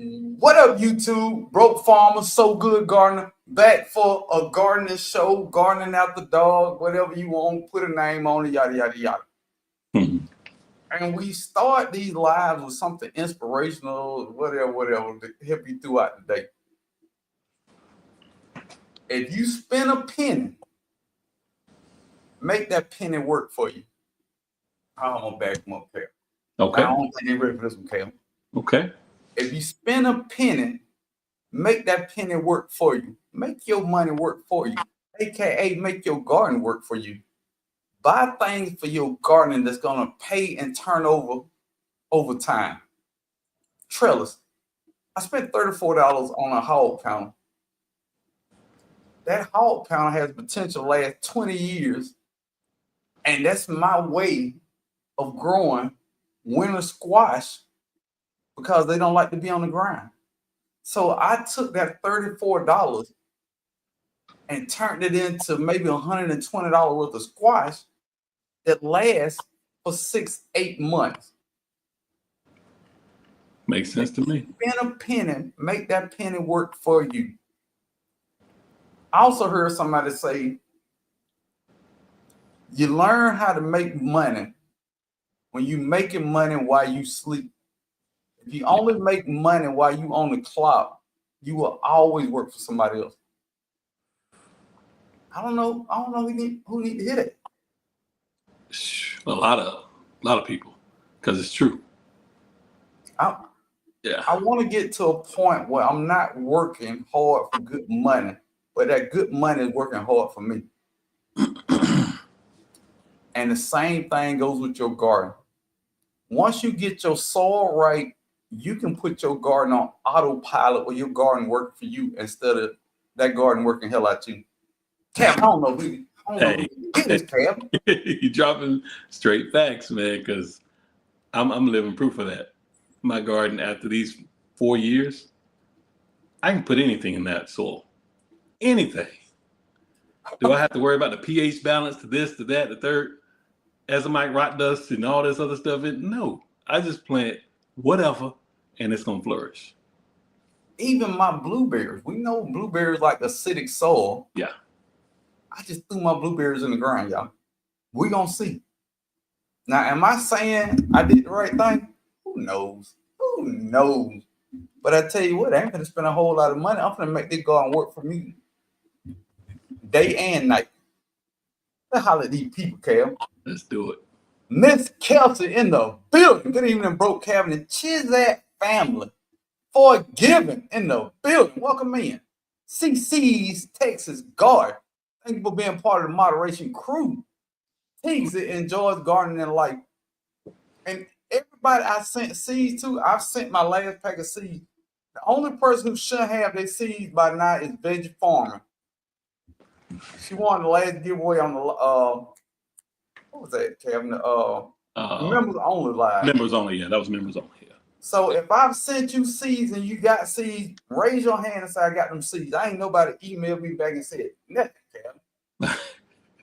What up, YouTube? Broke Farmer, So Good Gardener, back for a gardening show, gardening out the dog, whatever you want, put a name on it, yada, yada, yada. And we start these lives with something inspirational, whatever, to help you throughout the day. If you spend a penny, make that penny work for you. I'm gonna back them up, Cam. Okay. I don't think they're ready for this one, Cam. Okay. If you spend a penny, make that penny work for you. Make your money work for you. AKA make your garden work for you. Buy things for your gardening that's gonna pay and turn over time. Trellis. I spent $34 on a hog counter. That hog counter has potential to last 20 years. And that's my way of growing winter squash because they don't like to be on the ground. So I took that $34 and turned it into maybe $120 worth of squash that lasts for 6-8 months. Makes sense to me. Spend a penny, make that penny work for you. I also heard somebody say, you learn how to make money when you making money while you sleep. If you only make money while you on the clock, you will always work for somebody else. I don't know who need to hear that. A lot of people, because it's true. I want to get to a point where I'm not working hard for good money, but that good money is working hard for me. And the same thing goes with your garden. Once you get your soil right, you can put your garden on autopilot where your garden work for you instead of that garden working hell out you. Cam, I don't know who get this, Cam. You're dropping straight facts, man, because I'm living proof of that. My garden, after these 4 years, I can put anything in that soil. Anything. Do I have to worry about the pH balance to this, to that, the third, azomite rock dust, and all this other stuff? No. I just plant whatever, and it's going to flourish. Even my blueberries. We know blueberries like acidic soil. Yeah. I just threw my blueberries in the ground, y'all. We're going to see. Now, am I saying I did the right thing? Who knows? Who knows? But I tell you what, I ain't going to spend a whole lot of money. I'm going to make this garden work for me day and night. Let's holler at these people, Cal. Let's do it. Miss Kelsey in the building. Good evening, Broke Cabinet. Chizat family. Forgiven in the building. Welcome in. CC's Texas Guard. Thank you for being part of the moderation crew. Teagsy enjoys gardening life. And everybody I sent seeds to, I've sent my last pack of seeds. The only person who should have their seeds by now is Veggie Farmer. She won the last giveaway on the what was that, Kevin? Members only live. Members only, yeah. That was members only, yeah. So if I've sent you seeds and you got seeds, raise your hand and say I got them seeds. I ain't nobody emailed me back and said nothing, Kevin.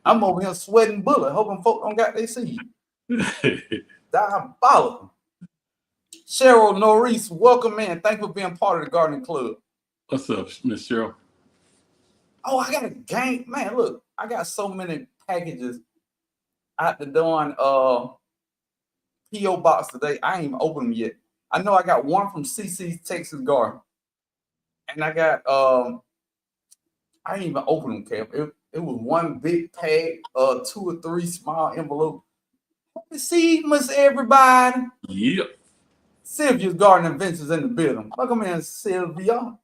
I'm over here sweating bullet, hoping folk don't got their seeds. Diabolical. Cheryl Norris, welcome in. Thank you for being part of the gardening club. What's up, Miss Cheryl? Oh, I got a gang. Man, look, I got so many packages out the darn P.O. box today. I ain't even opened them yet. I know I got one from CC's Texas Garden. And I got I ain't even opened them, Kev. It was one big pack, 2 or 3 small envelopes. Happy Seedmas, everybody. Yep. Sylvia's Garden Adventures in the building. Welcome in, Sylvia.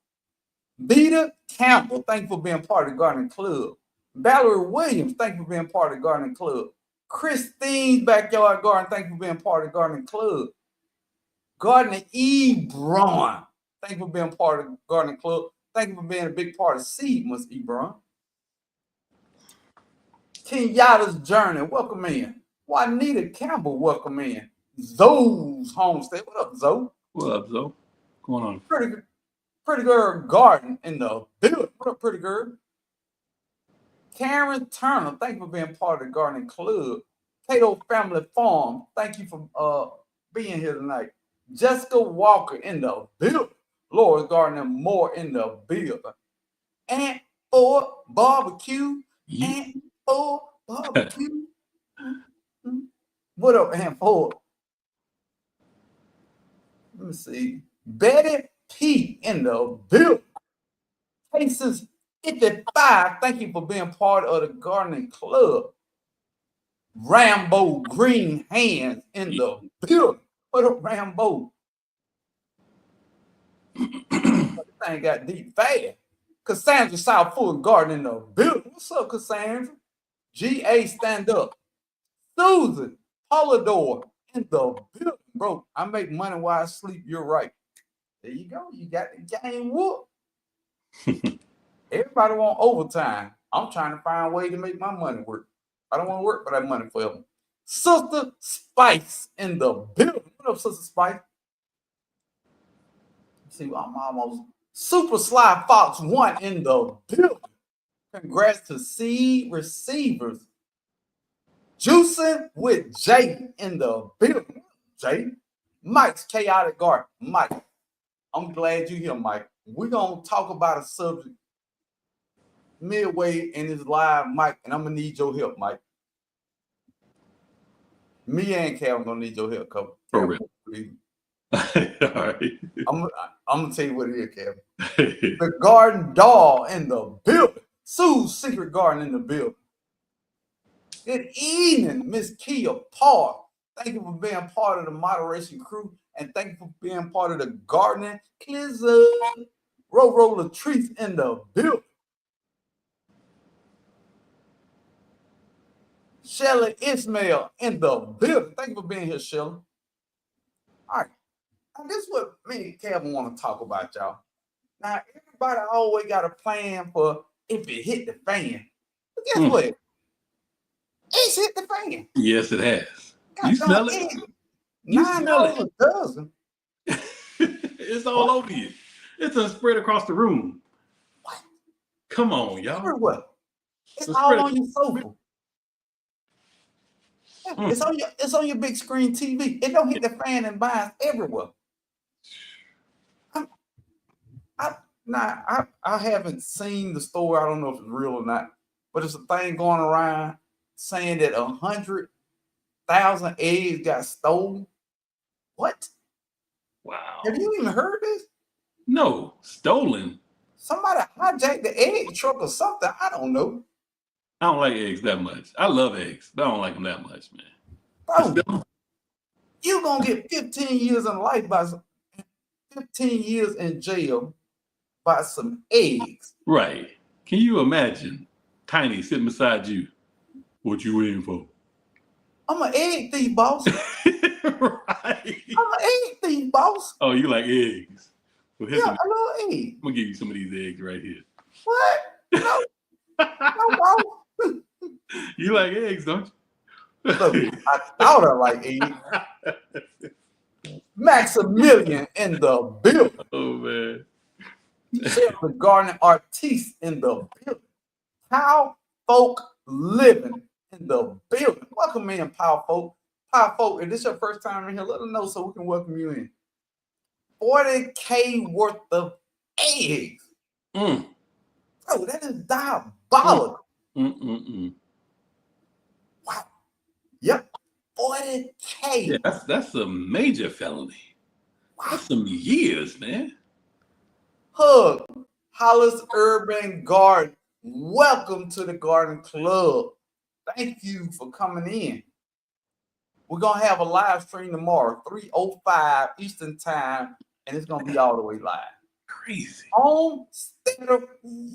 Vita Campbell, thank you for being part of the gardening club. Valerie Williams, thank you for being part of the gardening club. Christine's Backyard Garden, thank you for being part of the gardening club. Gardener Ebron, thank you for being part of the gardening club. Thank you for being a big part of Seedmas, Ebron. Kenyatta's Journey, welcome in. Juanita Campbell, welcome in. Zoe's Homestead, what up, Zoe? What up, Zoe? What's going on? Pretty Girl Garden in the building. What up, Pretty Girl? Karen Turner, thank you for being part of the gardening club. Cato Family Farm, thank you for being here tonight. Jessica Walker in the building. Laura's Garden and more in the building. And for barbecue, Yeah. and for barbecue. What up, and for? Let me see. Betty P in the building. Cases 55. Thank you for being part of the gardening club. Rambo Green Hands in the building. What up, Rambo? This thing got deep fast. Cassandra South Fulton Garden in the building. What's up, Cassandra? GA stand up. Susan Polidor in the building. Bro, I make money while I sleep. You're right. There you go. You got the game whoop. Everybody want overtime. I'm trying to find a way to make my money work. I don't want to work for that money forever. Sister Spice in the building. What up, Sister Spice? See, I'm almost Super Sly Fox 1 in the building. Congrats to seed receivers. Juicing with Jay in the building. Jay. Mike's Chaotic Garden. Mike, I'm glad you're here, Mike. We're going to talk about a subject midway in this live, Mike, and I'm going to need your help, Mike. Me and Kevin going to need your help, cover. For real. All right. I'm going to tell you what it is, Kevin. The Garden Doll in the building. Sue's Secret Garden in the building. Good evening, Miss Kia Park. Thank you for being part of the moderation crew, and thank you for being part of the gardening club. Ro Latrice in the building. Shelly Ismail in the building. Thank you for being here, Shelly. All right. Now, this is what me and Kevin want to talk about, y'all. Now, everybody always got a plan for if it hit the fan. But guess what? It's hit the fan. Yes, it has. You smell it? You smell it? $9 a dozen. It's all over you. It's spread across the room. What? Come on, y'all. Everywhere. It's all on your sofa. It's on your big screen TV. It don't hit the fan and binds everywhere. I haven't seen the story. I don't know if it's real or not, but it's a thing going around saying that 100,000 eggs got stolen. What? Wow. Have you even heard this? No, stolen. Somebody hijacked the egg truck or something. I don't know. I don't like eggs that much. I love eggs, but I don't like them that much, man. Bro, you're going to get 15 years in life by 15 years in jail by some eggs. Right. Can you imagine Tiny sitting beside you? What you waiting for? I'm an egg thief, boss. Right. I'm an egg thief, boss. Oh, you like eggs? Well, yeah, I love eggs. I'm going to give you some of these eggs right here. What? No. No, boss. You like eggs, don't you? Look, I thought I like eggs. Maximilian in the building. Oh, man. The gardening artiste in the building. Power Folk Living in the building. Welcome in, Power Folk. Power Folk, if this is your first time in here, let us know so we can welcome you in. 40K worth of eggs. Oh, that is diabolical. Wow. Yep. 40K. Yeah, that's a major felony. Wow. That's some years, man. Hug, Hollis Urban Garden. Welcome to the Garden Club. Thank you for coming in. We're going to have a live stream tomorrow, 3:05 Eastern Time, and it's going to be all the way live. Crazy. Homestead of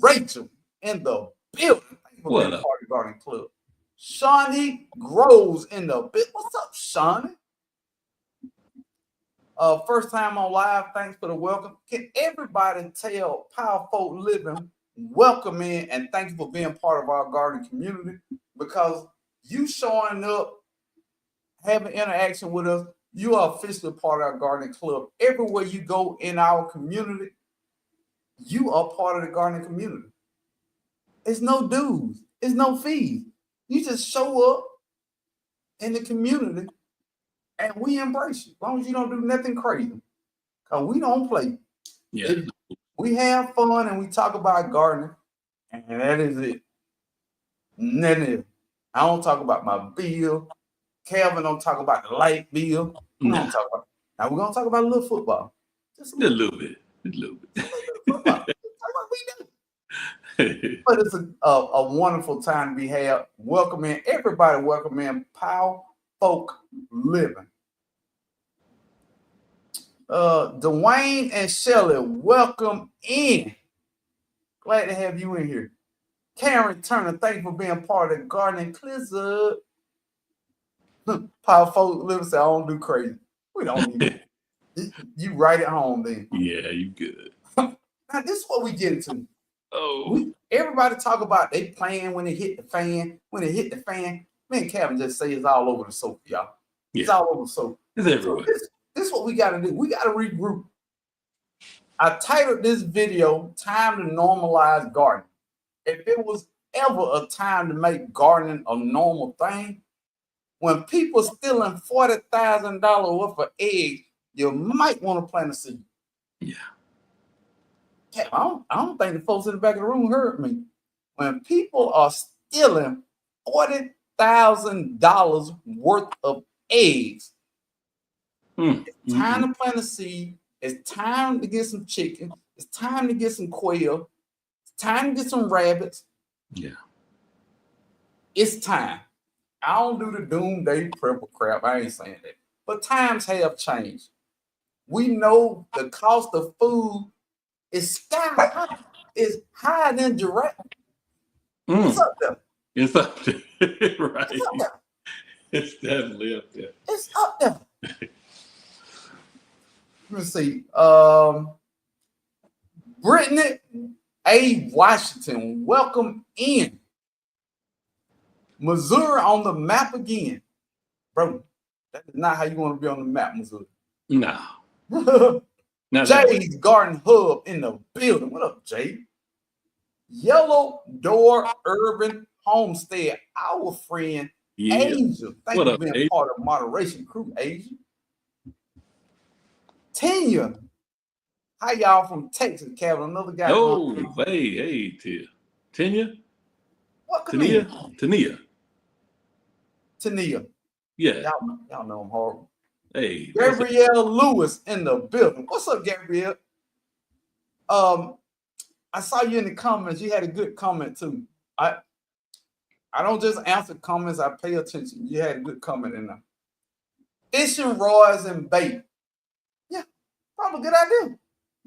Rachel in the building. Thank you for being part of the Garden Club. Shawnee Groves in the building. What's up, Shawnee? First time on live, thanks for the welcome. Can everybody tell Power Folk Living welcome in and thank you for being part of our garden community, because you showing up, having interaction with us, you are officially part of our gardening club. Everywhere you go in our community, you are part of the gardening community. It's no dues. It's no fees. You just show up in the community and we embrace you. As long as you don't do nothing crazy. Because we don't play. Yeah. We have fun and we talk about gardening, and that is it. Nothing else. I don't talk about my bill. Calvin don't talk about the light bill. We don't talk about. Now we're gonna talk about a little football. Just A little bit. A little bit of football. Talk about what we do. But it's a wonderful time to be had. Welcome in everybody. Welcome in Power Folk Living. Dwayne and Shelley, welcome in. Glad to have you in here. Karen Turner, thank you for being part of the Gardening Clizzard. Power Folk Living say, I don't do crazy. We don't need it. You right at home then. Yeah, you good. Now, this is what we get into. Oh. Everybody talk about they playing when it hit the fan. When it hit the fan, me and Kevin just say it's all over the soap, y'all. It's all over the soap. It's everywhere. So this is what we got to do. We got to regroup. I titled this video, Time to Normalize Gardening. If it was ever a time to make gardening a normal thing, when people stealing $40,000 worth of eggs, you might want to plant a seed. Yeah. I don't think the folks in the back of the room heard me. When people are stealing $40,000 worth of eggs, it's time to plant a seed. It's time to get some chicken. It's time to get some quail. It's time to get some rabbits. Yeah. It's time. I don't do the doomsday prepper crap. I ain't saying that. But times have changed. We know the cost of food is sky high. It's higher than giraffe. It's up there. It's up there. Right. It's up there. It's definitely up there. It's up there. Let me see. Brittany A. Washington, welcome in. Missouri on the map again. Bro, that is not how you want to be on the map, Missouri. No. Jay's Garden Hub in the building. What up, Jay? Yellow Door Urban Homestead, our friend Asia. Thank you for being part of moderation crew, Asia. Tanya. How y'all from Texas, Kevin? Another guy. Oh, hey, Tia. Tanya? Welcome Tania. Yeah. Y'all know I'm horrible. Hey. Gabrielle Lewis in the building. What's up, Gabrielle? I saw you in the comments. You had a good comment too. I don't just answer comments, I pay attention. You had a good comment in there. Fishing rods and bait. Yeah, probably a good idea.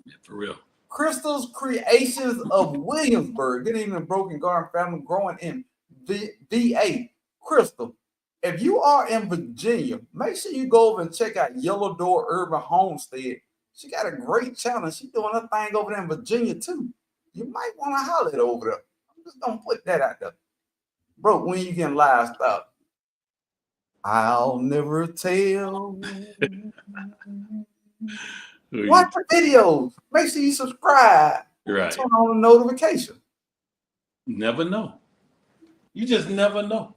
Yeah, for real. Crystal's Creations of Williamsburg. Good evening, Broken Garden family, growing in VA. Crystal, if you are in Virginia, make sure you go over and check out Yellow Door Urban Homestead. She got a great channel. She's doing her thing over there in Virginia too. You might want to holler it over there. I'm just gonna put that out there. Bro, when you get livestock, I'll never tell. Watch the videos. Make sure you subscribe. Right. Turn on the notification. Never know. You just never know.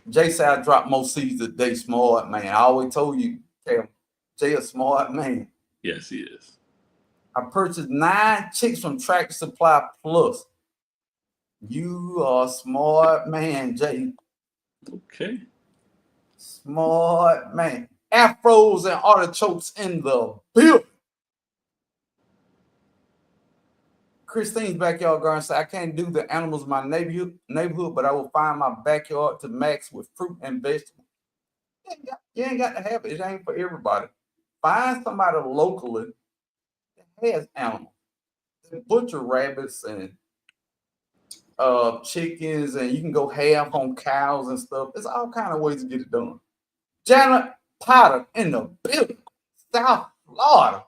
Jay said I dropped more seeds today. Smart man. I always told you, Jay a smart man. Yes, he is. I purchased 9 chicks from Tractor Supply Plus. You are a smart man, Jay. Okay. Smart man. Afros and artichokes in the building. Christine's backyard garden said, I can't do the animals in my neighborhood, but I will find my backyard to max with fruit and vegetables. You ain't got to have it. It ain't for everybody. Find somebody locally that has animals. Butcher rabbits and chickens, and you can go half on cows and stuff. There's all kind of ways to get it done. Janet Potter in the building, South Florida.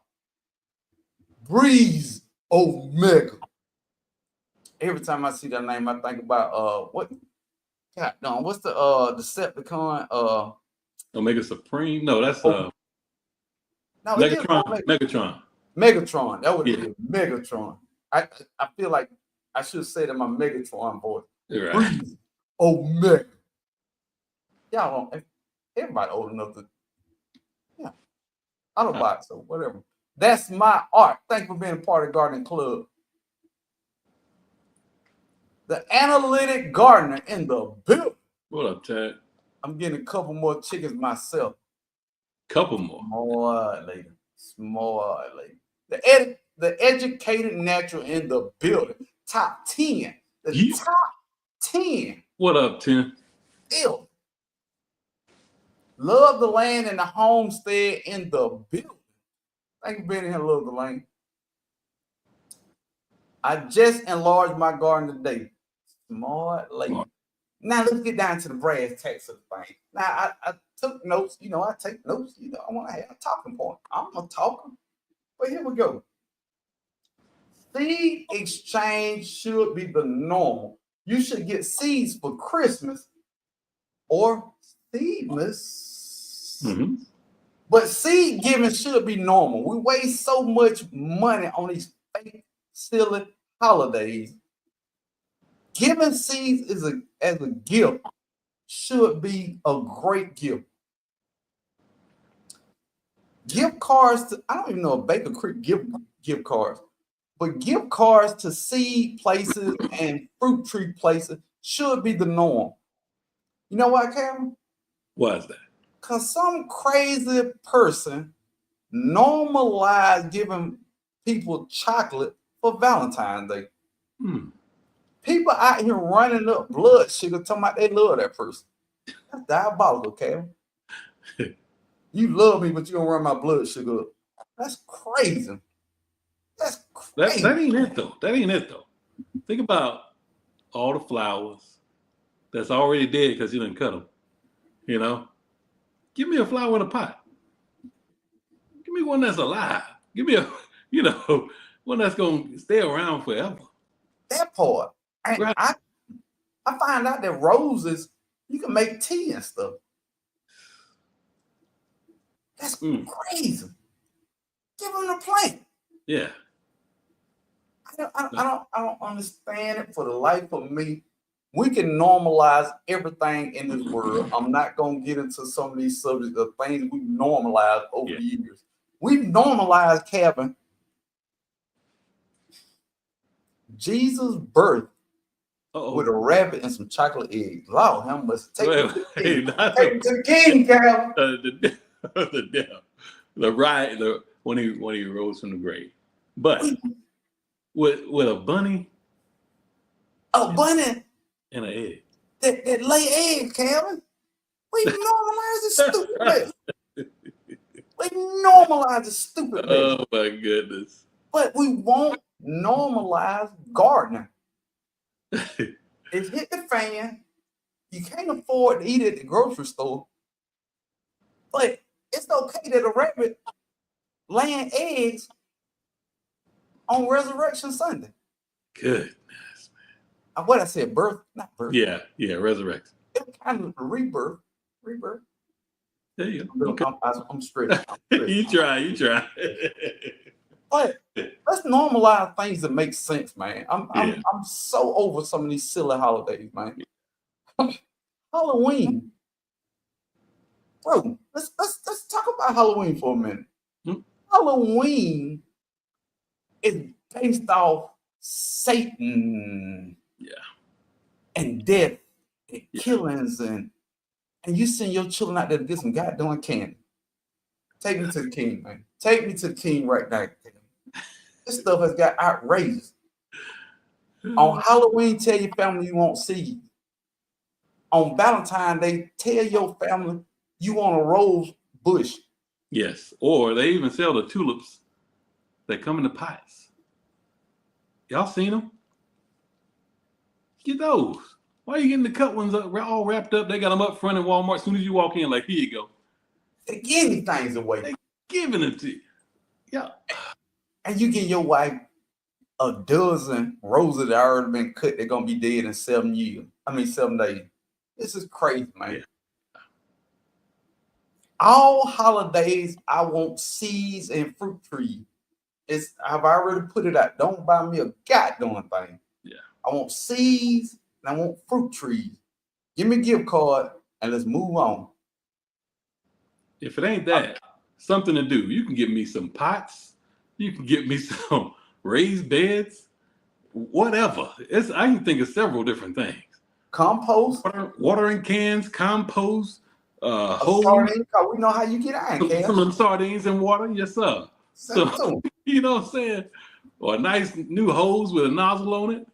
Breeze Omega. Every time I see that name, I think about what's the Decepticon? Omega Supreme? No, that's no, Megatron. Megatron. That would be Megatron. I feel like I should say that my Megatron voice. Right. Breeze Omega. Y'all don't. Everybody old enough to. Yeah. Autobots, so whatever. That's my art. Thank you for being a part of Gardening Club. The analytic gardener in the building. What up, Ted? I'm getting a couple more chickens myself. Couple more. Smart lady. Smart lady. The educated natural in the building. Top 10. The Yeah. top 10. What up, Tim? Ill. Love the land and the homestead in the building. Thank you for being here, Love the Land. I just enlarged my garden today. Smart lady. Smart. Now let's get down to the brass tacks of the thing. Now I took notes. You know, I take notes. You know, I want to have a talking point. I'm a talker. But here we go. Seed exchange should be the normal. You should get seeds for Christmas or seedless. Mm-hmm. But seed giving should be normal. We waste so much money on these fake, silly holidays. Giving seeds as a gift should be a great gift. Gift cards to, I don't even know if Baker Creek gift cards, but gift cards to seed places and fruit tree places should be the norm. You know why, Cameron? Why is that? Because some crazy person normalized giving people chocolate for Valentine's Day. People out here running up blood sugar talking about they love that person. That's diabolical, Cameron. You love me, but you don't run my blood sugar up. That's crazy. That's crazy. That ain't it though. That ain't it though. Think about all the flowers that's already dead because you didn't cut them. You know, give me a flower in a pot. Give me one that's alive. Give me a, you know, one that's gonna stay around forever. That part. Right. I find out that roses you can make tea and stuff. That's crazy. Give them the plant. Yeah. I don't understand it for the life of me. We can normalize everything in this world. I'm not gonna get into some of these subjects of things we've normalized over the years. We've normalized, Kevin, Jesus' birth with a rabbit and some chocolate eggs. Lord, how much? Take me to the king, Kevin. When he rose from the grave, but with a bunny, and an egg that lay eggs, Kevin. We normalize the stupid. We normalize the stupid. Oh my goodness! But we won't normalize gardening. It's hit the fan. You can't afford to eat it at the grocery store. But it's okay that a rabbit laying eggs on Resurrection Sunday. Goodness, man. What I said, birth, not birth. Yeah, resurrection. It's kind of rebirth. There you go. Okay. I'm straight. You try. But let's normalize things that make sense, man. I'm so over some of these silly holidays, man. Halloween, bro. Let's talk about Halloween for a minute. Halloween is based off Satan, and death, and killings, and you send your children out there to get some goddamn candy. Take me to the king, man. Take me to the king right now. This stuff has got outrageous. On Halloween, tell your family you want seeds. On Valentine's Day, tell your family you want a rose bush. Yes, or they even sell the tulips that come in the pots. Y'all seen them? Get those. Why are you getting the cut ones all wrapped up? They got them up front in Walmart. As soon as you walk in, like, here you go. They're giving things away. They're giving it to you. Yeah. And you give your wife a dozen roses that already been cut. They're going to be dead in 7 days. This is crazy, man. Yeah. All holidays, I want seeds and fruit trees. I've already put it out. Don't buy me a goddamn thing. Yeah. I want seeds and I want fruit trees. Give me a gift card and let's move on. If it ain't that, something to do. You can give me some pots You can get me some raised beds, whatever. I can think of several different things. Compost. Watering cans, compost, A hose, sardine, cause we know how you get iron, Cash. some of them sardines in water, yes sir. Send So it to 'em. you know what I'm saying? Or a nice new hose with a nozzle on it,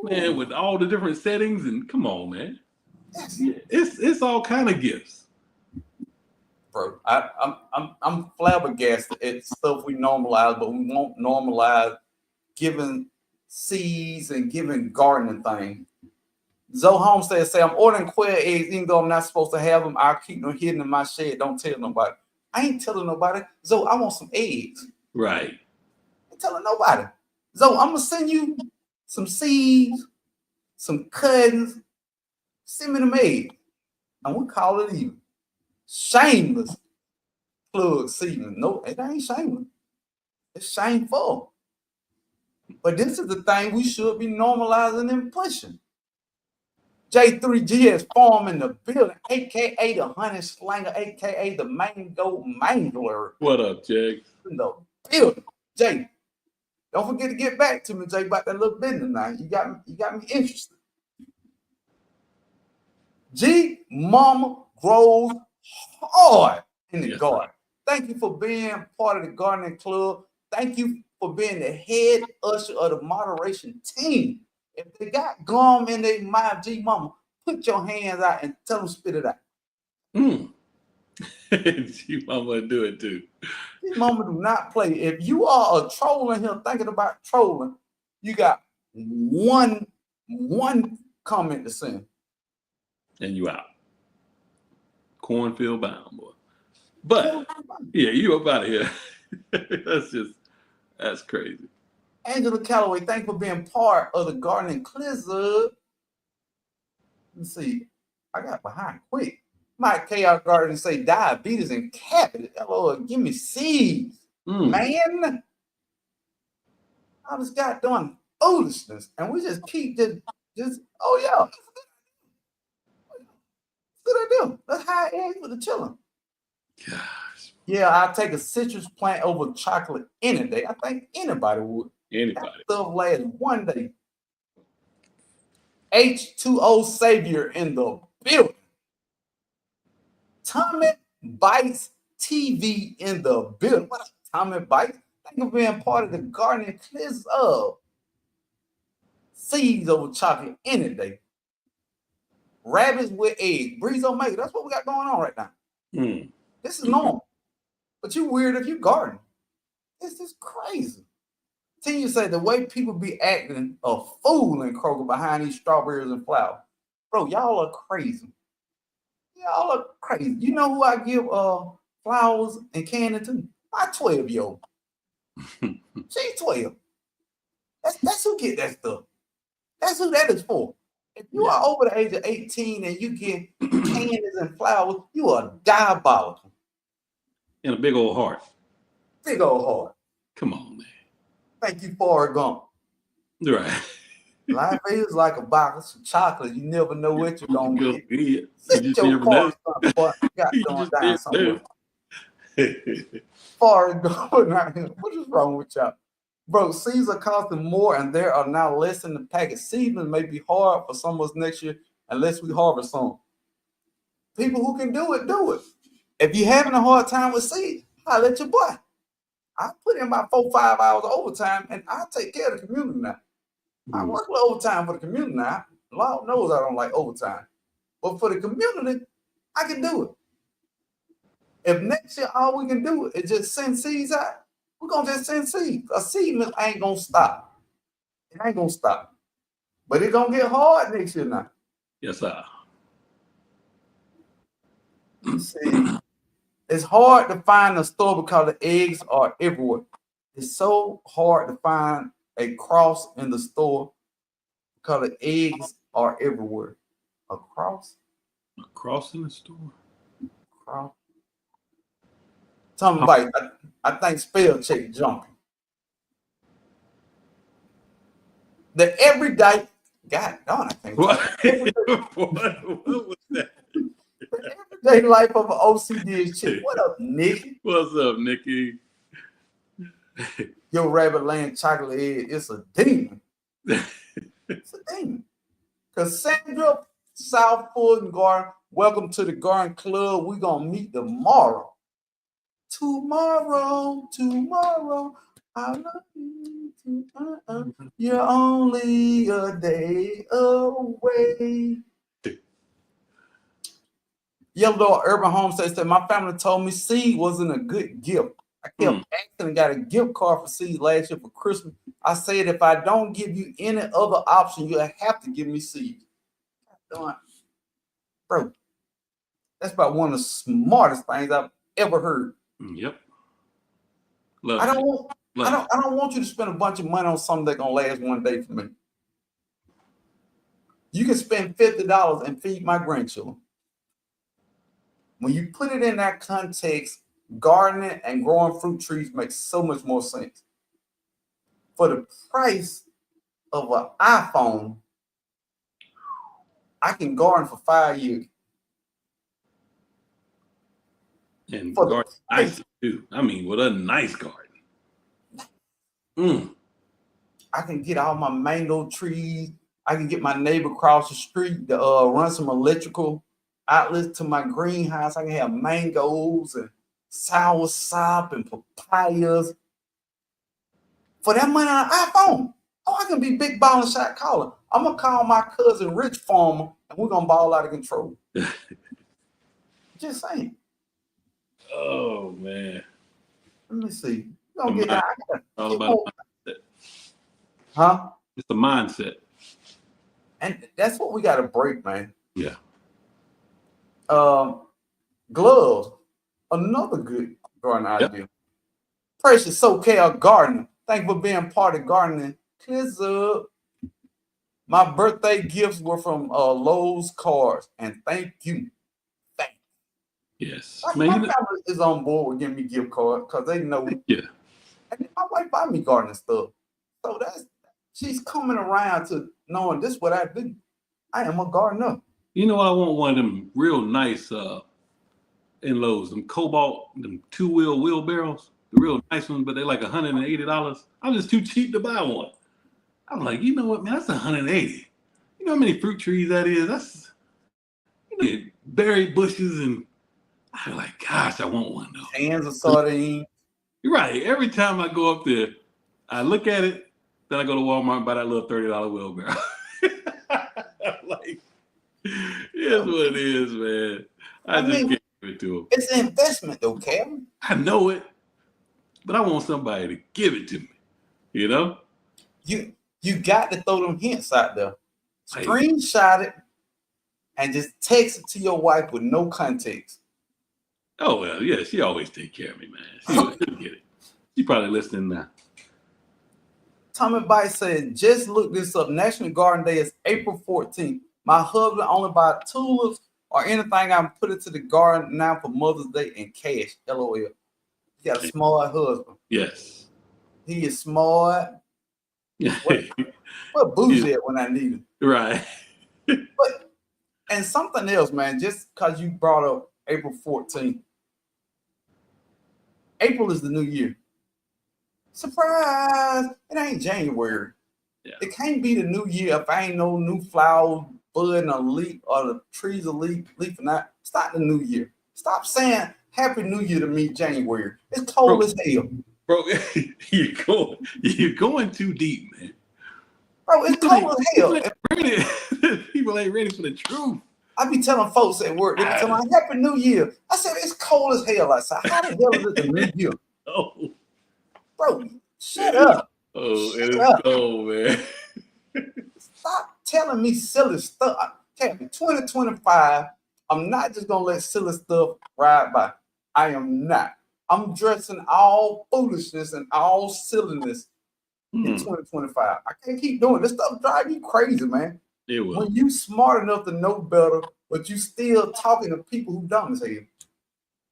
man, Ooh, with all the different settings. And come on, man, yes, it's all kind of gifts. bro. I'm flabbergasted at stuff we normalize, but we won't normalize giving seeds and giving gardening things. Zoe Homestead say, I'm ordering quail eggs, even though I'm not supposed to have them. I'll keep them hidden in my shed. Don't tell nobody. I ain't telling nobody. Zoe, I want some eggs. Right. I ain't telling nobody. Zoe, I'm going to send you some seeds, some cuttings. Send me them eggs. And we call it even. Shameless plug season. No, it ain't shameless. It's shameful. But this is the thing we should be normalizing and pushing. J3G is farm in the building, aka the honey slinger, aka the mango mangler. What up, Jake? In the building. Jay, don't forget to get back to me, Jay, about that little business now. You got me interested. G Mama grows hard in the garden. Thank you for being part of the gardening club. Thank you for being the head usher of the moderation team. If they got gum in their mouth, G Mama, put your hands out and tell them spit it out. G Mama do it too. G Mama do not play. If you are a troll in here thinking about trolling, you got one comment to send. And you out. Cornfield bound, boy. But yeah, you up out of here. That's crazy. Angela Calloway, thank you for being part of the gardening clizzard. Let's see. I got behind quick. Mike Chaos Garden say diabetes and cabbage. Lord, give me seeds. Man. I just got doing foolishness. And we just keep just oh yeah. Good idea. Let's hire eggs for the children. Gosh. Yeah, I'll take a citrus plant over chocolate any day. I think anybody would. Anybody. That stuff lasts one day. H2O Savior in the building. Tommy Bites TV in the building. What up, Tommy Bites? Thank you for being part of the gardening club. Seeds over chocolate any day. Rabbits with eggs. Breeze Omega. That's what we got going on right now. This is normal. But you weird if you garden. This is crazy. Continue to say the way people be acting a fool in Kroger behind these strawberries and flowers. Bro, y'all are crazy. Y'all are crazy. You know who I give flowers and candy to? My 12-year-old. She's 12. That's who get that stuff. That's who that is for. If you are over the age of 18 and you get candies and flowers, you are diabolical. And a big old heart. Big old heart. Come on, man. Thank you, Forrest Gump. Right. Life is like a box of chocolate. You never know what you're going to get. Sit you your car boy. Got going down somewhere. Forrest Gump. What is wrong with y'all? Bro, seeds are costing more and there are now less in the packet. Seedling may be hard for some of us next year unless we harvest some. People who can do it, do it. If you're having a hard time with seeds, holler at your boy. I put in about 4-5 hours of overtime and I take care of the community now. I work with overtime for the community now. Lord knows I don't like overtime. But for the community, I can do it. If next year all we can do is just send seeds out, we're going to just send seeds. A seed mill ain't going to stop. It ain't going to stop. But it's going to get hard next year now. Yes, sir. See, it's hard to find a store because the eggs are everywhere. It's so hard to find a cross in the store because the eggs are everywhere. A cross? A cross in the store? Cross. Tommy Bite, I think spell check jumping. The everyday, God darn, I think. What was that? The everyday life of an OCD is chick. What up, Nikki? What's up, Nikki? your rabbit laying chocolate egg, it's a demon. It's a demon. Cassandra South Fulton Garden, welcome to the Garden Club. We're going to meet tomorrow. Tomorrow, I love you. You're only a day away. Yellow Dog Urban Homestead said, my family told me seed wasn't a good gift. I kept asking and got a gift card for seeds last year for Christmas. I said, if I don't give you any other option, you'll have to give me seeds. Bro, that's about one of the smartest things I've ever heard. Yep. I don't want you to spend a bunch of money on something that's gonna last one day for me. You can spend $50 and feed my grandchildren. When you put it in that context, gardening and growing fruit trees makes so much more sense. For the price of an iPhone, I can garden for 5 years. And garden nice too. I mean, what a nice garden. I can get all my mango trees. I can get my neighbor across the street to run some electrical outlets to my greenhouse. I can have mangoes and soursop and papayas. For that money on an iPhone, I can be big ball and shot caller. I'm going to call my cousin Rich Farmer and we're going to ball out of control. Just saying. Oh, man. Let me see. All about mindset. Huh? It's the mindset. And that's what we got to break, man. Yeah. Gloves. Another good garden idea. Precious SoCal Gardener. Thank you for being part of gardening. Clears up. My birthday gifts were from Lowe's Cars. And thank you. Yes. My family is on board with giving me gift cards because they know. Yeah. And my wife buy me gardening stuff. So she's coming around to knowing this is what I do. I am a gardener. You know, I want one of them real nice in Lowe's, them Cobalt, them 2-wheel wheelbarrows, the real nice ones, but they're like $180. I'm just too cheap to buy one. I'm like, you know what, man, that's $180. You know how many fruit trees that is? That's berry bushes, and I'm like, gosh, I want one though. Cans of sardines. You're right. Every time I go up there, I look at it, then I go to Walmart and buy that little $30 wheelbarrow. I'm like, here's what it is, man. I just can't give it to them. It's an investment though, Kevin. I know it, but I want somebody to give it to me. You know? You got to throw them hints out there. Screenshot it and just text it to your wife with no context. Oh, well, yeah, she always take care of me, man. She'll get it. She probably listening now. Tommy Bice said, just look this up. National Garden Day is April 14th. My husband only buy tulips or anything I can put it to the garden now for Mother's Day in cash. LOL. He got a smart husband. Yes. He is smart. What bougie at when I need him. Right. And something else, man, just because you brought up April 14th. April is the new year. Surprise! It ain't January. Yeah. It can't be the new year if I ain't no new flowers budding or leaf or the trees are leafing out. It's not the new year. Stop saying Happy New Year to me January. It's cold as hell. Bro, you're going too deep, man. Bro, it's cold as hell. People ain't ready for the truth. I be telling folks at work, they be telling me, Happy New Year. I said, it's cold as hell outside. How the hell is it the new year? Oh. Bro, shut up. Oh, it is cold, man. Stop telling me silly stuff. Captain, 2025, I'm not just going to let silly stuff ride by. I am not. I'm dressing all foolishness and all silliness in 2025. I can't keep doing this stuff. Drive you crazy, man. It will. When you smart enough to know better, but you still talking to people who dumb as hell.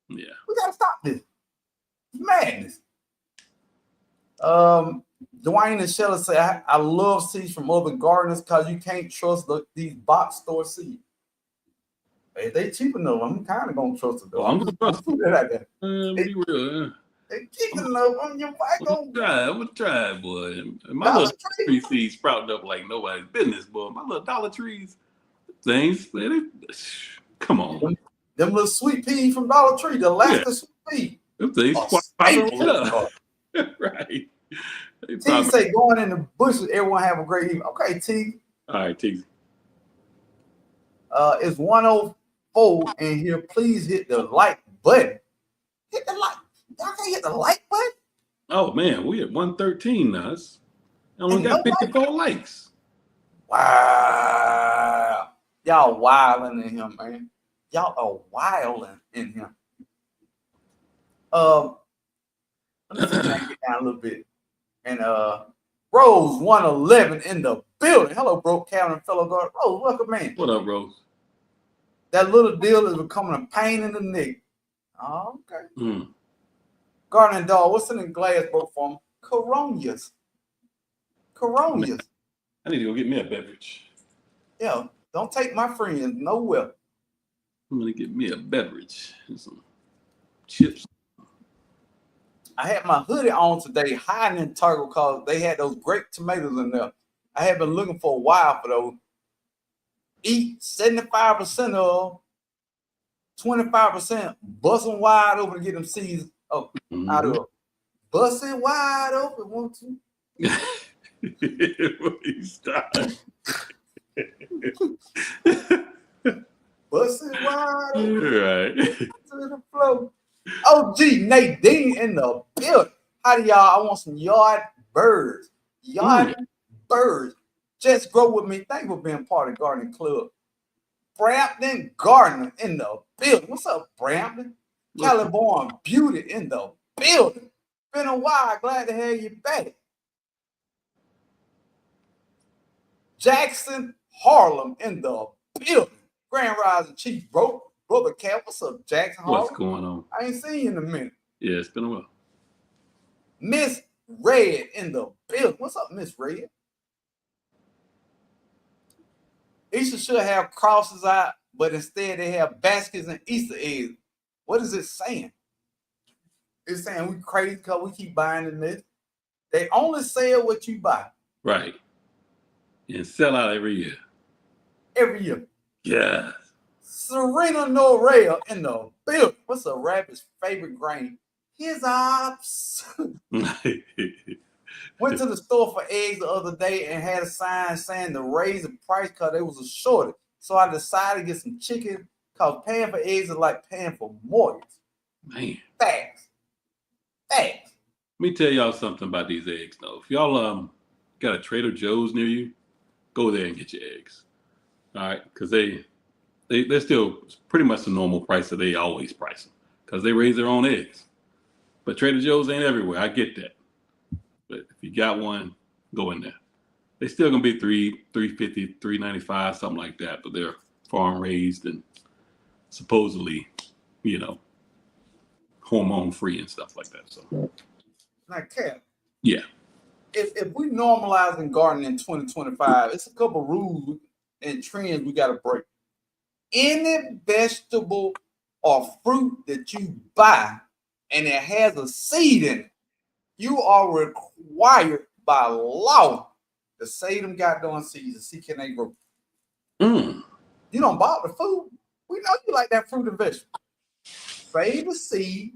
Yeah. We got to stop this. It's madness. Dwayne and Shelley say, I love seeds from other gardeners because you can't trust these box store seeds. If they cheap enough, I'm kind of going to trust it, though. I'm going to trust that. Be real. They keeping love on your back on I'm gonna try, boy. My Dollar little Tree. tree seeds sprouting up like nobody's business, boy. My little Dollar Trees things, man. Come on. Them little sweet peas from Dollar Tree, the Yeah, Alaska sweet pea, them things a popping staple right in the up. garden. Right. They T popping. say going in the bushes, everyone have a great evening. Okay, T. All right, Teasy. It's 104 in here. Please hit the like button. Hit the like. Y'all can't hit the like button. Oh man, we at 113 now. It's only And got nobody. 54 likes. Wow. Y'all wilding in here, man. Y'all are wilding in here. Let me see if I can get down a little bit. And Rose 111 in the building. Hello, BrokeFarmer fellow guard. Rose, welcome, man. What up, Rose? That little deal is becoming a pain in the neck. Oh, okay. Mm. Garden dog, what's in the glass, BrokeFarmer? Coronias. Coronias. I need to go get me a beverage. Yeah, don't take my friends nowhere. I'm gonna get me a beverage and some chips. I had my hoodie on today, hiding in Target because they had those great tomatoes in there. I have been looking for a while for those. Eat 75% of 25%, busting wide open to get them seeds out of busting wide open, won't you? Stop. Busting wide open Right. to the floor. OG Nadine in the building. How do y'all? I want some yard birds. Yard birds. Just grow with me. Thank you for being part of Gardening Club. Brampton Gardener in the building. What's up, Brampton? Caliborn Beauty in the building. Been a while. Glad to have you back. Jackson Harlem in the building. Grand Rising Chief Brother Cap. What's up, Jackson Harlem? What's going on? I ain't seen you in a minute. Yeah, it's been a while. Miss Red in the building. What's up, Miss Red? Easter should have crosses out, but instead they have baskets and Easter eggs. What is it saying? It's saying we crazy because we keep buying in this. They only sell what you buy. Right. And sell out every year. Every year. Yeah. Serena Norell in the building. What's a rabbit's favorite grain? His ops. Went to the store for eggs the other day and had a sign saying to raise the price because there was a shortage. So I decided to get some chicken because paying for eggs is like paying for mortgage. Man. Facts. Facts. Let me tell y'all something about these eggs, though. If y'all got a Trader Joe's near you, go there and get your eggs. All right, because they're still pretty much the normal price that they always price them because they raise their own eggs. But Trader Joe's ain't everywhere. I get that. But if you got one, go in there. They're still gonna be $3.50, $3.95, something like that. But they're farm raised and supposedly, hormone free and stuff like that. So Now, Cap. Yeah. If we normalize in gardening in 2025, it's a couple rules and trends we got to break. Any vegetable or fruit that you buy and it has a seed in it, you are required by law to save them goddamn seeds and see can they grow. You don't buy the food. We know you like that fruit and vegetable. Save the seed.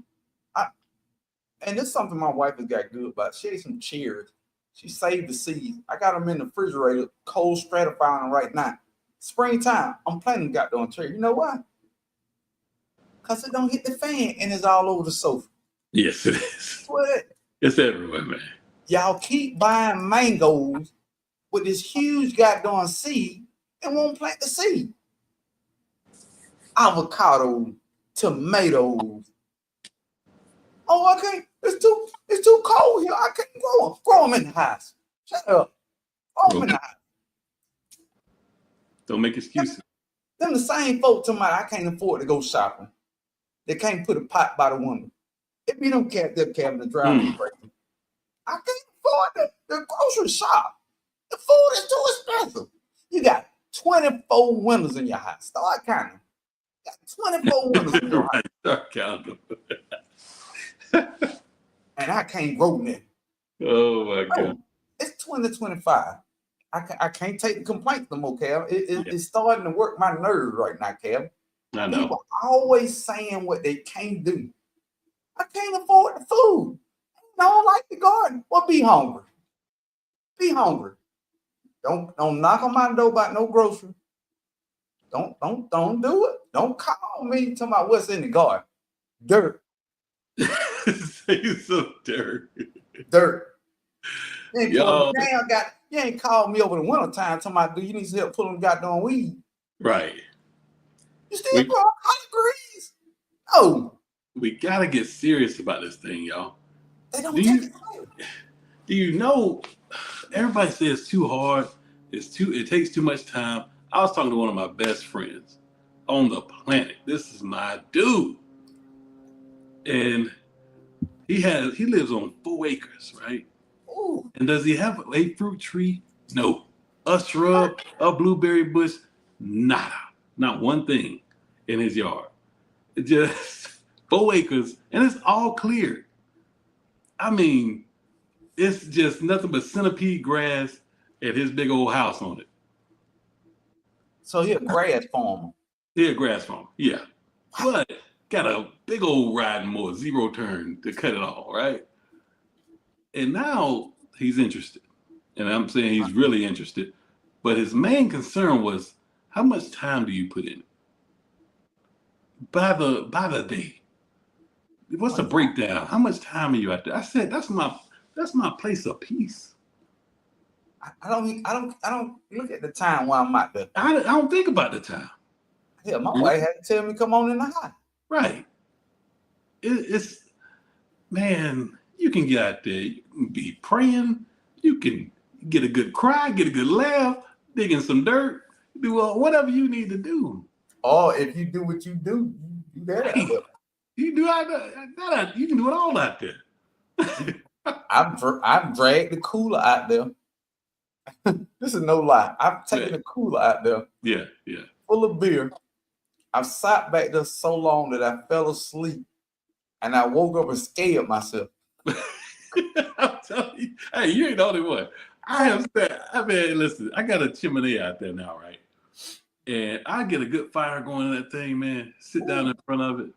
And this is something my wife has got good about. She ate some cherries. She saved the seeds. I got them in the refrigerator, cold stratifying right now. Springtime, I'm planting goddamn cherry. You know why? Because it don't hit the fan and it's all over the sofa. Yes, it is. What? It's everywhere, man. Y'all keep buying mangoes with this huge goddamn seed and won't plant the seed. Avocado, tomatoes. Oh, okay. It's too cold here. I can't grow them. Grow them in the house. Shut up. Grow them in the house. Don't make excuses. Them the same folk talking about I can't afford to go shopping. They can't put a pot by the window. If you don't cap their cabinet drive me crazy. I can't afford the grocery shop. The food is too expensive. You got 24 windows in your house. Start counting. You got 24 windows in your house. Start counting. and I can't grow nothing. Oh my God. It's 2025. I can't take the complaints no more, Cal. Yeah. It's starting to work my nerves right now, Cal. I know. People always saying what they can't do. I can't afford the food. I don't like the garden. Well, be hungry. Be hungry. Don't knock on my door about no grocery. Don't do it. Don't call me talking about what's in the garden. Dirt. Say some dirt. Dirt. You ain't Yo. you ain't called me over the winter time talking about do you need some help pulling goddamn weed. Right. You still grow 100 degrees? No. We gotta get serious about this thing, y'all. They don't take it serious. Do you know everybody says it's too hard, it takes too much time. I was talking to one of my best friends on the planet. This is my dude. And he lives on 4 acres, right? Ooh. And does he have a fruit tree? No. A shrub, a blueberry bush? Nada. Not one thing in his yard. It just 4 acres, and it's all cleared. I mean, it's just nothing but centipede grass and his big old house on it. So he a grass farmer. Yeah, grass farm. Yeah. But got a big old riding mower, 0 turn to cut it all, right? And now he's interested. And I'm saying he's really interested. But his main concern was how much time do you put in? By the day. What's the breakdown? How much time are you out there? I said that's my place of peace. I don't look at the time while I'm out there. I don't think about the time. Yeah, my wife had to tell me come on in the house. Right. It's man, you can get out there, you can be praying, you can get a good cry, get a good laugh, dig in some dirt, do whatever you need to do. Or if you do what you do, you do that out there. You do that, you can do it all out there. I've dragged the cooler out there. This is no lie. I've taken the cooler out there. Yeah. Full of beer. I've sat back there so long that I fell asleep and I woke up and scared myself. I'm telling you, hey, you ain't the only one. Listen, I got a chimney out there now, right? And I get a good fire going in that thing, man. Sit down in front of it,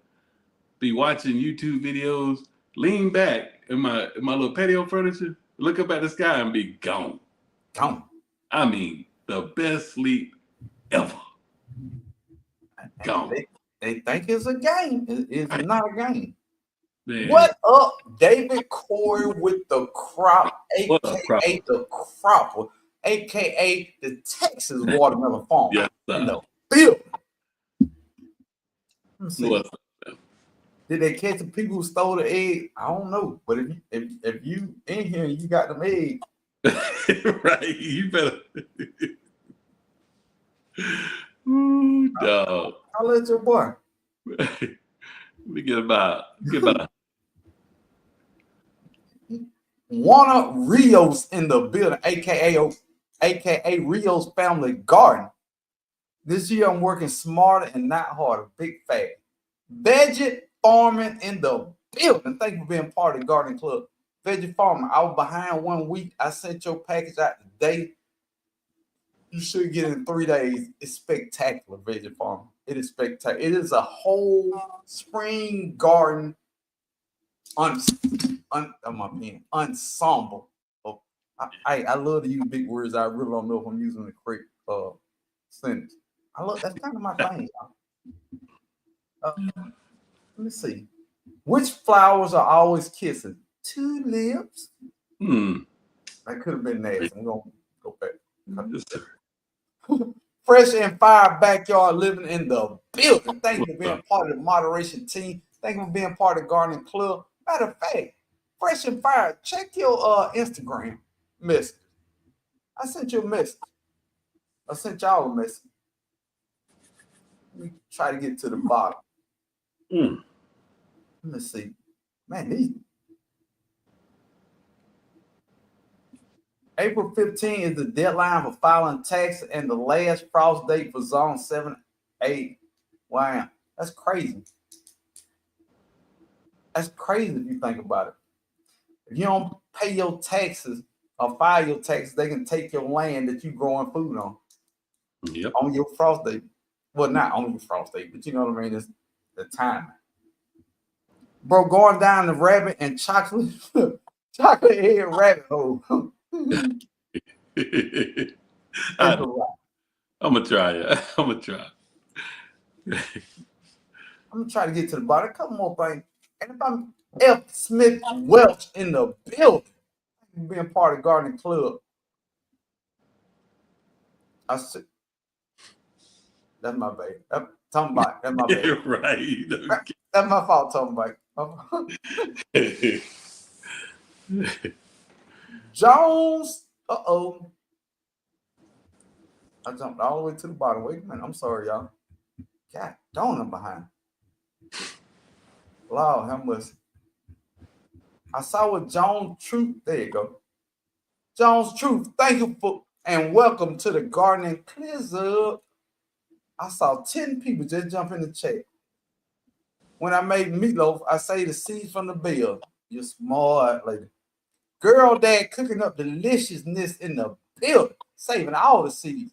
be watching YouTube videos, lean back in my little patio furniture, look up at the sky and be gone. Gone. I mean, the best sleep ever. Gone. They think it's a game. It's not a game. Man. What up, David Corey with the crop, aka the cropper, aka the Texas watermelon farmer? Yes, in the field. What's up? Did they catch the people who stole the egg? I don't know, but if you in here and you got them eggs, right, you better. Ooh, dog. I'll let your boy. Let me get about. Juana Rios in the building, aka Rios Family Garden. This year I'm working smarter and not harder. Big fat. Veggie farming in the building. Thank you for being part of the garden club. Veggie farming. I was behind 1 week. I sent your package out today. You should get it in 3 days. It's spectacular, veggie farming. It is spectacular. It is a whole spring garden ensemble. I love to use big words. I really don't know if I'm using the correct sentence. That's kind of my thing. Let me see. Which flowers are always kissing? Tulips. That could have been nasty. I'm gonna go back. Fresh and Fire Backyard Living in the building. Thank you for being part of the moderation team. Thank you for being part of the gardening club. Matter of fact, Fresh and Fire, check your Instagram message. I sent you a message. I sent y'all a message. Let me try to get to the bottom. Let me see. Man, April 15 is the deadline for filing tax and the last frost date for Zone 7A. Wow, that's crazy. That's crazy if you think about it. If you don't pay your taxes or file your taxes, they can take your land that you growing food Yep. on your frost date. Well, not on your frost date, but you know what I mean. It's the time, bro. Going down the rabbit and chocolate head rabbit hole. I'm That's a lot. gonna try it. I'm gonna try. I'm gonna try to get to the bottom. A couple more things. And if I'm F. Smith Welch in the building, being part of Gardening Club, I said, that's my baby. Talking about that's my baby. Right. That's my fault, talking about. Jones. Uh-oh. I jumped all the way to the bottom. Wait a minute. I'm sorry, y'all. God, darn, I'm behind. Wow, how much? I saw with Jones Truth. There you go. Jones Truth, thank you for and welcome to the Gardening Club. I saw 10 people just jump in the chat. When I made meatloaf, I say the seeds from the bill. You're smart lady. Girl dad cooking up deliciousness in the building, saving all the seeds.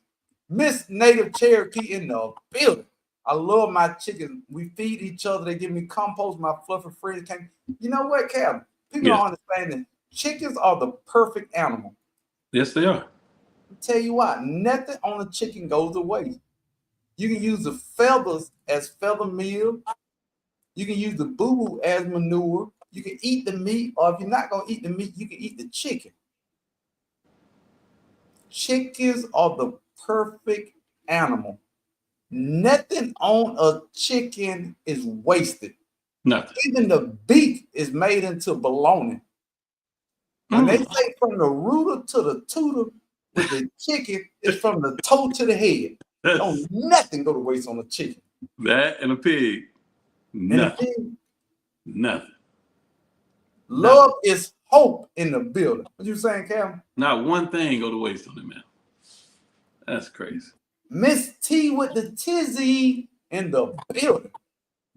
Miss Native Cherokee in the building. I love my chickens. We feed each other. They give me compost. My fluffy friends came. You know what, Calvin? People don't understand that chickens are the perfect animal. Yes, they are. I'll tell you what, nothing on a chicken goes to waste. You can use the feathers as feather meal. You can use the boo-boo as manure. You can eat the meat, or if you're not going to eat the meat, you can eat the chicken. Chickens are the perfect animal. Nothing on a chicken is wasted. Nothing. Even the beak is made into bologna. When they say from the rooter to the tutor with the chicken, it's from the toe to the head. Don't nothing go to waste on a chicken. That and a pig. Nothing. Nothing. Love is hope in the building. What you saying, Cam? Not one thing go to waste on it, man. That's crazy. Miss T with the tizzy in the building.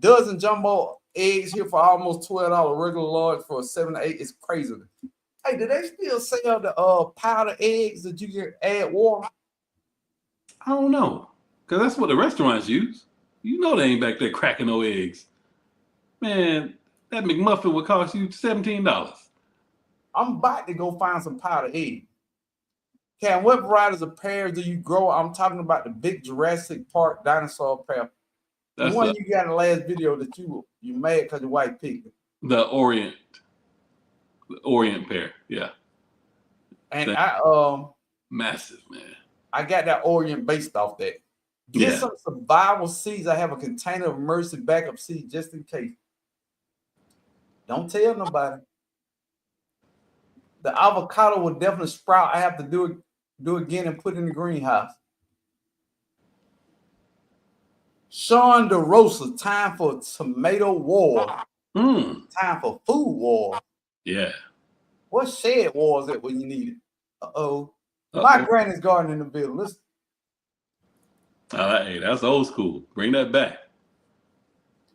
Dozen jumbo eggs here for almost $12. Regular large for 7 to 8. It's crazy. Hey, do they still sell the powder eggs that you can add water? I don't know, because that's what the restaurants use. You know they ain't back there cracking no eggs. Man, that McMuffin would cost you $17. I'm about to go find some powder eggs. Cam, what varieties of pears do you grow? I'm talking about the big Jurassic Park dinosaur pear. The one you got in the last video that you mad because your wife picked it. The Orient pear, yeah. And massive, man. I got that Orient based off that. Get some survival seeds. I have a container of emergency backup seeds just in case. Don't tell nobody. The avocado will definitely sprout. I have to do again and put it in the greenhouse. Sean DeRosa, time for tomato war. Time for food war. Yeah. What shed war is it when you need it? Uh-oh. My granny's garden in the building. Listen. Hey, that's old school. Bring that back.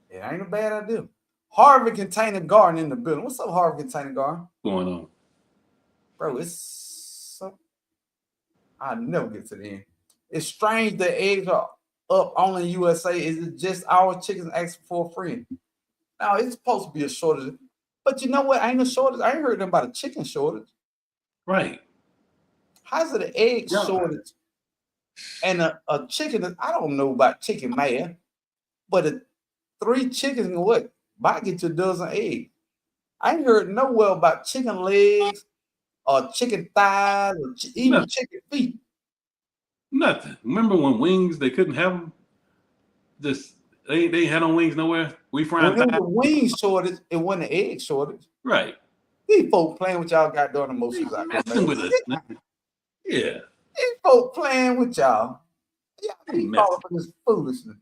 It ain't a bad idea. Harvey Container Garden in the building. What's up, Harvey Container Garden? What's going on? Bro, it's so... I'll never get to the end. It's strange that eggs are up only in USA. Is it just our chickens asking for a friend? Now, it's supposed to be a shortage. But you know what? Ain't a shortage. I ain't heard about a chicken shortage. Right. How's it an egg shortage? And a chicken, I don't know about chicken mayo, but 3 chickens and what? Might get you a dozen eggs. I ain't heard nowhere about chicken legs or chicken thighs or even chicken feet. Nothing. Remember when wings, they couldn't have them? They had no wings nowhere. We frying when it was a wing shortage, it wasn't an egg shortage. Right. These folks playing with y'all goddamn emotions out there, man. With us, man. Yeah. These folks playing with y'all. Y'all keep falling for this foolishness.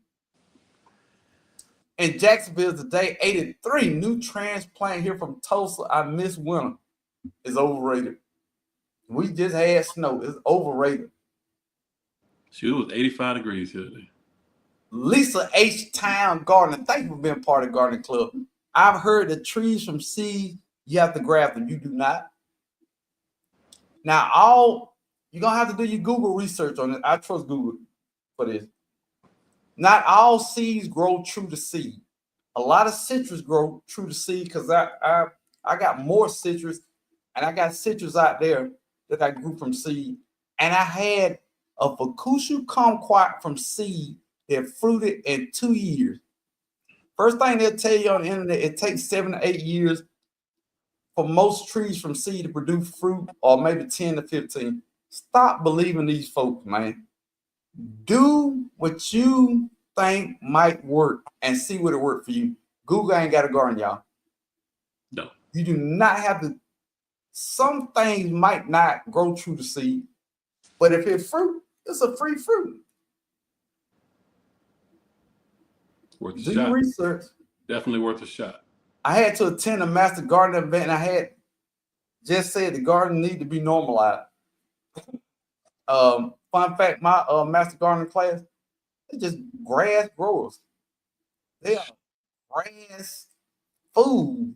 In Jacksonville today, 83 new transplant here from Tulsa. I miss winter. It's overrated. We just had snow. It's overrated. Shoot, it was 85 degrees here today. Lisa H. Town Gardener. Thank you for being part of Gardening Club. I've heard the trees from seed you have to graft them. You do not. Now, you're gonna have to do your Google research on it. I trust Google for this. Not all seeds grow true to seed. A lot of citrus grow true to seed because I got more citrus, and I got citrus out there that I grew from seed. And I had a Fukushu kumquat from seed that fruited in 2 years. First thing they'll tell you on the internet, it takes 7 to 8 years for most trees from seed to produce fruit, or maybe 10 to 15. Stop believing these folks, man. Do what you think might work and see what it work for you. Google ain't got a garden, y'all. No. You do not have to. Some things might not grow true to seed, but if it's fruit, it's a free fruit. Worth a Do shot. your research. Definitely worth a shot. I had to attend a master garden event, and I had just said the garden need to be normalized. Fun fact, my master gardening class, they just grass growers. They are grass food.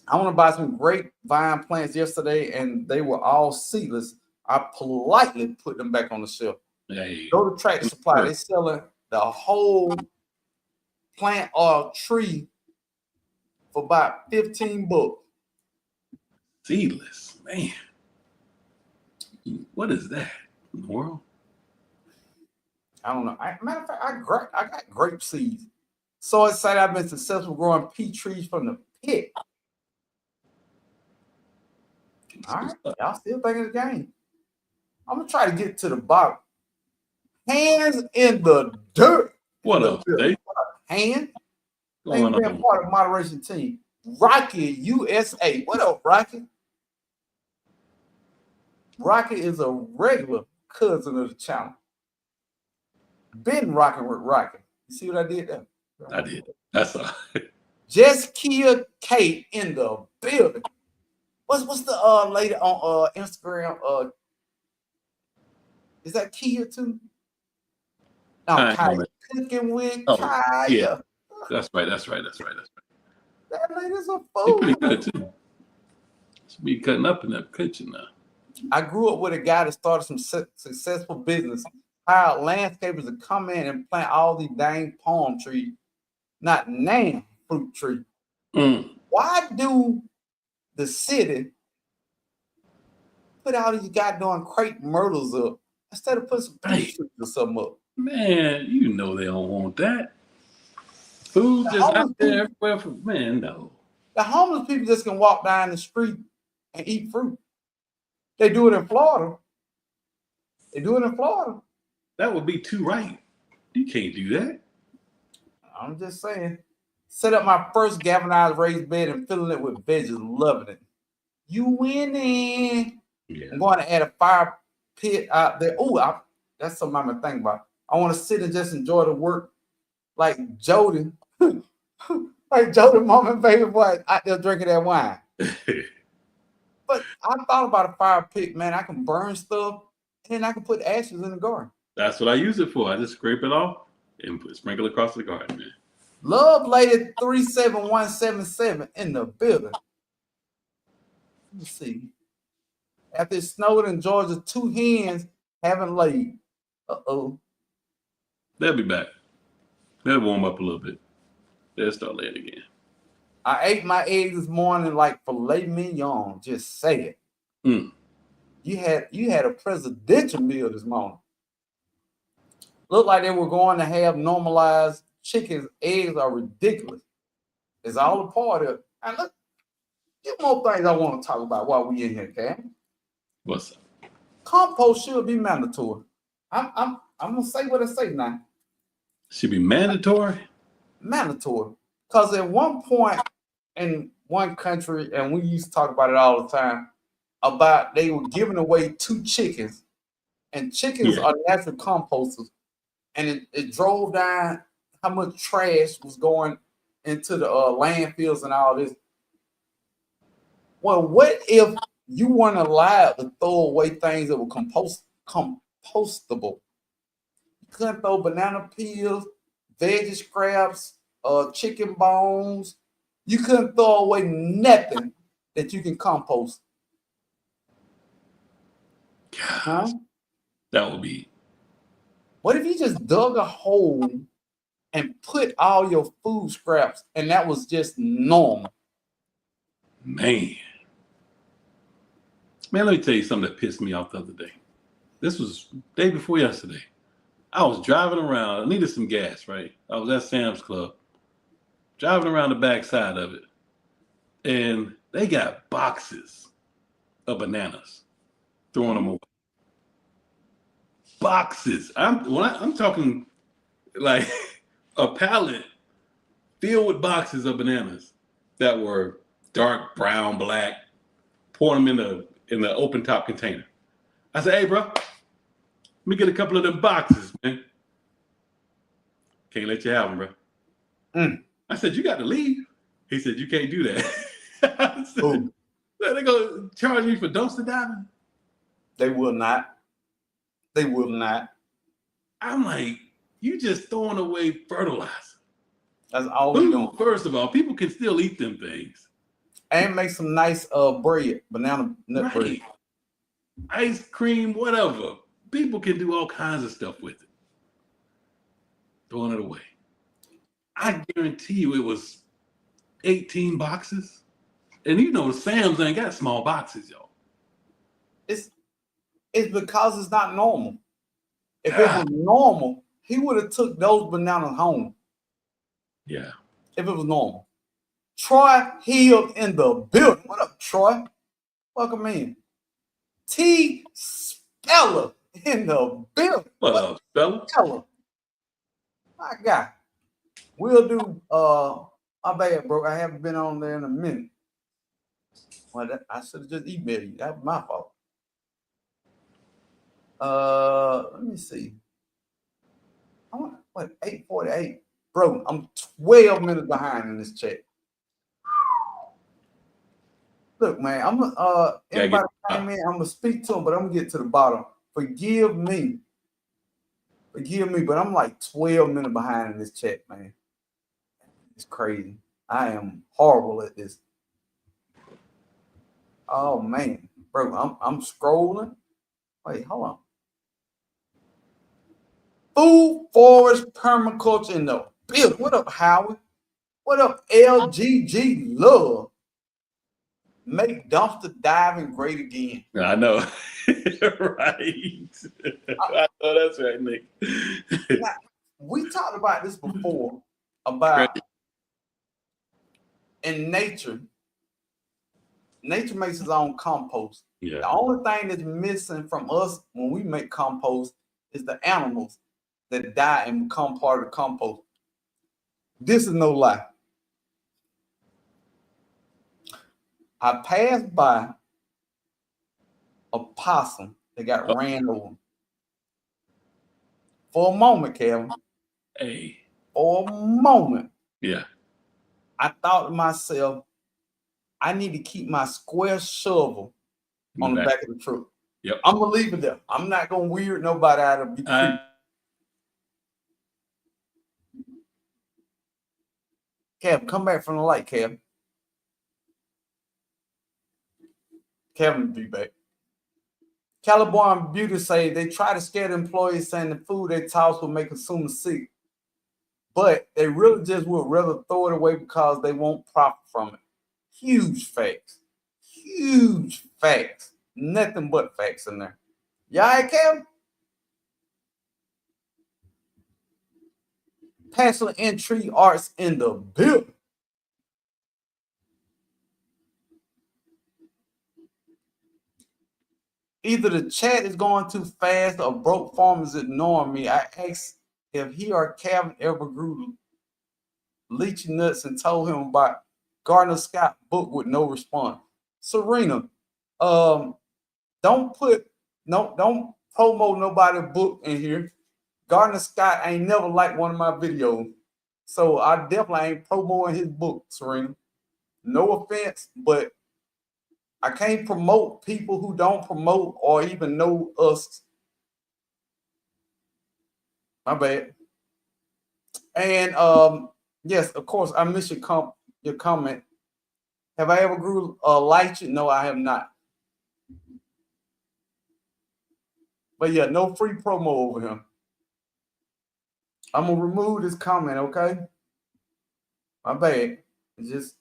I want to buy some grapevine plants yesterday, and they were all seedless. I politely put them back on the shelf. Hey. Go to Tractor Supply. They're selling the whole plant or tree for about $15. Seedless, man. What is that in the world? I don't know. Matter of fact, I got grape seeds. So excited! I've been successful growing peach trees from the pit. All right, y'all still thinking the game. I'm gonna try to get to the bottom. Hands in the dirt. What up, Dave? Hand. Going Thank you for being part of the moderation team. Rocky USA. What up, Rocky? Rocky is a regular cousin of the channel. Been rocking with Rocky. You see what I did there? I did. That's all. Just Kia Kate in the building. What's the lady on Instagram? Is that Kia too? No, Kaya. Cooking with Kaya. Yeah. That's right. That lady's a She's fool. pretty good too. She be cutting up in that kitchen now. I grew up with a guy that started some successful business, hired landscapers to come in and plant all these dang palm trees, not name fruit tree. Why do the city put all these goddamn crepe myrtles up instead of putting some peach trees or something up? Man, you know they don't want that. Food just out there everywhere for man, no. The homeless people just can walk down the street and eat fruit. They do it in Florida. That would be too right. You can't do that. I'm just saying. Set up my first galvanized raised bed and filling it with veggies, loving it. You winning. Yeah. I'm going to add a fire pit out there. Oh, that's something I'm gonna think about. I want to sit and just enjoy the work like Jody. Like Jody, mom and baby boy out there drinking that wine. But I thought about a fire pit, man. I can burn stuff and then I can put ashes in the garden. That's what I use it for. I just scrape it off and sprinkle it across the garden, man. Love Lady 37177 in the building. Let's see. After it snowed in Georgia, 2 hens haven't laid. Uh-oh. They'll be back. They'll warm up a little bit. They'll start laying again. I ate my eggs this morning like filet mignon. Just say it. You had a presidential meal this morning. Looked like they were going to have normalized chickens. Eggs are ridiculous. It's all a part of it. And look, there's more things I want to talk about while we in here, Cam. What's up? Compost should be mandatory. I'm gonna say what I say now. Should be mandatory? Mandatory. Because at one point in one country, and we used to talk about it all the time, about they were giving away 2 chickens, and chickens are natural composters, and it drove down how much trash was going into the landfills and all this. Well, what if you weren't allowed to throw away things that were compostable? You couldn't throw banana peels, veggie scraps, chicken bones. You couldn't throw away nothing that you can compost. Gosh, that would be. What if you just dug a hole and put all your food scraps and that was just normal? Man, let me tell you something that pissed me off the other day. This was day before yesterday. I was driving around. I needed some gas, right? I was at Sam's Club, driving around the backside of it, and they got boxes of bananas, throwing them away. Boxes. I'm talking like a pallet filled with boxes of bananas that were dark brown, black. Pouring them in the open top container. I said, "Hey, bro, let me get a couple of them boxes, man." Can't let you have them, bro. I said, "You got to leave." He said, "You can't do that." I said, "They're gonna charge me for dumpster diving?" They will not. They will not. I'm like, you just throwing away fertilizer. That's all we doing. First of all, people can still eat them things. And make some nice bread, banana nut bread. Ice cream, whatever. People can do all kinds of stuff with it. Throwing it away. I guarantee you it was 18 boxes. And you know Sam's ain't got small boxes, y'all. It's because it's not normal. If it was normal, he would have took those bananas home. Yeah. If it was normal. Troy Hill in the building. What up, Troy? Welcome in. T. Speller in the building. What up, Speller? Speller. My God. We'll do my bad, bro. I haven't been on there in a minute. Well, I should have just emailed you. That was my fault. Let me see. I want what 8:48. Bro, I'm 12 minutes behind in this chat. Look, man, I'm anybody came in, I'm gonna speak to them, but I'm gonna get to the bottom. Forgive me, but I'm like 12 minutes behind in this chat, man. It's crazy. I am horrible at this. Oh man, bro, I'm scrolling. Wait, hold on. Food forest permaculture in the building. What up, Howard? What up, LGG Love? Make dumpster diving great again. I know. Right. I know that's right, Nick. Now, we talked about this before about in nature. Nature makes its own compost. Yeah. The only thing that's missing from us when we make compost is the animals that die and become part of the compost. This is no lie. I passed by a possum that got ran over. For a moment, Kevin. Hey. For a moment. Yeah. I thought to myself, I need to keep my square shovel on the back of the truck. Yep. I'm gonna leave it there. I'm not gonna weird nobody out of be creepy. Kev, come back from the light, Kev. Kevin will be back. Caliborn Beauty say they try to scare the employees saying the food they toss will make consumers sick. But they really just would rather throw it away because they won't profit from it. Huge facts. Huge facts. Nothing but facts in there. Y'all right, Kevin? Passion and Tree Arts in the building. Either the chat is going too fast or broke farmers ignoring me. I asked if he or Calvin ever grew lychee nuts and told him about Gardner Scott book with no response. Serena, don't promote nobody book in here. Gardner Scott ain't never liked one of my videos. So I definitely ain't promoting his book, Serena. No offense, but I can't promote people who don't promote or even know us. My bad. And yes, of course, I miss your your comment. Have I ever grew lychee? No, I have not. But yeah, no free promo over here. I'm gonna remove this comment, okay? My bad. It's just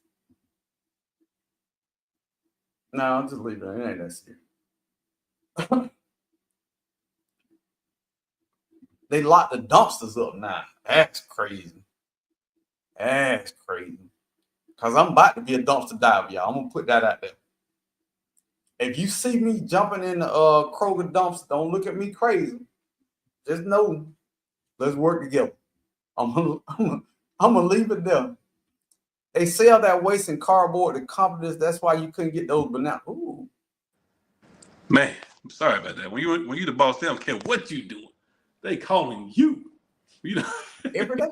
no, I'll just leave it. It ain't that serious. They lock the dumpsters up now. That's crazy. That's crazy. Cause I'm about to be a dumpster diver, y'all. I'm gonna put that out there. If you see me jumping in the Kroger dumpster, don't look at me crazy. Just know, let's work together. I'm gonna leave it there. They sell that waste in cardboard to companies. That's why you couldn't get those bananas. Ooh. Man, I'm sorry about that. When you the boss, they don't care what you doing. They calling you. You know. Every day.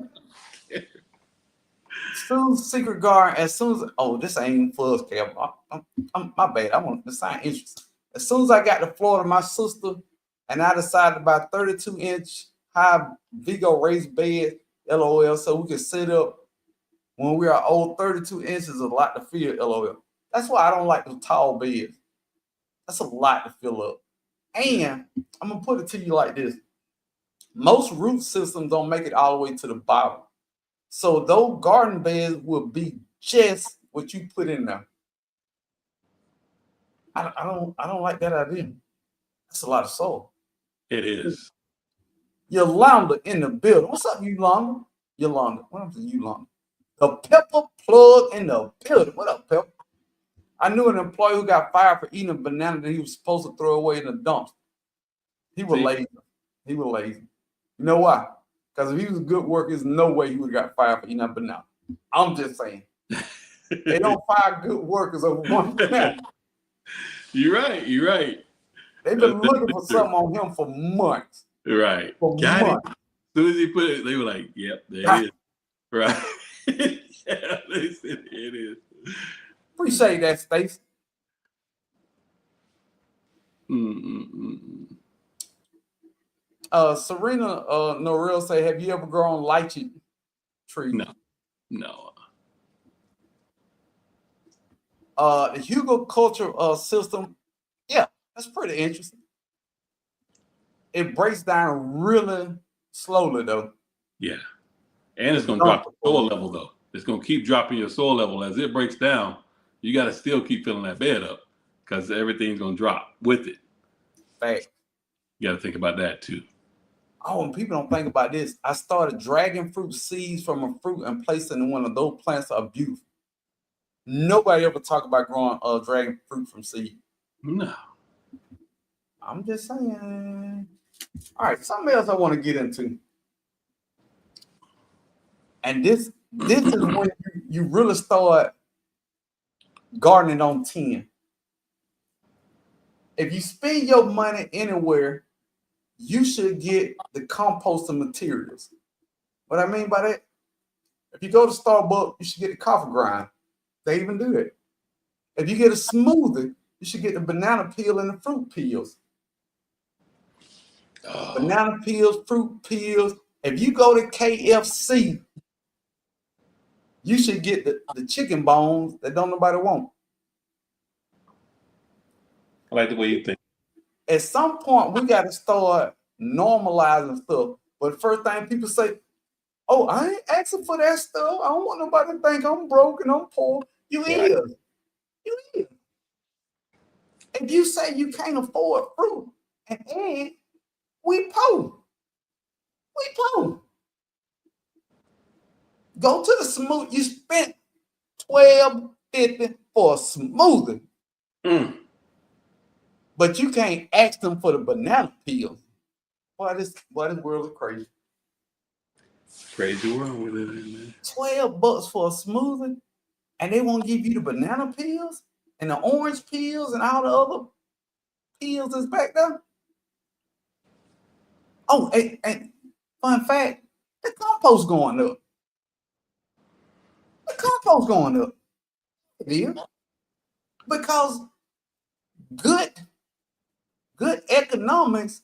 Sue's secret guard. As soon as this ain't fuzz cap. I'm my bad. I want to sign interest. As soon as I got to Florida, my sister and I decided to buy 32-inch high Vigo raised bed, LOL, so we could sit up when we are old. 32 inches is a lot to fill, LOL. That's why I don't like those tall beds. That's a lot to fill up. And I'm gonna put it to you like this: most root systems don't make it all the way to the bottom. So those garden beds will be just what you put in there. I don't like that idea. That's a lot of soul. It is. Yolanda in the building. What's up, Yolanda? Yolanda. What up to Yolanda? The pepper plug in the building. What up, Pepper? I knew an employee who got fired for eating a banana that he was supposed to throw away in the dumps. He was lazy. He was lazy. You know why? Because if he was a good worker, there's no way he would have got fired for eating a banana. I'm just saying. They don't fire good workers over one banana. You're right. You're right. They've been looking for something on him for months. Right. For Got months. it. As soon as he put it, they were like, yep, there it is. Right. Yeah, they said it is. Appreciate that, Stacey. Serena Norrell say, have you ever grown lychee trees? No. The Hugo culture system, yeah, that's pretty interesting. It breaks down really slowly, though. Yeah. And it's going to drop the soil level, though. It's going to keep dropping your soil level. As it breaks down, you got to still keep filling that bed up because everything's going to drop with it. Fact. You got to think about that, too. Oh, and people don't think about this. I started dragon fruit seeds from a fruit and placed it in one of those plants are beautiful. Nobody ever talk about growing dragon fruit from seed. No. I'm just saying. All right, something else I want to get into. And this is when you really start gardening on 10. If you spend your money anywhere, you should get the composting materials. What I mean by that, if you go to Starbucks, you should get the coffee grind. They even do that. If you get a smoothie, you should get the banana peel and the fruit peels. Banana peels, fruit peels. If you go to KFC, you should get the chicken bones that don't nobody want. I like the way you think. At some point, we got to start normalizing stuff. But first thing people say, oh, I ain't asking for that stuff. I don't want nobody to think I'm broke and I'm poor. You is. You is. If you say you can't afford fruit and egg, we poor. We poor. Go to the smoothie. You spent $12.50 for a smoothie. But you can't ask them for the banana peels. Boy, this world is crazy. Crazy world we live in, man. $12 for a smoothie, and they won't give you the banana peels and the orange peels and all the other peels that's back there. Oh, and fun fact, the compost going up. The compost going up. It is. Because good economics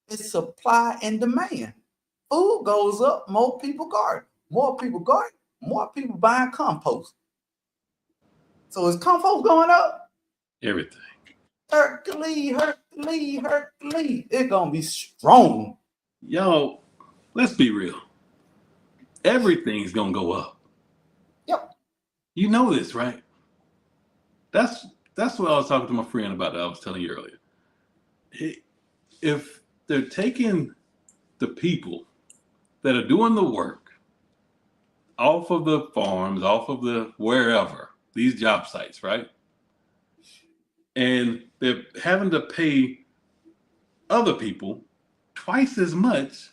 is supply and demand. Food goes up, more people garden. More people garden, more people buying compost. So is compost going up? Everything. Hercules. It's gonna be strong. Y'all, let's be real. Everything's gonna go up. Yep. You know this, right? That's what I was talking to my friend about that I was telling you earlier. If they're taking the people that are doing the work off of the farms, off of the wherever, these job sites, right? And they're having to pay other people twice as much,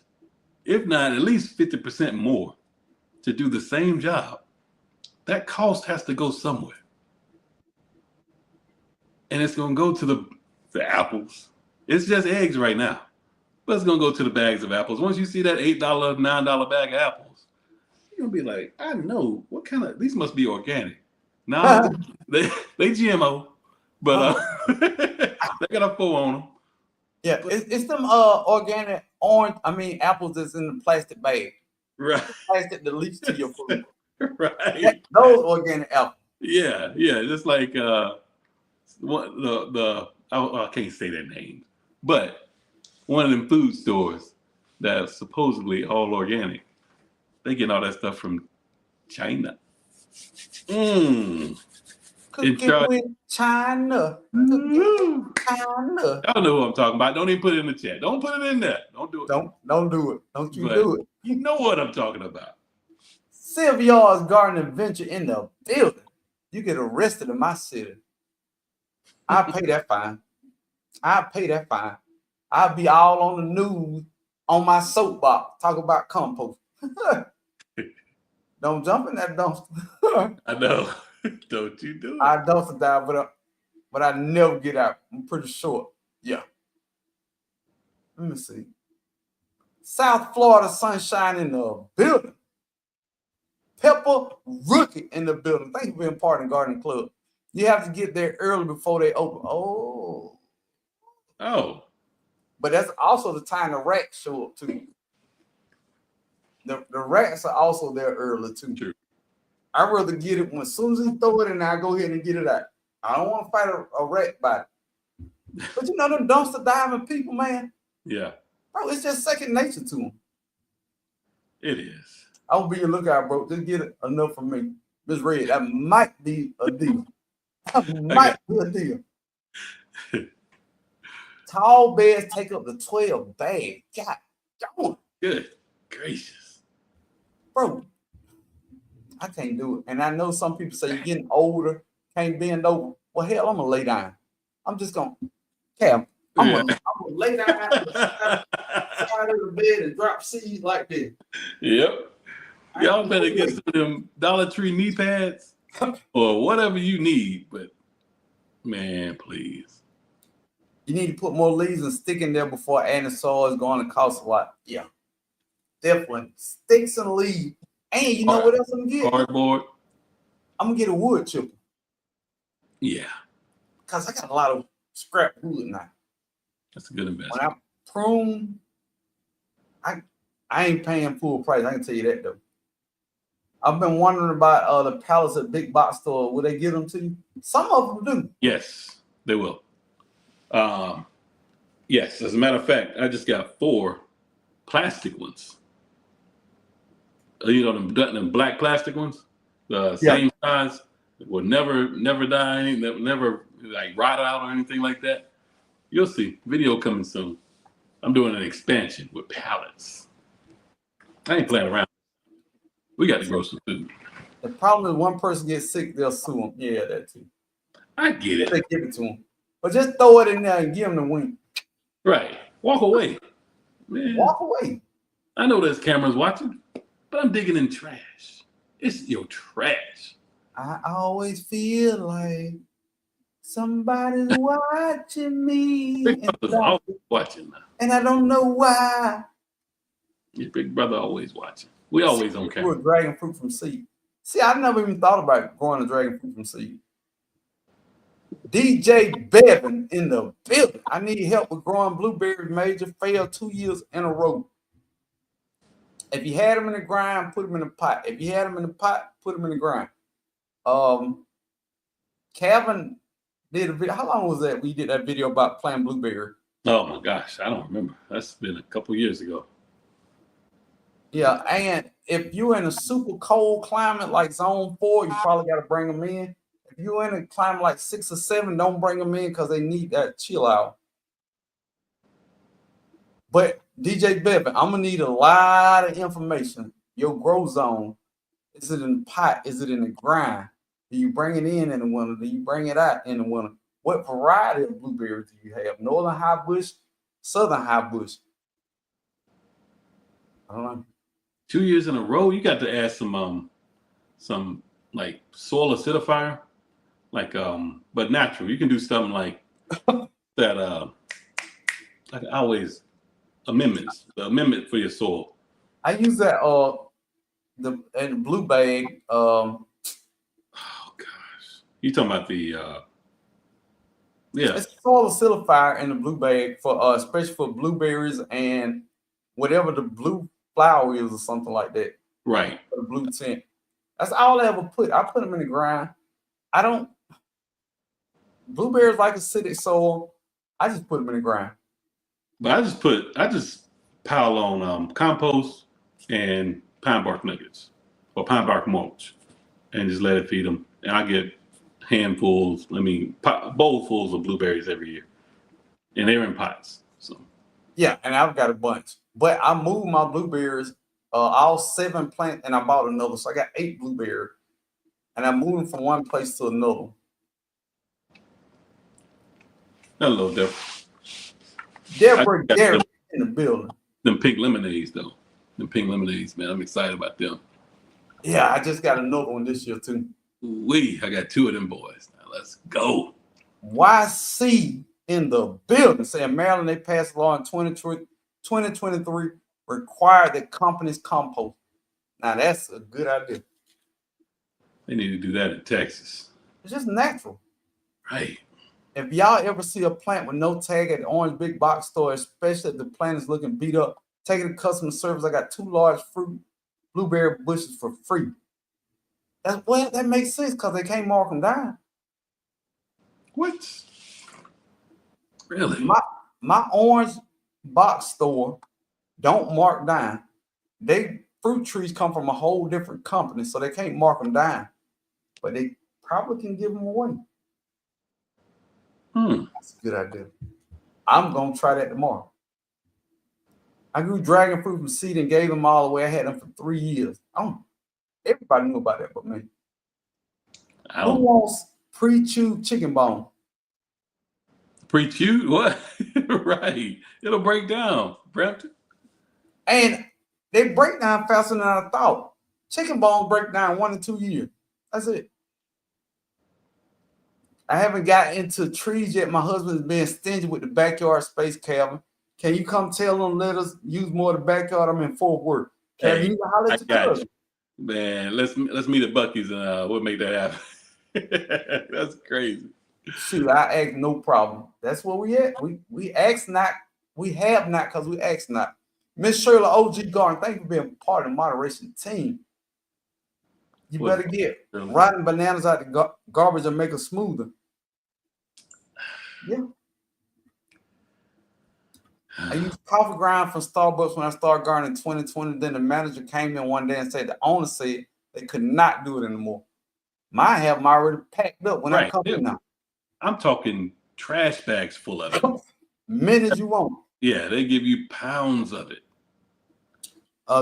if not at least 50% more, to do the same job. That cost has to go somewhere. And it's going to go to the apples. It's just eggs right now. But it's going to go to the bags of apples. Once you see that $8, $9 bag of apples, you're going to be like, I know, what kind of, these must be organic. No, they GMO, but they got a 4 on them. Yeah, it's them organic apples that's in the plastic bag. Right. Plastic that leaks to your food. Right. Those organic apples. Yeah, just like I can't say their name, but one of them food stores that's supposedly all organic. They get all that stuff from China. Cooking with China. China. Y'all know who I'm talking about. Don't even put it in the chat. Don't put it in there. Don't do it. Don't do it. Don't you do it. You know what I'm talking about. Sylvia's Garden Adventure in the building. You get arrested in my city. I'll pay that fine. I'll be all on the news on my soapbox talking about compost. Don't jump in that dumpster. I know. Don't you do it. I dumpster dive, but I never get out. I'm pretty sure. Yeah. Let me see. South Florida sunshine in the building. Pepper Rookie in the building. Thank you for being part of the Garden Club. You have to get there early before they open. Oh. But that's also the time the rats show up too. The rats are also there early too. True. I'd rather get it as soon as he throw it in, I go ahead and get it out. I don't want to fight a rat bite. But you know them dumpster diving people, man. Yeah. Bro, it's just second nature to them. It is. I'll be your lookout, bro. Just get it enough for me. Miss Red, that might be a deal. Tall bears take up the 12 bag. God darn. Good gracious. Bro, I can't do it. And I know some people say you're getting older, can't bend over. Well, hell, I'm going to lay down. I'm just going to, I'm going to lay down on the side of the bed and drop seeds like this. Yep. Y'all better get some of them Dollar Tree knee pads or whatever you need. But, man, please. You need to put more leaves and stick in there before adding soil is going to cost a lot. Yeah. Definitely. Sticks and leaves. And you know what else I'm going to get? Cardboard. I'm going to get a wood chipper. Yeah. Because I got a lot of scrap wood now. That's a good investment. When I prune, I ain't paying full price. I can tell you that, though. I've been wondering about the pallets at big box store. Will they give them to you? Some of them do. Yes, they will. Yes, as a matter of fact, I just got 4 plastic ones. You know, them black plastic ones, the same size, will never die, never like rot out or anything like that. You'll see. Video coming soon. I'm doing an expansion with pallets. I ain't playing around. We got to grow some food. The problem is one person gets sick, they'll sue them. Yeah, that too. I get it. They give it to them. But just throw it in there and give them the wink. Right. Walk away. Man. Walk away. I know there's cameras watching, but I'm digging in trash. It's your trash. I always feel like somebody's watching me. Big brother's always watching now. And I don't know why. Your big brother always watching. We always on camera. We're dragon fruit from seed. See, I never even thought about growing a dragon fruit from seed. DJ Bevan in the building. I need help with growing blueberries. Major failed 2 years in a row. If you had them in the ground, put them in the pot. If you had them in the pot, put them in the ground. Calvin did a video. How long was that we did that video about playing blueberry? Oh my gosh, I don't remember. That's been a couple years ago. Yeah, and if you're in a super cold climate like zone 4, you probably got to bring them in. If you're in a climate like 6 or 7, don't bring them in because they need that chill out. But DJ Bevan, I'm gonna need a lot of information. Your grow zone. Is it in the pot? Is it in the grind? Do you bring it in the winter? Do you bring it out in the winter? What variety of blueberries do you have? Northern high bush, southern high bush? I don't know. 2 years in a row, you got to add some like soil acidifier, like but natural. You can do something like that. Like always, amendments. The amendment for your soil. I use that the blue bag. Oh gosh, you talking about the yeah? It's soil acidifier in the blue bag for especially for blueberries and whatever the blue flower is or something like that. Right. For the blue tint. That's all I ever put. I put them in the ground. I don't. Blueberries like acidic soil. I just put them in the ground. But I just pile on compost and pine bark nuggets or pine bark mulch, and just let it feed them. And I get handfuls. I mean, bowlfuls of blueberries every year, and they're in pots. So yeah, and I've got a bunch. But I moved my blueberries, all 7 plants, and I bought another. So I got 8 blueberries, and I moved them from one place to another. hello, Deborah. Deborah Garrett in the building. Them pink lemonades, though. Them pink lemonades, man. I'm excited about them. Yeah, I just got another one this year too. I got 2 of them boys. Now let's go. YC in the building saying Maryland, they passed a law in 2023 required that companies compost. Now that's a good idea. They need to do that in Texas. It's just natural. Right. If y'all ever see a plant with no tag at the orange big box store, especially if the plant is looking beat up, take it to customer service. I got 2 large fruit blueberry bushes for free. That makes sense because they can't mark them down. What? Really? My orange box store don't mark down. They fruit trees come from a whole different company, so they can't mark them down. But they probably can give them away. That's a good idea. I'm gonna try that tomorrow. I grew dragon fruit from seed and gave them all away. I had them for 3 years. Everybody knew about that but me. Who wants pre-chewed chicken bone? Pre-chewed? What? Right. It'll break down, Brampton. And they break down faster than I thought. Chicken bones break down 1 to 2 years. That's it. I haven't got into trees yet. My husband's being stingy with the backyard space, Calvin. Can you come tell them let us use more of the backyard? I'm in Fort Worth. Calvin, you holler at your cousin. Man, let's meet at Buc-ee's and we'll make that happen. That's crazy. Shoot, I ask no problem. That's where we at. We ask not. We have not because we ask not. Miss Shirley OG Garden, thank you for being part of the moderation team. You better get rotten bananas out the garbage and make it smoother. Yeah. I used coffee grind from Starbucks when I started gardening in 2020. Then the manager came in one day and said the owner said they could not do it anymore. Mine have them already packed up when I come in now. I'm talking trash bags full of it. Many as you want. Yeah, they give you pounds of it.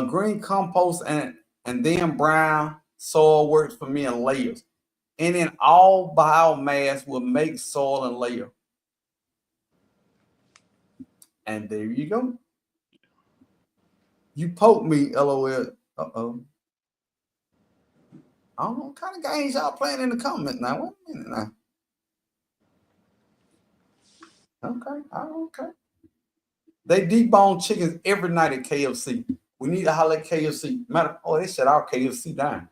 Green compost and then brown soil works for me in layers. And then all biomass will make soil and layer. And there you go. You poke me, LOL. Uh-oh. I don't know what kind of games y'all playing in the comments now. Wait a minute now. Okay. They debone chickens every night at KFC. We need to holler at KFC. They shut our KFC down.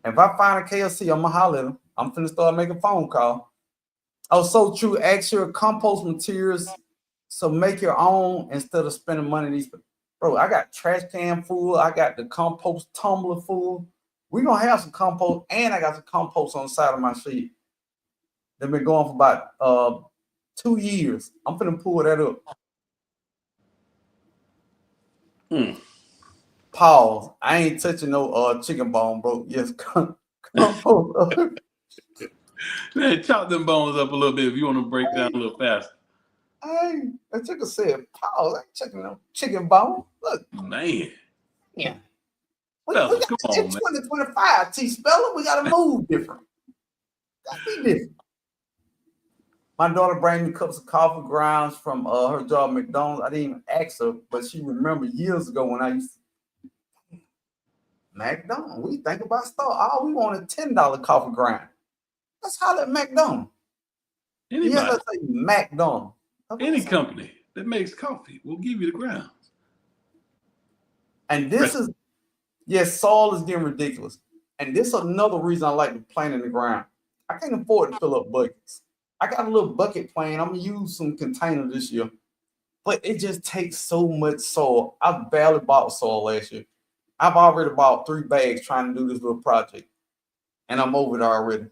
If I find a KFC, I'm gonna holler at them. I'm finna start making phone call. Oh, so true. Ask your compost materials. So make your own instead of spending money on these. Bro, I got trash can full. I got the compost tumbler full. We're gonna have some compost, and I got some compost on the side of my shed. They've been going for about 2 years. I'm finna pull that up. Pause. I ain't touching no chicken bone, bro. Yes, come on. Man, chop them bones up a little bit if you want to break down a little faster. I took a said pause. I ain't checking no chicken bone. Look, man. Yeah. We Fellas, got come in on, man. 2025, T Speller. We gotta move different. Gotta be different. My daughter bring me cups of coffee grounds from her job at McDonald's. I didn't even ask her, but she remembered years ago when I used to McDonald's. We think about stuff. All we want is $10 coffee ground. Let's holler at McDonald's. Anybody. Yeah, let's say McDonald's. Any company that makes coffee will give you the grounds. And this is, yes, soil is getting ridiculous. And this is another reason I like to plant in the ground. I can't afford to fill up buckets. I got a little bucket plan. I'm gonna use some container this year, but it just takes so much soil. I barely bought soil last year. I've already bought 3 bags trying to do this little project, and I'm over it already.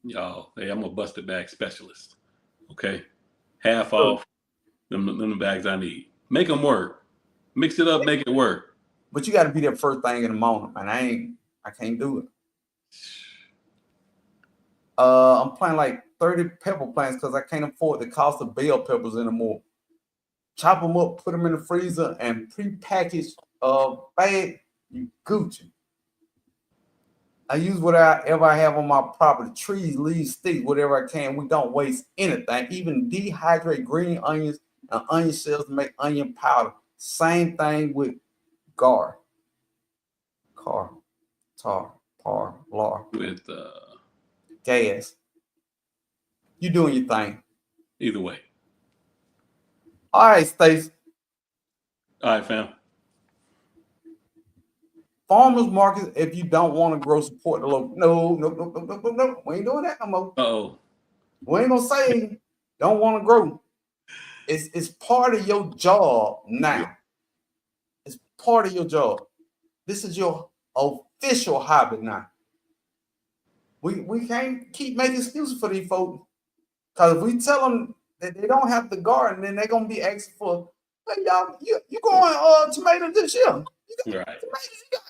Y'all, hey, I'm a busted bag specialist. Okay, half off them bags I need. Make them work. Mix it up, make it work. But you got to be there first thing in the morning, man. I can't do it. I'm planting like 30 pepper plants because I can't afford the cost of bell peppers anymore. Chop them up, put them in the freezer, and pre-packaged bag. You Gucci. I use whatever I have on my property: trees, leaves, sticks, whatever I can. We don't waste anything. Even dehydrate green onions and onion shells to make onion powder. Same thing with tar, lar. With gas. You doing your thing. Either way. All right, Stacey. All right, fam. Farmers markets, if you don't want to grow, support the local. No. We ain't doing that no more. Uh-oh. We ain't gonna say don't want to grow. It's part of your job now. Yeah. It's part of your job. This is your official hobby now. We can't keep making excuses for these folks. Because if we tell them that they don't have to garden, then they're gonna be asking for, hey, y'all, you growing tomatoes this year? You got right. Tomatoes? You got?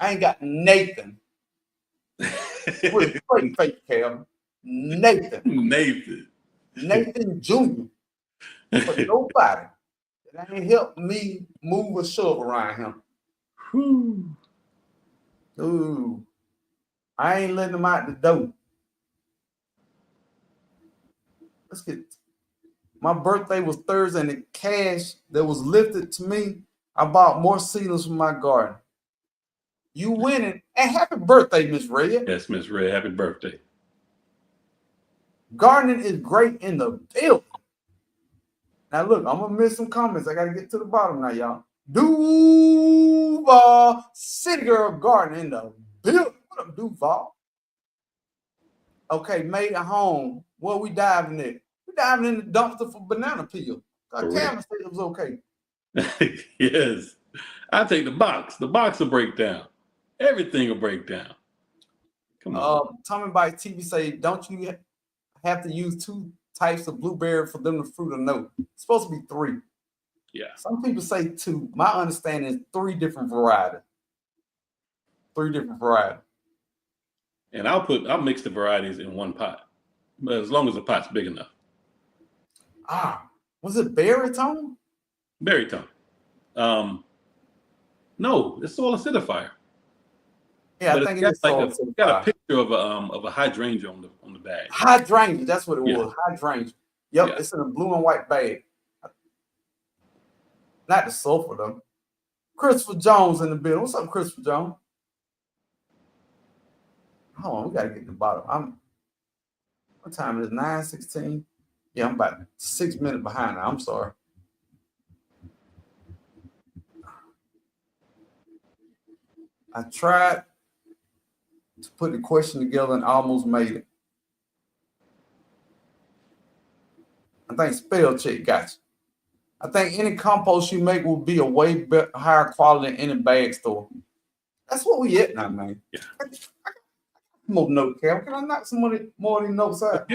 I ain't got Nathan. With a straight face, Cal. Nathan Jr. But nobody that ain't helped me move a shove around him. Whew. Ooh. I ain't letting him out the door. Let's get. My birthday was Thursday, and the cash that was lifted to me, I bought more seedlings from my garden. You winning, and happy birthday, Miss Red. Yes, Miss Red, happy birthday. Gardening is great in the building. Now look, I'm gonna miss some comments. I gotta get to the bottom now, y'all. Duval City Girl Garden in the building. What up, Duval? Okay, made at home. What we diving in? We diving in the dumpster for banana peel. Cameron said it was okay. Yes. I take the box. The box will break down. Everything will break down. Come on. Tommy by TV say, don't you have to use 2 types of blueberry for them to fruit or no? It's supposed to be 3. Yeah. Some people say 2. My understanding is 3 different varieties. 3 different varieties. And I'll mix the varieties in one pot, but as long as the pot's big enough. Was it berry tone? Berry tone. No, it's soil acidifier. Yeah, but I think it's like got a picture of a hydrangea on the bag. Hydrangea, that's what it was. Hydrangea. Yep, it's in a blue and white bag. Not the sulfur though. Christopher Jones in the building. What's up, Christopher Jones? Hold on, we gotta get to the bottom. What time is it? 9:16? Yeah, I'm about 6 minutes behind now. I'm sorry. I tried to put the question together and almost made it. I think spell check got you. I think any compost you make will be a way higher quality than any bag store. That's what we at now, man. Yeah. More note, Cal. Can I knock some more of these notes out?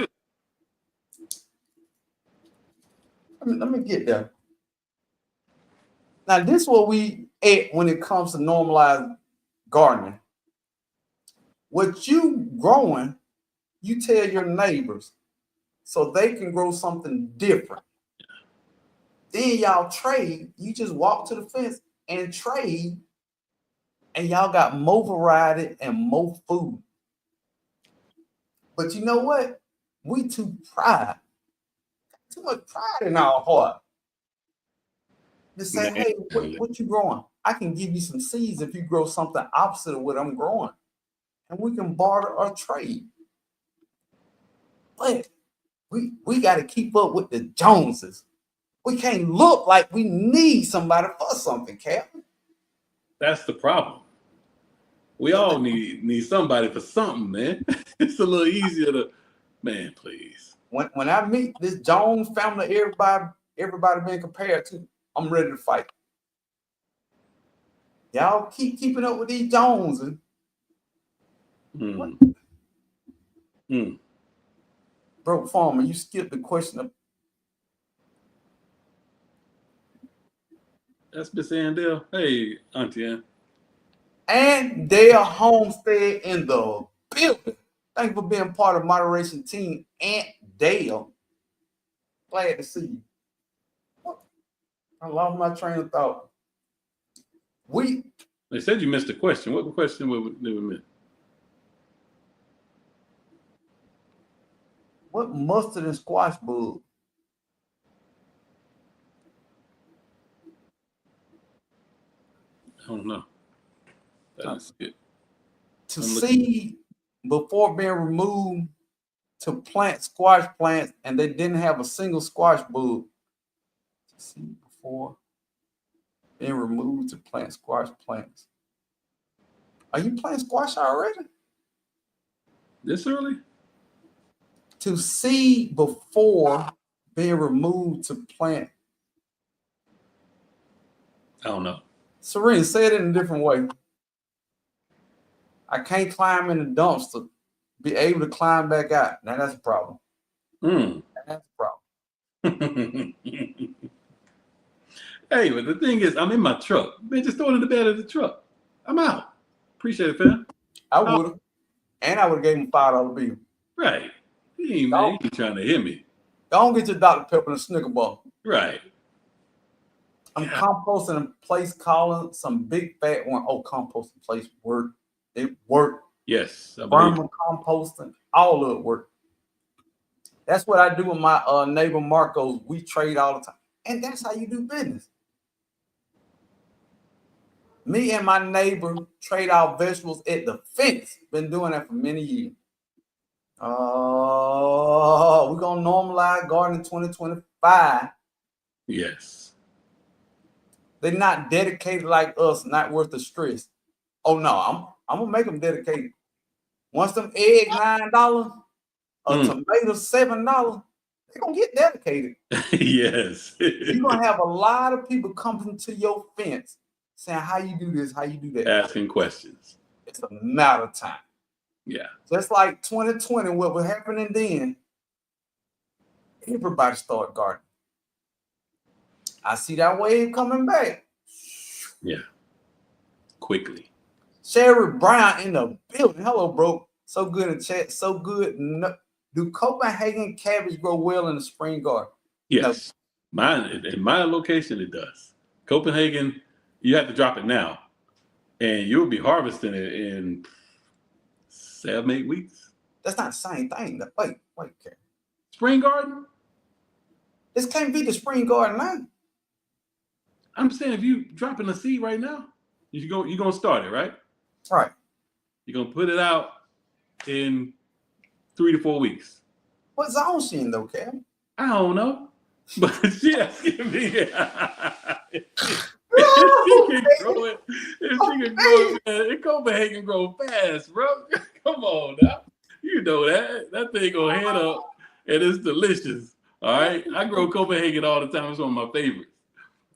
Let me get there. Now, this is what we at when it comes to normalized gardening. What you growing, you tell your neighbors so they can grow something different. Then y'all trade. You just walk to the fence and trade, and y'all got more variety and more food. But you know what? We too much pride in our heart. To say, hey, what you growing? I can give you some seeds if you grow something opposite of what I'm growing. And we can barter or trade. But we got to keep up with the Joneses. We can't look like we need somebody for something, Cap. That's the problem. We all need somebody for something, man. It's a little easier to, man, please. When I meet this Jones family, everybody being compared to, I'm ready to fight. Y'all keeping up with these Joneses. BrokeFarmer, you skipped the question of. That's Miss Andell. Hey, Auntie Ann. And Dale Homestead in the building. Thank you for being part of moderation team, Aunt Dale. Glad to see you. I lost my train of thought. They said you missed a question. What question did we miss? What mustard and squash bug? I don't know. That's it. To seed before being removed to plant squash plants, and they didn't have a single squash bug. To seed before being removed to plant squash plants. Are you planting squash already? This early? To seed before being removed to plant. I don't know. Serene, say it in a different way. I can't climb in the dumpster, be able to climb back out. Now that's a problem. That's a problem. Hey, but the thing is, I'm in my truck. Man, just throw it in the bed of the truck. I'm out. Appreciate it, fam. I would have. And I would have gave him $5 bill. Right. He ain't trying to hit me. Don't get your Dr. Pepper and a Snicker bar. Right. I'm composting a place calling some big fat one. Oh, composting place work. It worked. Yes. Vermin composting, all of it work. That's what I do with my neighbor Marcos. We trade all the time. And that's how you do business. Me and my neighbor trade our vegetables at the fence. Been doing that for many years. We're going to normalize gardening 2025. Yes. They're not dedicated like us, not worth the stress. Oh, no, I'm going to make them dedicated. Once them eggs $9, a tomato $7, they're going to get dedicated. Yes. You're going to have a lot of people coming to your fence saying, how you do this, how you do that. Asking questions. It's a matter of time. Yeah. Just like 2020, what was happening then, everybody started gardening. I see that wave coming back. Yeah. Quickly. Sherry Brown in the building. Hello, bro. So good in chat. So good. No. Do Copenhagen cabbage grow well in the spring garden? Yes. No. In my location, it does. Copenhagen, you have to drop it now. And you'll be harvesting it in 7-8 weeks. That's not the same thing. Wait. Okay. Spring garden? This can't be the spring garden now. I'm saying if you dropping a seed right now, you're gonna start it, right? Right. You're gonna put it out in 3 to 4 weeks. What zone she in though, Cam? I don't know. But she asking me. If she can grow it, man. In Copenhagen grow fast, bro. Come on now. You know that. That thing gonna head up and it's delicious. All right. I grow Copenhagen all the time. It's one of my favorites.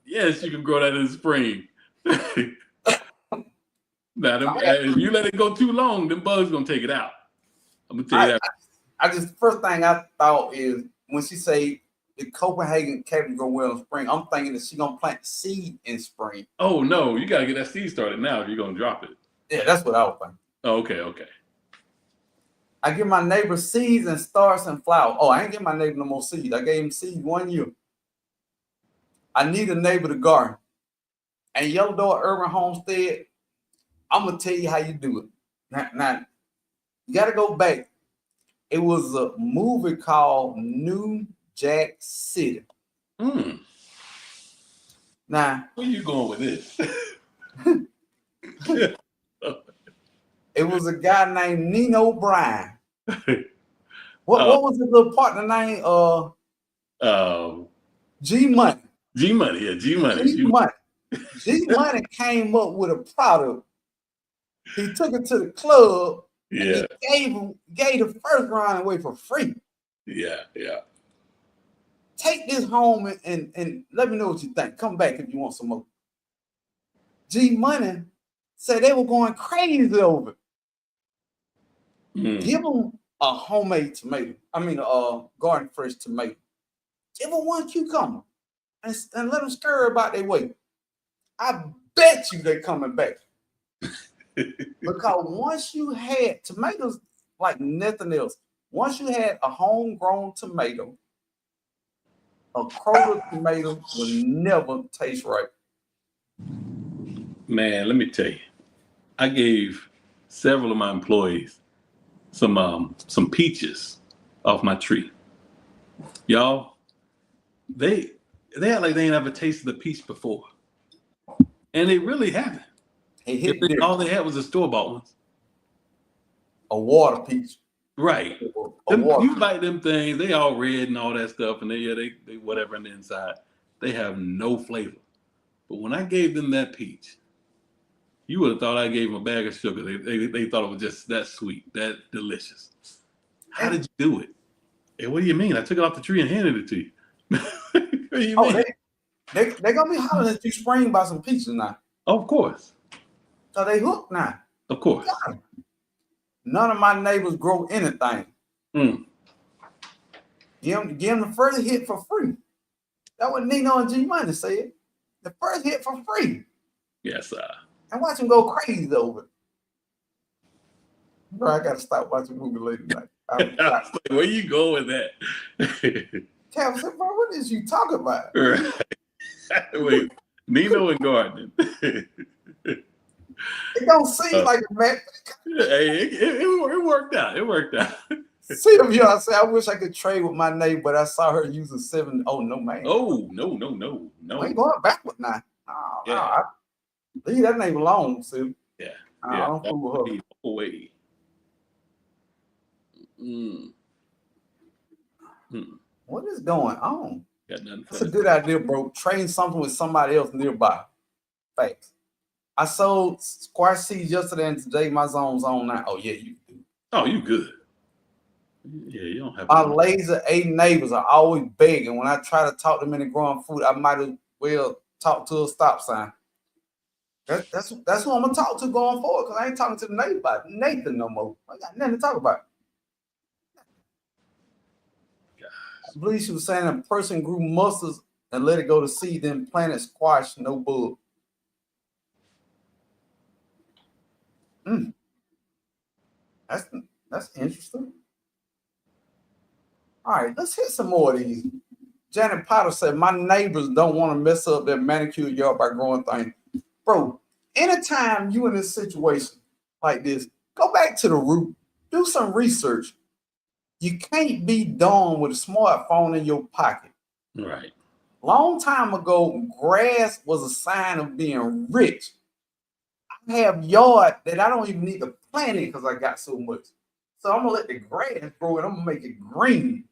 Yes, you can grow that in the spring. Now, if you let it go too long, them bugs gonna take it out. I'm gonna tell you that. The first thing I thought is when she say the Copenhagen cabbage grow well in spring, I'm thinking that she gonna plant the seed in spring. Oh no, you gotta get that seed started now if you're gonna drop it. Yeah, that's what I was thinking. Oh, okay. I give my neighbor seeds and stars and flowers. Oh, I ain't give my neighbor no more seeds. I gave him seeds 1 year. I need a neighbor to garden. And Yellow Door Urban Homestead, I'm gonna tell you how you do it. Now you gotta go back. It was a movie called New Jack City. Now, where you going with this? it was a guy named Nino Bryan. What was his little partner name? G Money. G Money, yeah, G Money. G Money. G Money came up with a product. He took it to the club. Yeah. And he gave the first round away for free. Yeah. Take this home and let me know what you think. Come back if you want some more. G Money said they were going crazy over it. Give them a homemade tomato. I mean, a garden fresh tomato. Give them 1 cucumber and let them stir about their way. I bet you they're coming back. Because once you had tomatoes like nothing else, once you had a homegrown tomato, a Kroger tomato will never taste right. Man, let me tell you, I gave several of my employees some peaches off my tree. Y'all, they act like they ain't ever tasted a peach before, and they really haven't. All they had was the store-bought ones. A water peach. Right. You bite them things, they all red and all that stuff, and they whatever on the inside. They have no flavor. But when I gave them that peach, you would have thought I gave them a bag of sugar. They thought it was just that sweet, that delicious. How did you do it? Hey, what do you mean? I took it off the tree and handed it to you. What do you mean? They're gonna be hollering at you spring by some peaches now. Of course. So they hooked now. Of course. None of my neighbors grow anything. Give them the first hit for free. That's what Nino and G Money said. The first hit for free. Yes, sir. And watch them go crazy over it. Bro, I gotta stop watching movie late tonight. Where you going with that? Cap said, bro, what is you talking about? Right. Wait, Nino and gardening. It don't seem like a man. Hey, it worked out. It worked out. Sylvia, I said, I wish I could trade with my neighbor, but I saw her using 7. Oh, no, man. Oh, no. I ain't going backward now. Leave that neighbor alone, Sylvia. Yeah. I don't fool with her. Away. What is going on? Got nothing. That's a good idea, bro. Trading something with somebody else nearby. Facts. I sold squash seeds yesterday and today my zone's on now. Oh, yeah, you do. Oh, you good. Yeah, you don't have my laser A neighbors are always begging. When I try to talk them into growing food, I might as well talk to a stop sign. That's who I'm gonna talk to going forward, because I ain't talking to the neighbor about Nathan no more. I got nothing to talk about. I believe she was saying a person grew mustards and let it go to seed, then planted squash, no bug. That's interesting. All right, let's hit some more of these. Janet Potter said, my neighbors don't want to mess up their manicured yard by growing things. Bro, anytime you in a situation like this, go back to the root, do some research. You can't be dumb with a smartphone in your pocket. Right. Long time ago, grass was a sign of being rich. I have yard that I don't even need to plant it because I got so much. So I'm gonna let the grass grow and I'm gonna make it green.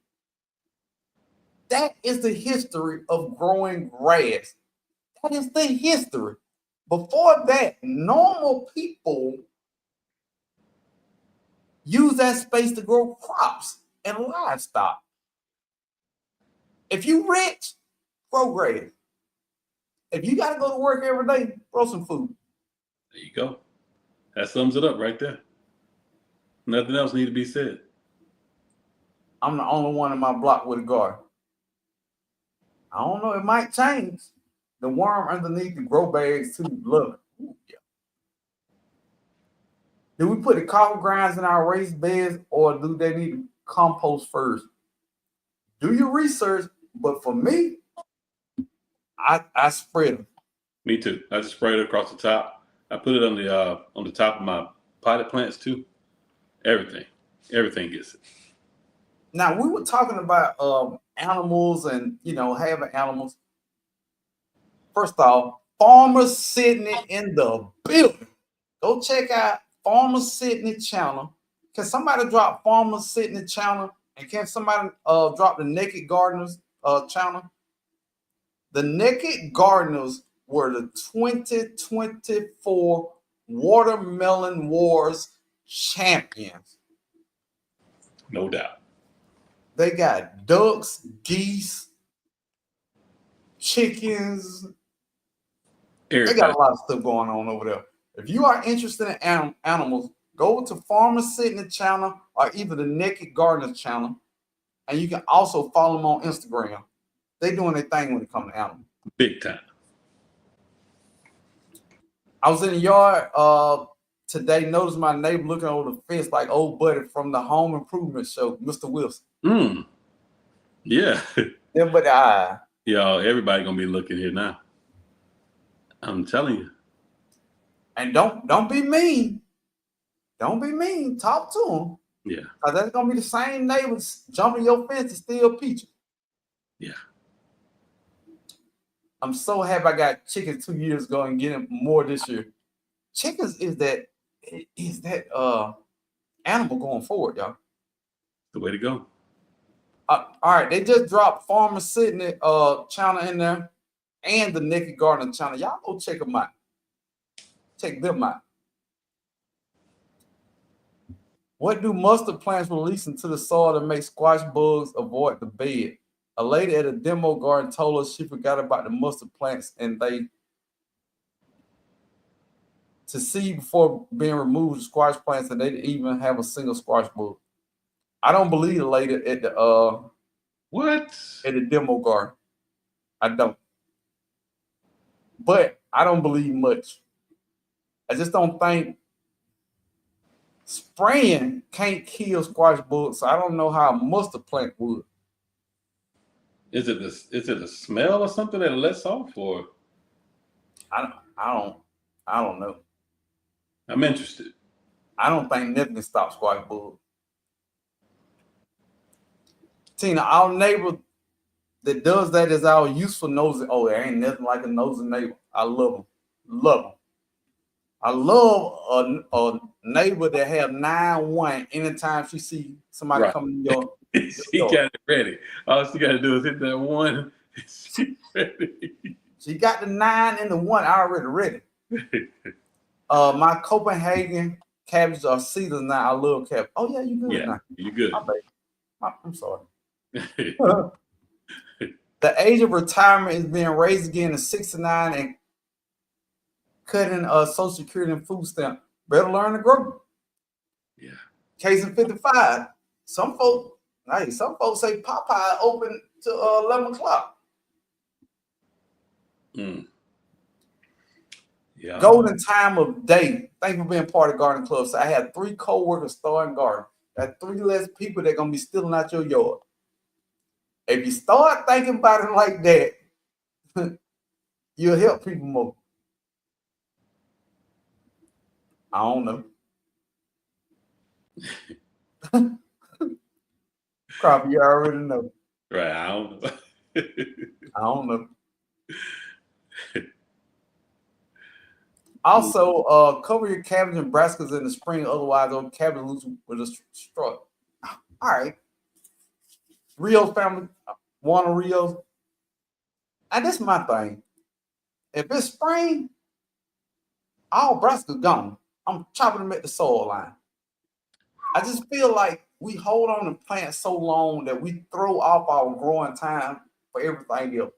That is the history of growing grass. That is the history. Before that, normal people use that space to grow crops and livestock. If you rich, grow grass. If you got to go to work every day, grow some food. There you go. That sums it up right there. Nothing else need to be said. I'm the only one in my block with a garden. I don't know. It might change. The worm underneath the grow bags too. Look. Ooh, yeah. Do we put the coffee grinds in our raised beds, or do they need to compost first? Do your research. But for me, I spread them. Me too. I just spray it across the top. I put it on the top of my potted plants too. Everything gets it. Now we were talking about animals and having animals. First off, Farmers Sydney in the building. Go check out Farmers Sydney channel. Can somebody drop Farmers Sydney channel? And can somebody drop the Naked Gardeners channel? The Naked Gardeners were the 2024 Watermelon Wars champions. No doubt. They got ducks, geese, chickens. They got a lot of stuff going on over there. If you are interested in animals, go to Farmer Sydney channel or either the Naked Gardeners channel, and you can also follow them on Instagram. They doing their thing when it comes to animals. Big time. I was in the yard today, noticed my neighbor looking over the fence like old buddy from the Home Improvement show, Mr. Wilson. Yeah. Yeah, but Y'all, everybody gonna be looking here now. I'm telling you. And don't be mean. Don't be mean. Talk to them. Yeah. Because that's gonna be the same neighbors jumping your fence and still peaching. Yeah. I'm so happy I got chickens 2 years ago and getting more this year. Chickens is that animal going forward, y'all. The way to go. All right, they just dropped Farmer Sydney channel in there and the Naked Gardener channel. Y'all go check them out. Check them out. What do mustard plants release into the soil to make squash bugs avoid the bed? A lady at a demo garden told us she forgot about the mustard plants and they to see before being removed the squash plants, and they didn't even have a single squash bug. I don't believe the lady at the what? At the demo garden. I don't. But I don't believe much. I just don't think spraying can't kill squash bugs, so I don't know how a mustard plant would. Is it a smell or something that it lets off, or I don't know. I'm interested. I don't think nothing can stop squash bugs. Tina, our neighbor that does that is our useful nosy. Oh, there ain't nothing like a nosy neighbor. I love them. Love them. I love a neighbor that have 9-1 anytime she see somebody coming in your she got it ready. All she got to do is hit that one. She's ready. She got the 9 and the 1 already ready. My Copenhagen cabbage or cedars now. I love cabbage. Oh yeah, you good? Yeah, now. you good. I'm sorry. The age of retirement is being raised again to 69 and cutting Social Security and food stamp. Better learn to grow. Yeah. Case in 55. Some folks say Popeye open to 11 o'clock. Yeah. Golden time of day. Thank you for being part of Garden Club. So I had 3 co-workers starting garden. That's 3 less people that are gonna be stealing out your yard. If you start thinking about it like that, you'll help people more. I don't know. Probably you already know. Right, I don't know. I don't know. Also, cover your cabbage and brassicas in the spring, otherwise those cabbage roots will destroy. All right. Rios family, Warner Rios. And this is my thing. If it's spring, all brassicas gone. I'm chopping them at the soil line. I just feel like we hold on to plants so long that we throw off our growing time for everything else.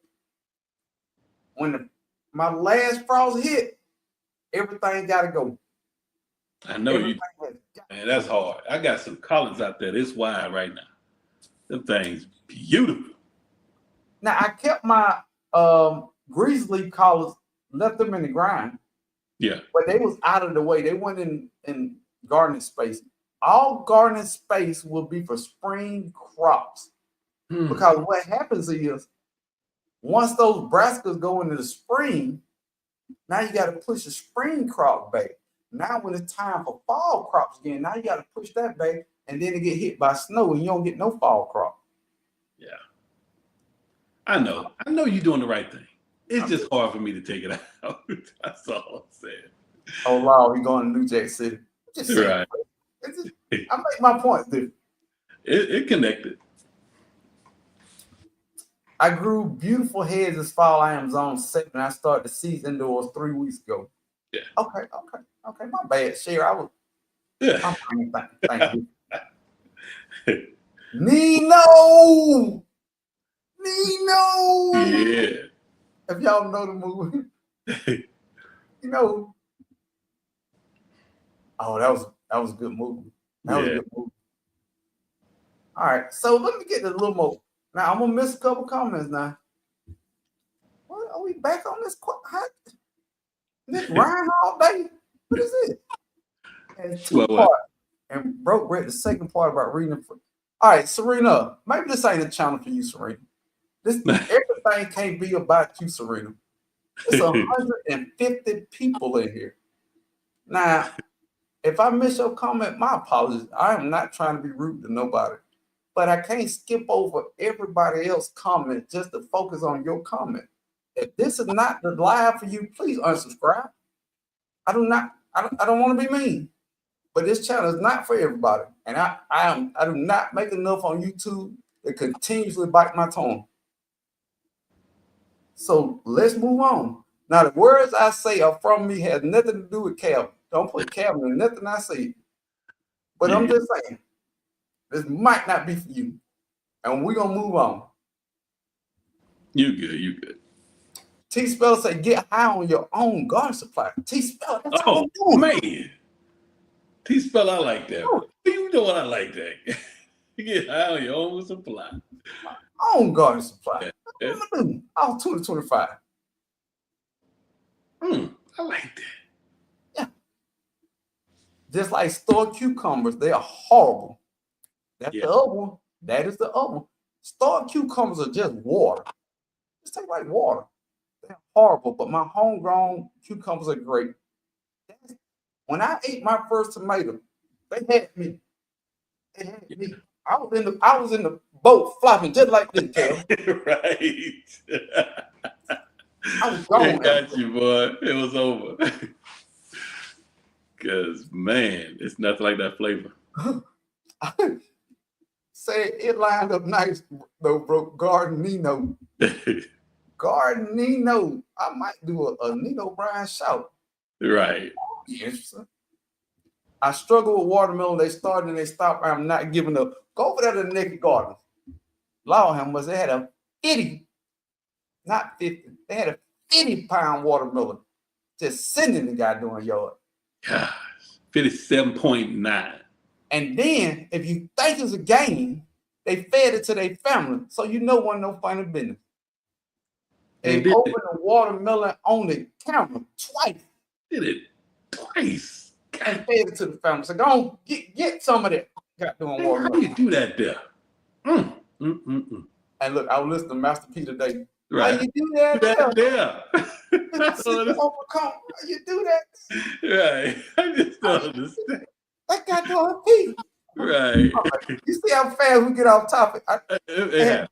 When my last frost hit, everything got to go. I know you. Man, that's hard. I got some collards out there. It's wide right now. The thing's beautiful. Now I kept my grease leaf collars, left them in the ground, Yeah. but they was out of the way. They went in gardening space. All gardening space will be for spring crops. Because what happens is once those brassicas go into the spring, now you got to push the spring crop back. Now when it's time for fall crops again, now you got to push that back, and then it get hit by snow and you don't get no fall crop. Yeah. I know you're doing the right thing. It's just hard for me to take it out. That's all I'm saying. Oh wow, we going to New Jack City. Just right. I make my point, dude. It connected. I grew beautiful heads this fall. I am zone 7. I started the season indoors 3 weeks ago. Yeah. Okay. My bad, Sherry. I'm thank you. Nino. Yeah. If y'all know the movie, you know. Oh, that was a good movie. That was a good movie. All right, so let me get a little more. Now I'm gonna miss a couple comments now. What are we back on this? This rhyme all day? What is it? And two part. And Broke read the second part about reading. All right, Serena. Maybe this ain't a channel for you, Serena. Everything can't be about you, Serena. It's 150 people in here. Now, if I miss your comment, my apologies. I am not trying to be rude to nobody, but I can't skip over everybody else's comment just to focus on your comment. If this is not the live for you, please unsubscribe. I don't want to be mean, but this channel is not for everybody, and I do not make enough on YouTube to continuously bite my tongue. So let's move on. Now, the words I say are from me, has nothing to do with Calvin. Don't put Calvin in nothing I say. But I'm just saying, this might not be for you. And we're going to move on. You good. T-Spell say, get high on your own garden supply. T-Spell, that's all I'm doing. Man. T-Spell, I like that. You know what I like that. You get high on your own supply. My own garden supply. Yeah. All 2025. I like that. Yeah. Just like store cucumbers, they are horrible. That's the other one. That is the other one. Store cucumbers are just water. Just taste like water. They're horrible, but my homegrown cucumbers are great. When I ate my first tomato, they had me. I was in the boat flopping just like this, Cal. Right. I was gone. It got you, boy. It was over. Because, man, it's nothing like that flavor. Say it lined up nice, though, bro. Garden Nino. Garden Nino. I might do a Nino Bryan shout. Right. Interesting. I struggle with watermelon. They started and they stopped. I'm not giving up. Go over there to the Naked Garden. Law Hammers, they had a 50, not 50. They had a 50-pound watermelon just sitting in the goddamn yard. Gosh, 57.9. And then, if you think it's a game, they fed it to their family, so you know wasn't no funny business. They opened the watermelon on the camera twice. Did it twice. And fed it to the family. So go on, get some of that goddamn watermelon. How do you do that there? And look, I was listening to Master P today. Right. How you do that there? How you do that? Right. I just don't understand. That goddamn P. Right. You see how fast we get off topic? Yeah.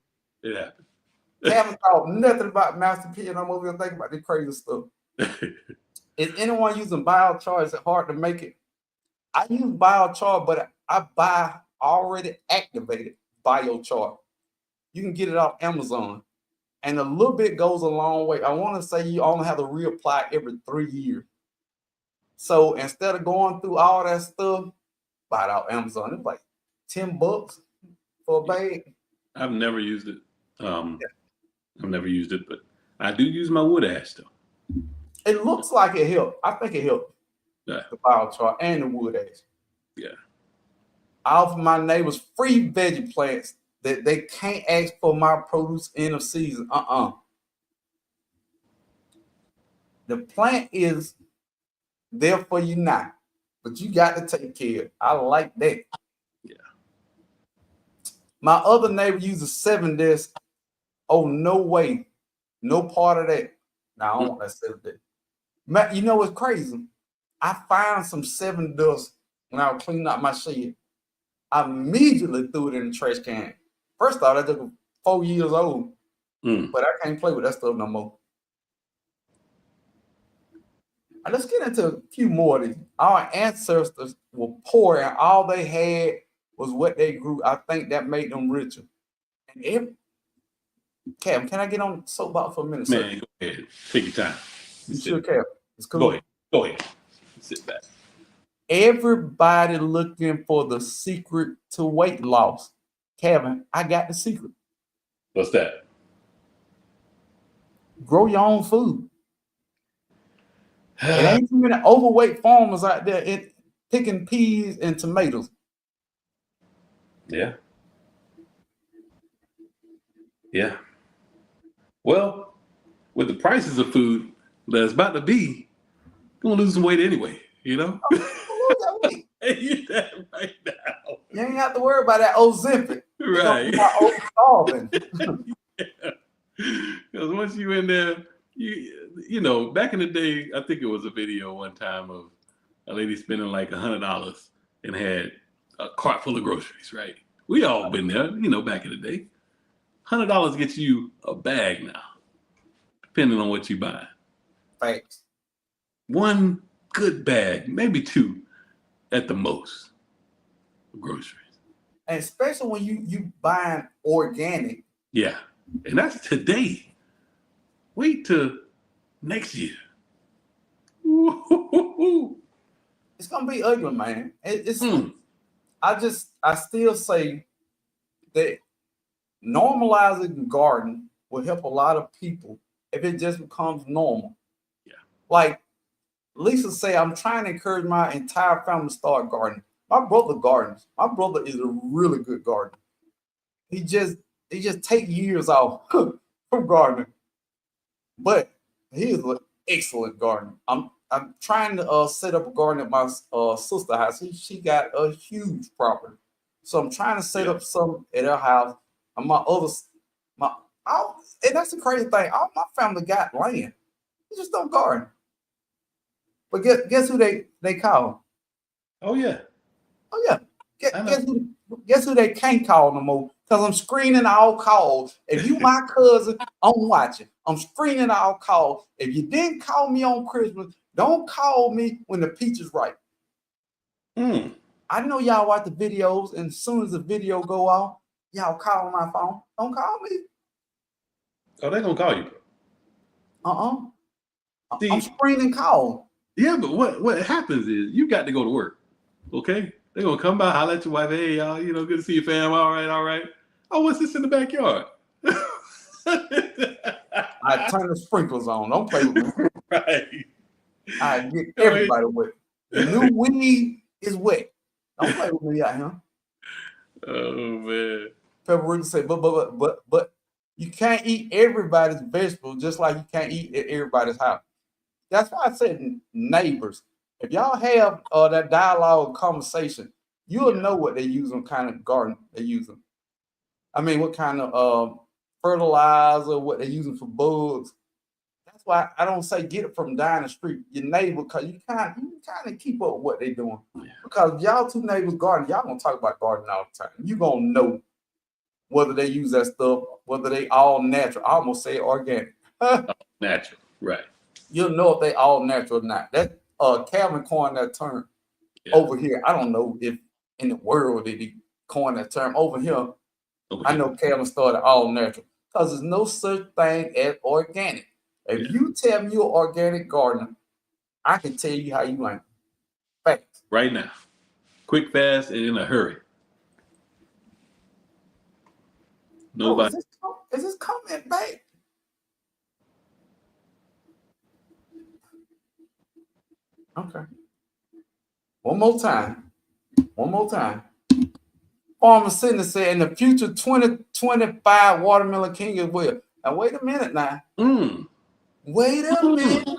I haven't thought nothing about Master P, and I'm over here thinking about this crazy stuff. Is anyone using biochar? Is it hard to make it? I use biochar, but I buy already activated biochar. You can get it off Amazon. And a little bit goes a long way. I want to say you only have to reapply every 3 years. So instead of going through all that stuff, buy it off Amazon. It's like $10 for a bag. I've never used it. I've never used it, but I do use my wood ash though. It looks like it helped. I think it helped. Yeah. The biochar and the wood ash. Yeah. I offer my neighbors free veggie plants They can't ask for my produce end of season. The plant is there for you now, but you got to take care of it. I like that. Yeah. My other neighbor uses 7 discs. Oh, no way. No part of that. No, I don't want that 7 disc. Man, you know what's crazy? I found some 7 discs when I was cleaning out my shed. I immediately threw it in the trash can. First off, that took 4 years old, but I can't play with that stuff no more. Let's get into a few more of these. Our ancestors were poor, and all they had was what they grew. I think that made them richer. And Cam, can I get on the soapbox for a minute, sir? Man, go ahead. Take your time. You sure, Cam? It's cool. Go ahead. Go ahead. Sit back. Everybody looking for the secret to weight loss. Kevin, I got the secret. What's that? Grow your own food. It ain't too many overweight farmers out there picking peas and tomatoes. Yeah. Yeah. Well, with the prices of food that's about to be, you're gonna lose some weight anyway, you know? Lose that weight. Eat that right now. You ain't have to worry about that Ozempic. Right. Overstarving. Because once you in there, you know, back in the day, I think it was a video one time of a lady spending like $100 and had a cart full of groceries, right? We all been there, you know, back in the day. $100 gets you a bag now, depending on what you buy. Thanks. One good bag, maybe 2 at the most, groceries. And especially when you buying organic. Yeah, and that's today. Wait till next year. Woo-hoo-hoo-hoo. It's gonna be ugly, man. I still say that normalizing garden will help a lot of people if it just becomes normal. Yeah. Like Lisa say, I'm trying to encourage my entire family to start gardening. My brother gardens. My brother is a really good gardener. He just take years off from gardening, but he is an excellent gardener. I'm trying to set up a garden at my sister's house. She got a huge property, so I'm trying to set up some at her house. And and that's the crazy thing. All my family got land. They just don't garden. But guess who they call? Oh yeah. Oh yeah. Guess who they can't call no more? Because I'm screening all calls. If you my cousin, I'm watching. I'm screening all calls. If you didn't call me on Christmas, don't call me when the peach is ripe. I know y'all watch the videos, and as soon as the video go off, y'all call my phone. Don't call me. Oh, they're gonna call you. I'm screening calls. Yeah, but what happens is you got to go to work. Okay? They're gonna come by, holler at your wife, hey y'all, you know, good to see you, fam. All right. Oh, what's this in the backyard? I turn the sprinklers on. Don't play with me. Right. I get everybody wet. The new weed is wet. Don't play with me out here. Oh man. Pepper say, but you can't eat everybody's vegetables just like you can't eat at everybody's house. That's why I said neighbors. If y'all have that dialogue conversation, you'll know what they use on kind of garden they're using. I mean, what kind of fertilizer, what they're using for bugs. That's why I don't say get it from down the street, your neighbor, because you kind of keep up with what they're doing. Because if y'all two neighbors garden, y'all gonna talk about gardening all the time. You gonna know whether they use that stuff, whether they all natural. I almost say organic. Natural, right. You'll know if they all natural or not. That Calvin coined that term over here. I don't know if in the world did he coin that term over here. I know Calvin started all natural because there's no such thing as organic. If you tell me you're an organic gardener, I can tell you how you ain't. Facts. Right now. Quick, fast, and in a hurry. Nobody. Is this comment back? Okay. One more time. Farmer Sydney said, in the future 2025 watermelon king as well. Now, wait a minute now. Wait a minute.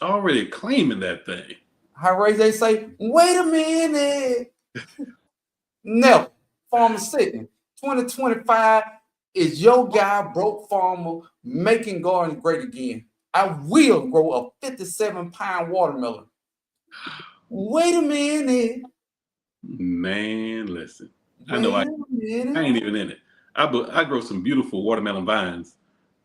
Already claiming that thing. How Ray J say, wait a minute. Never. Farmer Sydney, 2025 is your guy, Broke Farmer, making gardens great again. I will grow a 57-pound watermelon. Wait a minute. Man, listen. I Wait know I a minute. ain't even in it. I grow some beautiful watermelon vines.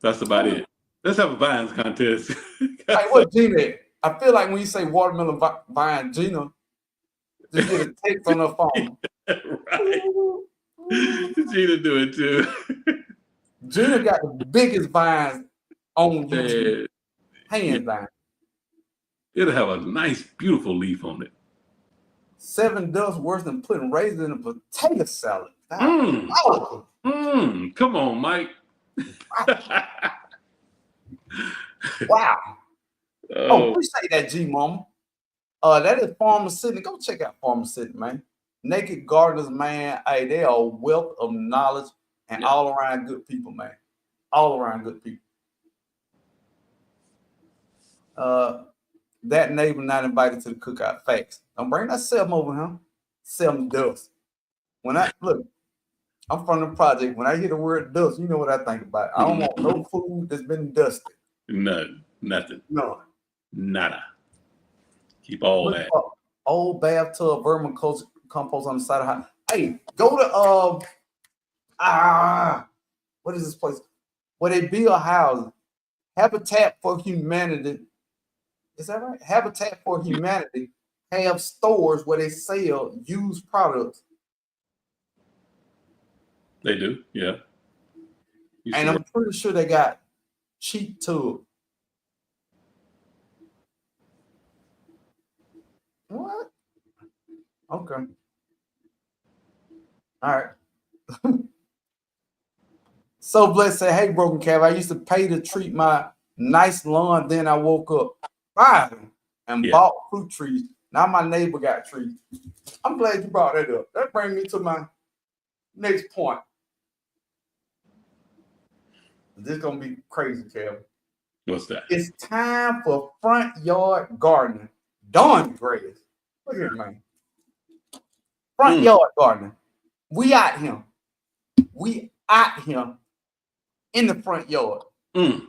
That's about it. Let's have a vines contest. Hey, what Gina? I feel like when you say watermelon vine, Gina just get a text on her phone. Right. Gina do it too. Gina got the biggest vines on YouTube. Hands down. It'll have a nice, beautiful leaf on it. 7 does worse than putting raisins in a potato salad. Come on, Mike. Wow. Oh, appreciate that, G Mama. That is Farmer Sydney. Go check out Farmer Sydney, man. Naked Gardeners, man. Hey, they are a wealth of knowledge and all around good people, man. All around good people. That neighbor not invited to the cookout. Facts. Don't bring that Selma over here. Selma dust. When I look, I'm from the project. When I hear the word dust, you know what I think about. I don't want no food that's been dusted. None. Nothing. No. Nada. Keep all that. Old bathtub vermicompost on the side of the house. Hey, go to what is this place? Where they build houses. Habitat for Humanity. Is that right? Habitat for Humanity have stores where they sell used products. They do, yeah. And I'm pretty sure they got cheap too. What? Okay. All right. So blessed said, hey, Broken Cab, I used to pay to treat my nice lawn. Then I woke up, bought them, and bought fruit trees. Now my neighbor got trees. I'm glad you brought that up. That brings me to my next point. This is going to be crazy, Kevin. What's that? It's time for front yard gardening. Dawn grass. Look at it, man. Front yard gardening. We out here. We out here in the front yard. I'm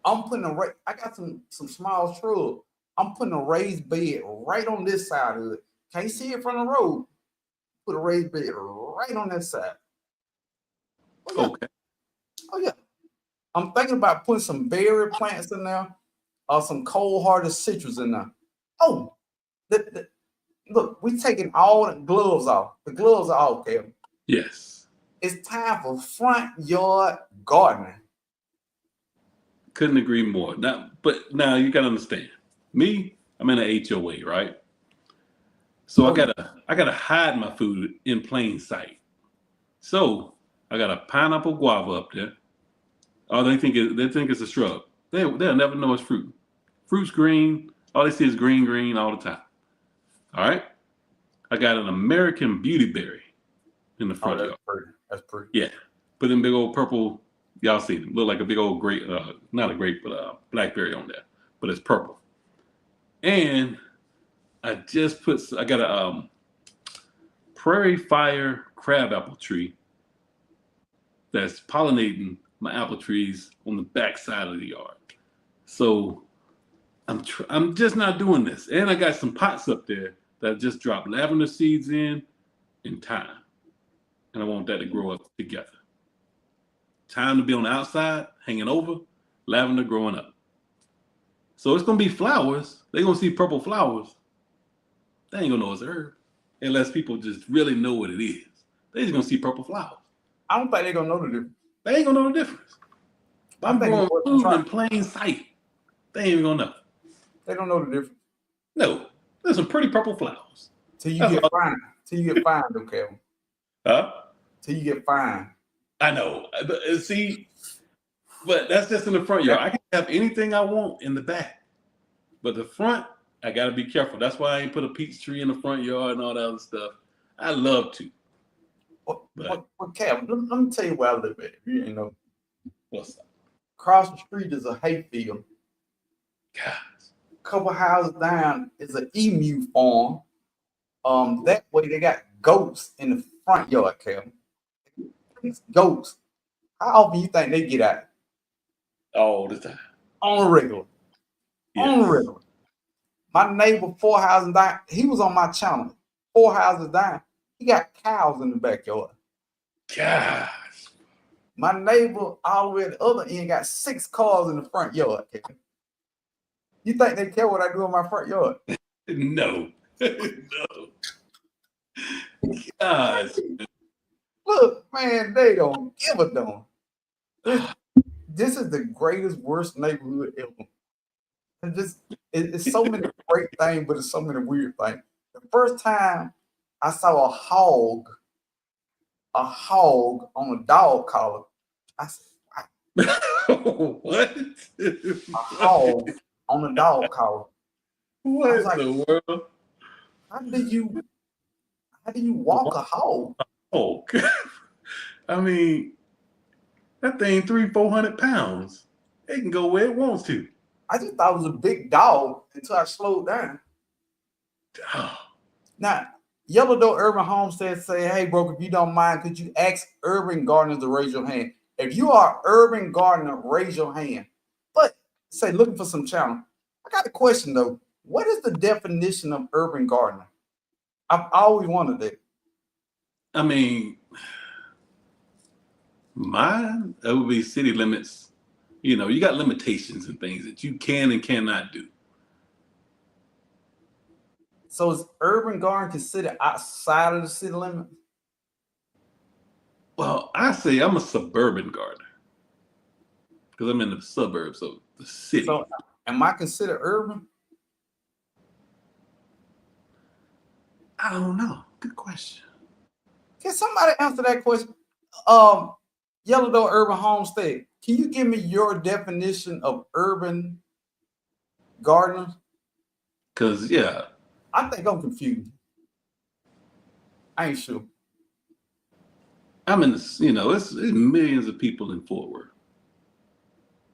putting I got some small shrubs. I'm putting a raised bed right on this side of it. Can't see it from the road. Put a raised bed right on that side. Okay. Oh yeah. I'm thinking about putting some berry plants in there or some cold-hearted citrus in there. Oh, look, we're taking all the gloves off. The gloves are off, Kevin. Yes. It's time for front yard gardening. Couldn't agree more. Now you gotta understand. Me, I'm in an HOA, right? So I gotta hide my food in plain sight. So I got a pineapple guava up there. Oh, they think it's a shrub. They'll never know it's fruit. Fruit's green. All they see is green all the time. All right. I got an American beauty berry in the front yard. That's pretty. Yeah. Put them big old purple. Y'all see them. Look like a big old grape. Not a grape, but a blackberry on there. But it's purple. And I got a prairie fire crabapple tree that's pollinating my apple trees on the back side of the yard. So I'm just not doing this. And I got some pots up there that I just dropped lavender seeds in thyme. And I want that to grow up together. Thyme to be on the outside, hanging over, lavender growing up. So it's going to be flowers. They're going to see purple flowers. They ain't going to know it's a herb. Unless people just really know what it is. They just going to see purple flowers. I don't think they're going to know the difference. They ain't going to know the difference. I'm growing food in plain sight. They ain't even going to know. They don't know the difference. No. There's some pretty purple flowers. Till you get fined. Till you get fined, though, Kevin. Huh? Till you get fined. I know. See, but that's just in the front yard. I can have anything I want in the back. But the front, I got to be careful. That's why I ain't put a peach tree in the front yard and all that other stuff. I love to. But What Cap? Let me tell you where I live at. You know, what's up? across the street is a hayfield. God. Couple houses down is an emu farm. That way they got goats in the front yard, Cap. Goats. How often you think they get out? All the time. On a regular. On a Yes. regular. My neighbor, 4 houses down, he was on my channel. 4 houses down, he got cows in the backyard. Gosh. My neighbor, all the way at the other end, got 6 cars in the front yard. You think they care what I do in my front yard? No. No. Gosh. Look, man, they don't give a damn. This is the greatest, worst neighborhood ever. And it's so many great things, but it's so many weird things. The first time I saw a hog on a dog collar, I said, wow, What? a hog on a dog collar. I What was like, in the world? how do you walk a hog? Oh, I mean, that thing 300-400 pounds. It can go where it wants to. I just thought it was a big dog until I slowed down. Oh, Now, Yellow Door Urban Homestead say, hey, Broke, if you don't mind, could you ask urban gardeners to raise your hand? If you are urban gardener, raise your hand. But say, looking for some channel. I got a question though. What is the definition of urban gardener? I've always wondered that. I mean, mine, that would be city limits. You know, you got limitations and things that you can and cannot do. So is urban garden considered outside of the city limit? Well, I say I'm a suburban gardener because I'm in the suburbs of the city. So am I considered urban? I don't know. Good question. Can somebody answer that question? Yellow Door Urban Homestead. Can you give me your definition of urban gardener? Because, yeah. I think I'm confused. I ain't sure. I'm in the, you know, it's millions of people in Fort Worth.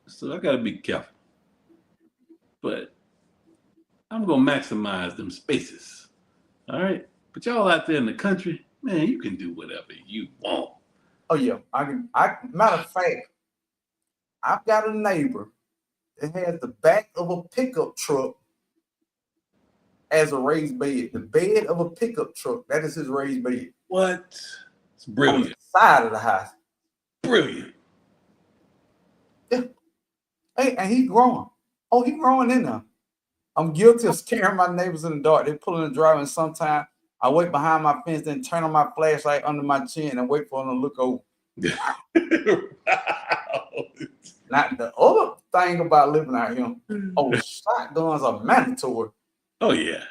So I got to be careful. But I'm going to maximize them spaces. All right. But y'all out there in the country, man, you can do whatever you want. Oh, yeah. Matter of fact, I've got a neighbor that has the back of a pickup truck as a raised bed. The bed of a pickup truck, that is his raised bed. What? It's brilliant. On the side of the house. Brilliant. Yeah. Hey, and he's growing. Oh, he's growing in there. I'm guilty of scaring my neighbors in the dark. They pull in the driveway, and sometimes I wait behind my fence and turn on my flashlight under my chin and wait for them to look over. Wow. Now, the other thing about living out here, shotguns are mandatory. Oh, yeah.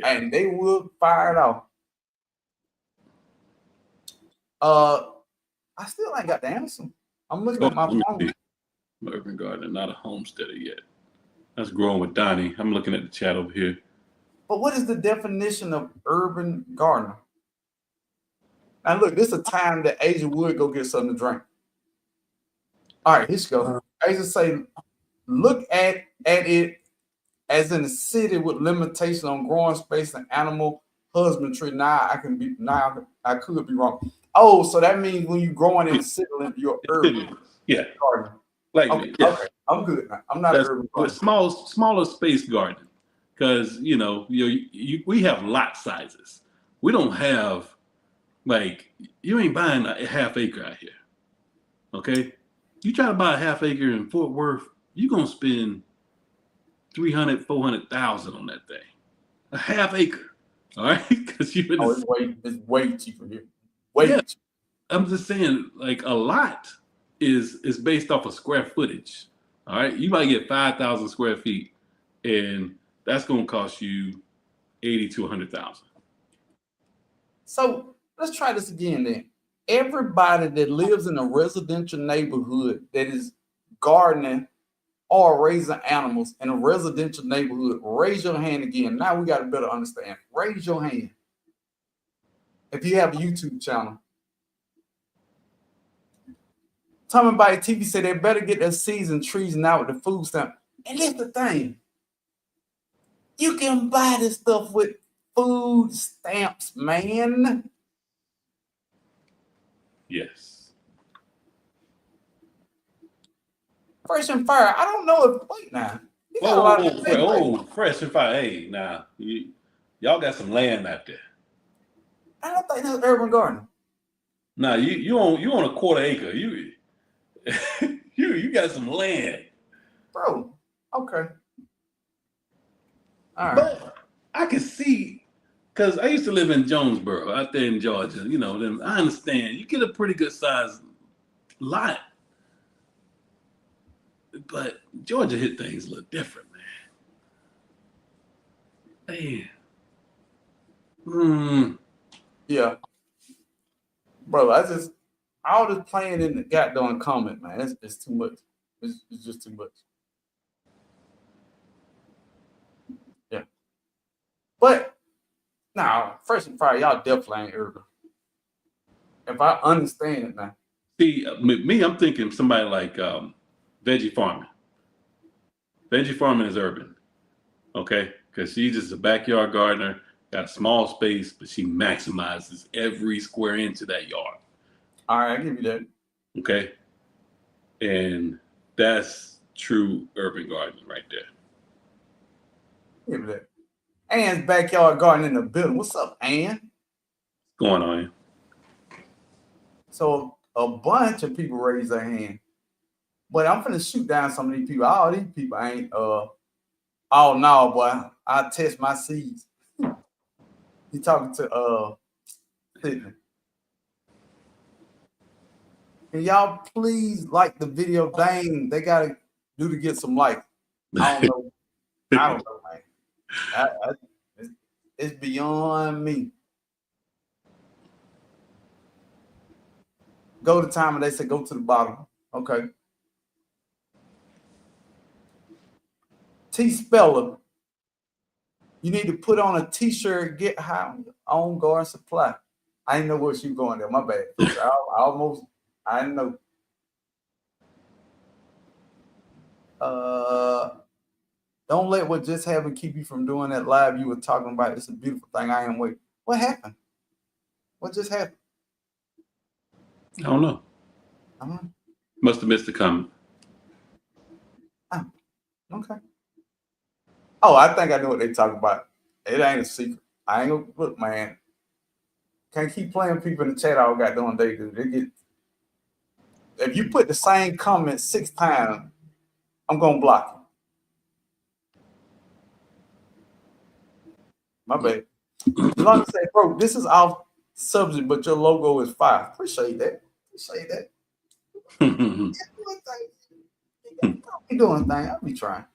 And they will fire it off. I still ain't got the answer. I'm looking at my phone. I'm an urban gardener, not a homesteader yet. That's growing with Donnie. I'm looking at the chat over here. But what is the definition of urban gardener? Now look, this is a time that Asia would go get something to drink. All right, here she goes. Asia say, look at it as in a city with limitation on growing space and animal husbandry. Now I could be wrong. Oh, so that means when you're growing in the city, you're urban. Yeah. Gardener. Like okay, yeah. Okay, I'm good now. I'm not urban gardener. Smaller space gardening. Because we have lot sizes. We don't have you ain't buying a half acre out here. Okay? You try to buy a half acre in Fort Worth, you're gonna spend $300,000-$400,000 on that thing. A half acre. All right? Because it's way cheaper here. Way cheaper. I'm just saying, a lot is based off of square footage. All right? You might get 5,000 square feet, and that's gonna cost you $80,000 to $100,000. So let's try this again then. Everybody that lives in a residential neighborhood that is gardening or raising animals in a residential neighborhood, raise your hand again. Now we got to better understand. Raise your hand. If you have a YouTube channel. Tommy by TV said they better get their seasoned treason out with the food stamp. And that's the thing. You can buy this stuff with food stamps, man. Yes. Fresh and Fire. I don't know if wait now. You got a lot of Fresh and Fire. Hey, now y'all got some land out there. I don't think that's urban gardening. Now you on a quarter acre. You got some land, bro. Okay. All right. But I can see, because I used to live in Jonesboro out there in Georgia. You know, then I understand you get a pretty good sized lot, but Georgia hit things a little different, man. Yeah, bro. All this playing in the goddamn comment, man. It's too much. It's just too much. Yeah. But now, Fresh and Fire, y'all definitely ain't urban. If I understand it now. See, me, I'm thinking somebody like Veggie Farming. Veggie Farming is urban, okay? Because she's just a backyard gardener, got a small space, but she maximizes every square inch of that yard. All right, I give you that. Okay? And that's true urban gardening right there. Give me that. Ann's backyard garden in the building. What's up, Ann? What's going on? So a bunch of people raise their hand. But I'm finna shoot down some of these people. All these people ain't oh no, boy. I test my seeds. He talking to Sydney. Can y'all please like the video? Dang, they gotta do to get some likes. I don't know, man. It's beyond me. Go to time and they say go to the bottom. Okay. T Speller. You need to put on a t-shirt, get high on your own garden supply. I didn't know where she going there. My bad. I didn't know. Don't let what just happened keep you from doing that live you were talking about. It's a beautiful thing. I am waiting. What happened? What just happened? I don't know. Must have missed the comment. Oh, okay. Oh, I think I know what they talking about. It ain't a secret. I ain't gonna look, man. Can't keep playing people in the chat all goddamn day, dude. They get if you put the same comment 6 times, I'm gonna block you. My bad. Long say, bro, this is off subject, but your logo is fire. Appreciate that. You doing thing. I'll be trying.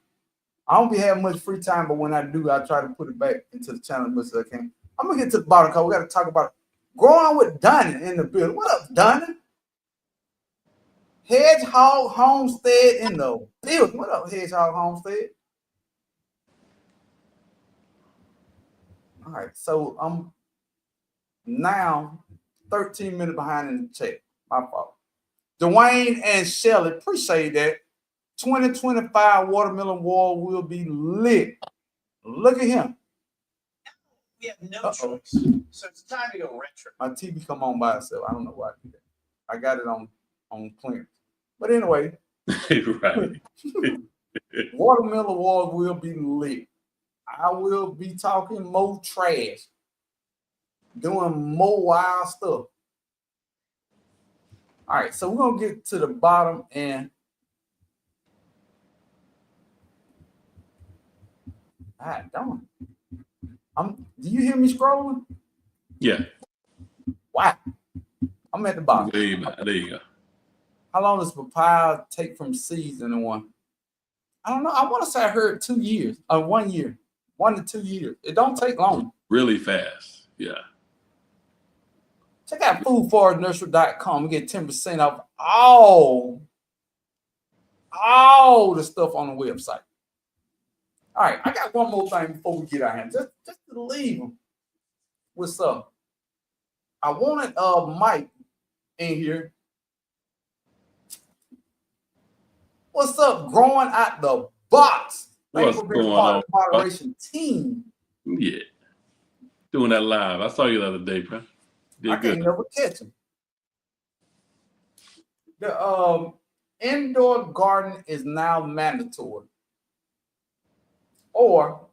I don't be having much free time, but when I do, I try to put it back into the channel as much as I can. I'm gonna get to the bottom because we got to talk about growing with Donnie in the building. What up, Donnie? Hedgehog Homestead in the building. What up, Hedgehog Homestead? All right, so I'm now 13 minutes behind in the chat. My fault. Dwayne and Shelly, appreciate that. 2025 Watermelon War will be lit. Look at him. We have no choice. So it's time to go retro. My TV come on by itself. I don't know why I do that. I got it on clearance. But anyway, right. Watermelon Wars will be lit. I will be talking more trash, doing more wild stuff. All right, so we're gonna get to the bottom and don't. Do you hear me scrolling? Yeah. Wow. I'm at the bottom. There you go. How long does papaya take from seeds in one? I don't know. I want to say I heard 2 years or 1 year, 1 to 2 years. It don't take long. Really fast. Yeah. Check out foodfornursery.com and get 10% off all the stuff on the website. All right, I got one more thing before we get out here. Just to leave them. What's up? I wanted Mike in here. What's up, growing out the box? Thanks What's for being going part on? of the moderation team. Yeah. Doing that live. I saw you the other day, bro. Did I good. can't never catch him. The indoor garden is now mandatory. Or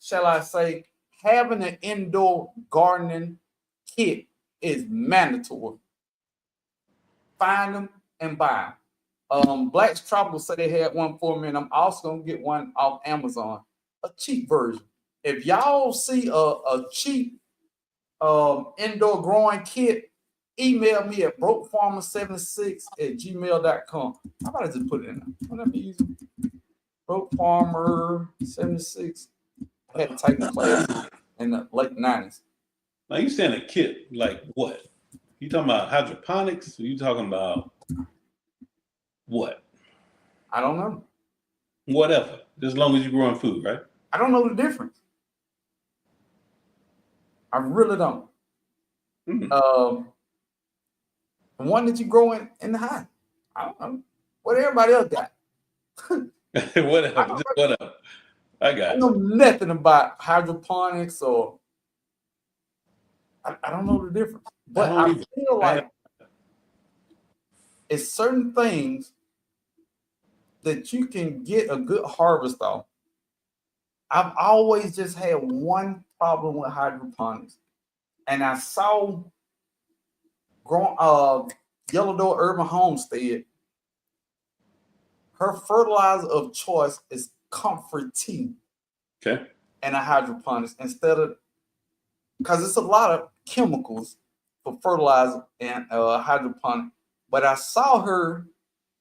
shall I say, having an indoor gardening kit is mandatory. Find them and buy them. Black's Tropical said they had one for me, and I'm also gonna get one off Amazon, a cheap version. If y'all see a cheap indoor growing kit, email me at BrokeFarmer76@gmail.com. How about I just put it in there? Let me use BrokeFarmer76. I had to type in class in the late 90s. Now you saying a kit, like what? You talking about hydroponics? Or you talking about what? I don't know. Whatever. Just as long as you're growing food, right? I don't know the difference. I really don't. Mm. The one that you grow in the house. I don't know. What everybody else got. Whatever. Just whatever. I got I know nothing about hydroponics or I don't know the difference. But don't I either. feel like it's certain things that you can get a good harvest off. I've always just had one problem with hydroponics. And I saw Yellow Door Urban Homestead. Her fertilizer of choice is Comfort Tea. Okay. And a hydroponics instead of, because it's a lot of chemicals for fertilizer and hydroponic. But I saw her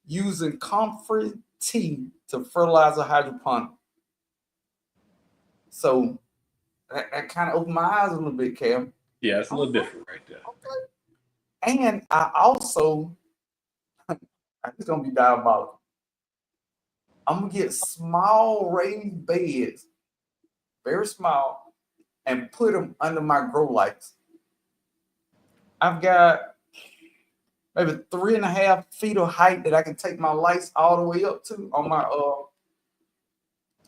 using Comfort Tea to fertilize a hydroponic. So that kind of opened my eyes a little bit, Cam. Yeah, it's a little different right there. Okay. And I also, it's gonna be diabolical. I'm gonna get small raised beds, very small, and put them under my grow lights. I've got maybe 3.5 feet of height that I can take my lights all the way up to on my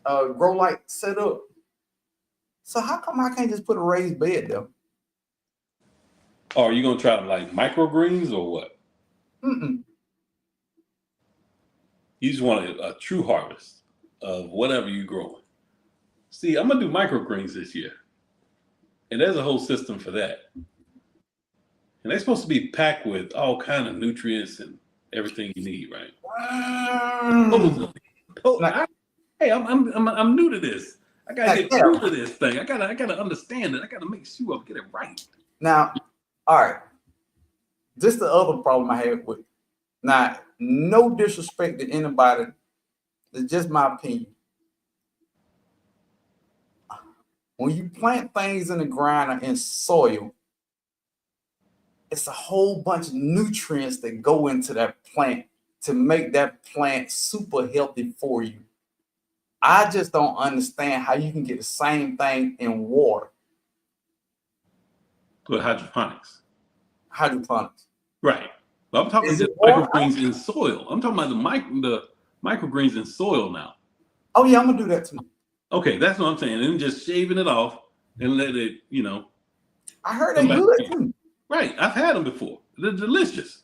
grow light setup. So how come I can't just put a raised bed there? Oh, are you gonna try like microgreens or what? Mm-mm. You just want a true harvest of whatever you growing. See, I'm gonna do microgreens this year, and there's a whole system for that. And they're supposed to be packed with all kind of nutrients and everything you need, right? Hey, I'm new to this. I gotta get through to this thing. I gotta understand it. I gotta make sure I get it right. Now, all right. This is the other problem I have with. Now, no disrespect to anybody. It's just my opinion. When you plant things in the ground or in soil, it's a whole bunch of nutrients that go into that plant to make that plant super healthy for you. I just don't understand how you can get the same thing in water. With hydroponics. Hydroponics. Right. But I'm talking just microgreens in soil. I'm talking about the microgreens in soil now. Oh yeah, I'm gonna do that too. Okay, that's what I'm saying. And just shaving it off and let it, I heard they're good too. Right. I've had them before. They're delicious.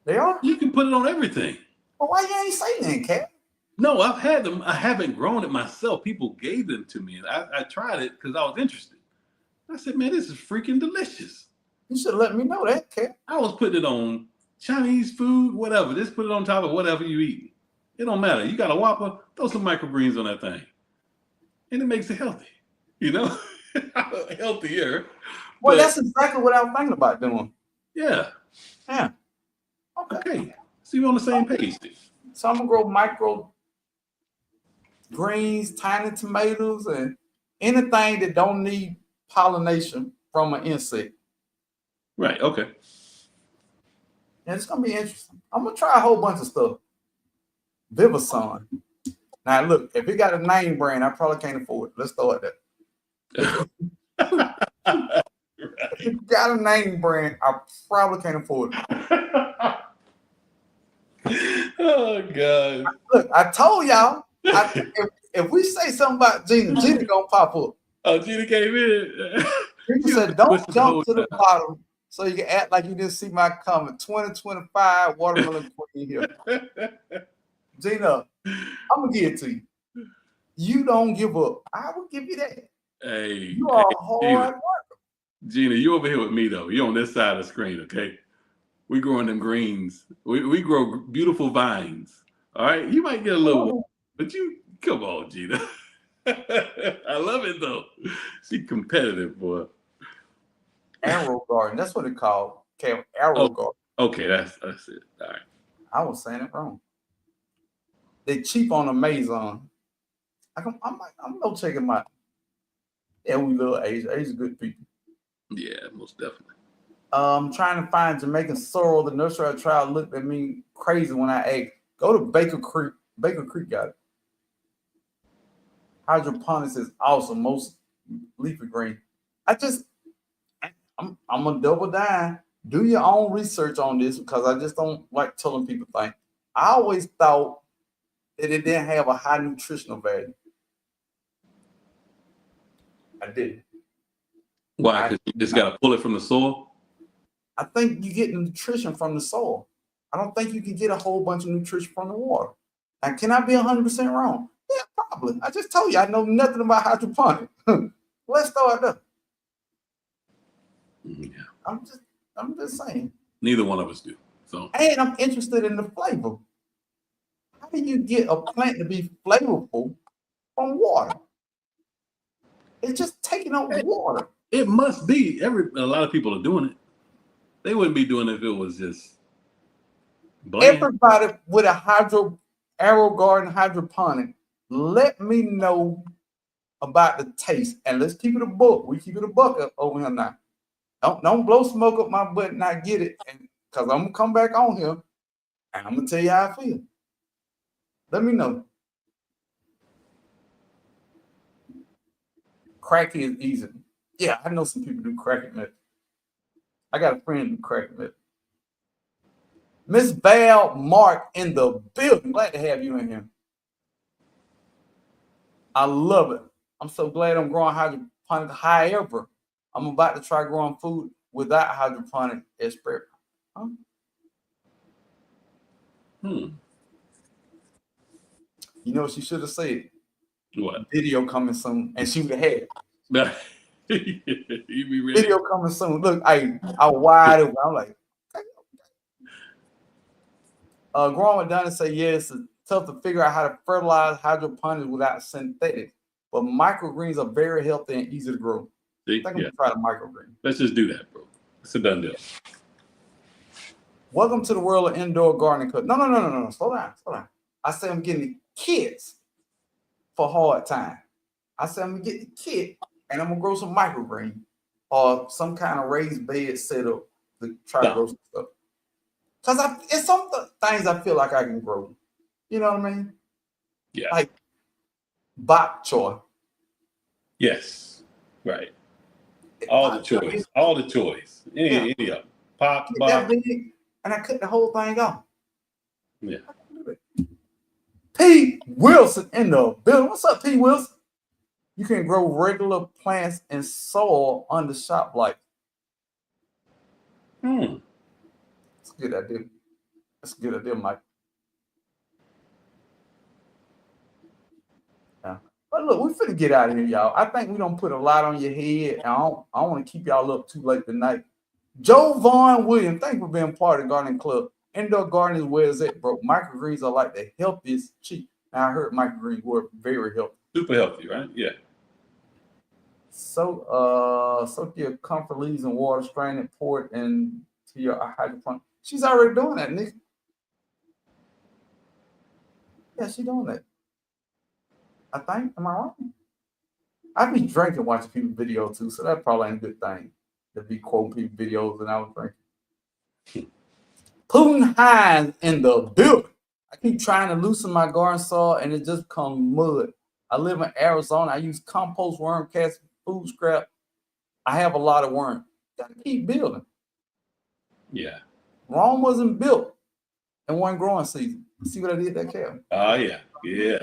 They are? You can put it on everything. Well, why you ain't saying that, Cat? No, I've had them. I haven't grown it myself. People gave them to me. And I tried it because I was interested. I said, man, this is freaking delicious. You should let me know that, Cat. I was putting it on Chinese food, whatever. Just put it on top of whatever you eat. It don't matter. You got a Whopper, throw some microgreens on that thing. And it makes it healthy. Healthier. Well, that's exactly what I was thinking about doing. Yeah. Yeah. Okay. So you're on the same page. So I'm gonna grow micro greens, tiny tomatoes, and anything that don't need pollination from an insect. Right. Okay. And it's gonna be interesting. I'm gonna try a whole bunch of stuff. Vivison. Now look, if it got a name brand, I probably can't afford it. Let's throw it there. If you got a name brand, I probably can't afford it. Oh God! Look, I told y'all. If we say something about Gina gonna pop up. Oh, Gina came in. Gina She was said, "Don't pushing the jump whole to the time. bottom, so you can act like you didn't see my comment." 2025 watermelon queen here. Gina, I'm gonna give it to you. You don't give up. I will give you that. Hey, You hey, are hard work. Gina, you over here with me though. You on this side of the screen, okay? We growing them greens. We grow beautiful vines. All right, you might get a little, but you come on, Gina. I love it though. She competitive, boy. Arrow garden. That's what it called. Okay, arrow garden. Okay, that's it. All right. I was saying it wrong. They cheap on Amazon. I'm gonna check them out. Yeah, we love Asia. Asia's good people. Yeah, most definitely. Trying to find Jamaican sorrel. The nursery I tried looked at me crazy when I asked. Go to Baker Creek. Baker Creek got it. Hydroponics is awesome. Most leafy green. I'm gonna double down. Do your own research on this because I just don't like telling people things. I always thought that it didn't have a high nutritional value. I did. Why? Because you just got to pull it from the soil. I think you get nutrition from the soil. I don't think you can get a whole bunch of nutrition from the water. And can I be 100% wrong? Yeah, probably. I just told you I know nothing about hydroponics. Let's start there. Yeah. I'm just saying. Neither one of us do. So. And I'm interested in the flavor. How do you get a plant to be flavorful from water? It's just taking up water. It must be. A lot of people are doing it. They wouldn't be doing it if it was just bland. Everybody with a arrow garden hydroponic, let me know about the taste. And let's keep it a book. We keep it a buck up over here now. Don't blow smoke up my butt and I get it. Because I'm gonna come back on here and I'm gonna tell you how I feel. Let me know. Cracking is easy. Yeah, I know some people do cracking method. I got a friend who do cracking method. Miss Val Mark in the building. Glad to have you in here. I love it. I'm so glad I'm growing hydroponic. However, I'm about to try growing food without hydroponic experiment. Huh? You know what she should have said? What? Video coming soon. And she would have had it. You be ready. Video coming soon. Look, I was wide open. I'm like, growing with Donna say, yes, it's tough to figure out how to fertilize hydroponics without synthetics. But microgreens are very healthy and easy to grow. See? I think I'm going to try the microgreen. Let's just do that, bro. It's a done deal. Welcome to the world of indoor gardening. No. Slow down. I say I'm getting the kids for hard time. I said I'm going to get the kit and I'm going to grow some microgreen or some kind of raised bed setup to try to grow some stuff. Because it's some things I feel like I can grow. You know what I mean? Yeah. Like bok choy. Yes. Right. All the choice. Any of them. Pop, bok. Big, and I cut the whole thing off. Yeah. P. Wilson in the building. What's up, P. Wilson? You can grow regular plants in soil under shop light. That's a good idea. That's a good idea, Mike. Yeah. But look, we finna get out of here, y'all. I think we don't put a lot on your head. And I don't want to keep y'all up too late tonight. Joe Vaughn Williams, thank you for being part of the gardening club. Indoor gardening is where it's at, bro. Microgreens are like the healthiest cheap. Now I heard microgreens were very healthy. Super healthy, right? Yeah. So soak your comfort leaves in water, strain it, pour it into your hydroponic. She's already doing that, Nick. Yeah, she's doing that. I think. Am I wrong? I be drinking watching people videos too, so that probably ain't a good thing to be quoting people videos and I was drinking. Putin Hines in the building. I keep trying to loosen my garden soil and it just becomes mud. I live in Arizona. I use compost, worm cast, food scrap. I have a lot of worm. Gotta keep building. Yeah. Rome wasn't built in one growing season. See what I did that cow? Oh yeah. Yeah.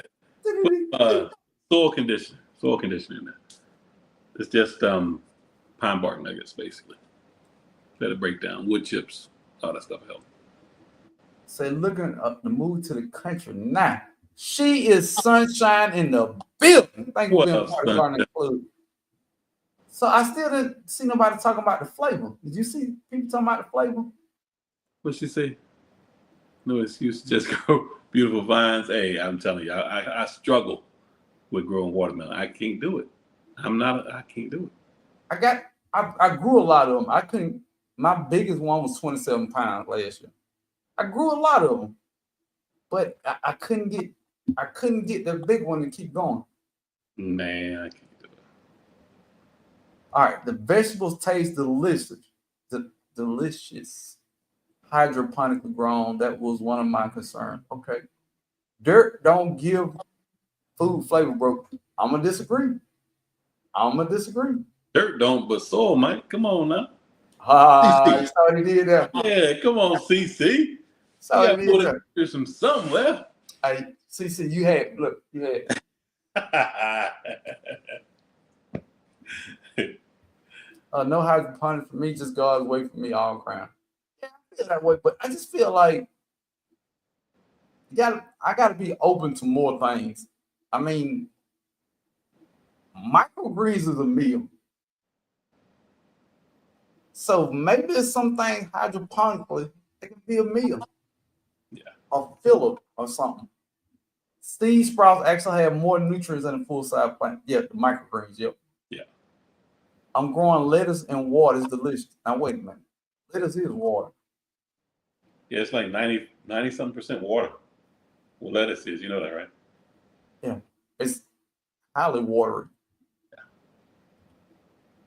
Soil conditioning. Soil conditioning. It's just pine bark nuggets basically. Let it break down. Wood chips. All that stuff helps. Say, looking up the move to the country now. She is sunshine in the building. Thank you for being part of the Gardening Club. So I still didn't see nobody talking about the flavor. Did you see people talking about the flavor? What'd she say? No excuse. Just grow beautiful vines. Hey, I'm telling you, I struggle with growing watermelon. I can't do it. I can't do it. I grew a lot of them. I couldn't. My biggest one was 27 pounds last year. I grew a lot of them, but I couldn't get the big one to keep going. Man, I can't do it. All right, the vegetables taste delicious. Delicious. Hydroponically grown. That was one of my concerns. Okay. Dirt don't give food flavor, bro. I'm gonna disagree. Dirt don't, but soil might. Come on now. You saw what he did there. Yeah, come on, CC. Saw You what got he to did put there. there's some somewhere. Hey, CC, you had. No hydroponics for me, just God's way for me all ground. Yeah, I feel that way, but I just feel like I gotta be open to more things. I mean, microgreens is a meal. So maybe it's something hydroponically, it can be a meal. Yeah. Or filler or something. Seed sprouts actually have more nutrients than a full-size plant. Yeah, the microgreens, yep. Yeah. I'm growing lettuce and water. It's delicious. Now wait a minute. Lettuce is water. Yeah, it's like 90-something% water. Well, lettuce is, you know that, right? Yeah. It's highly watery. Yeah.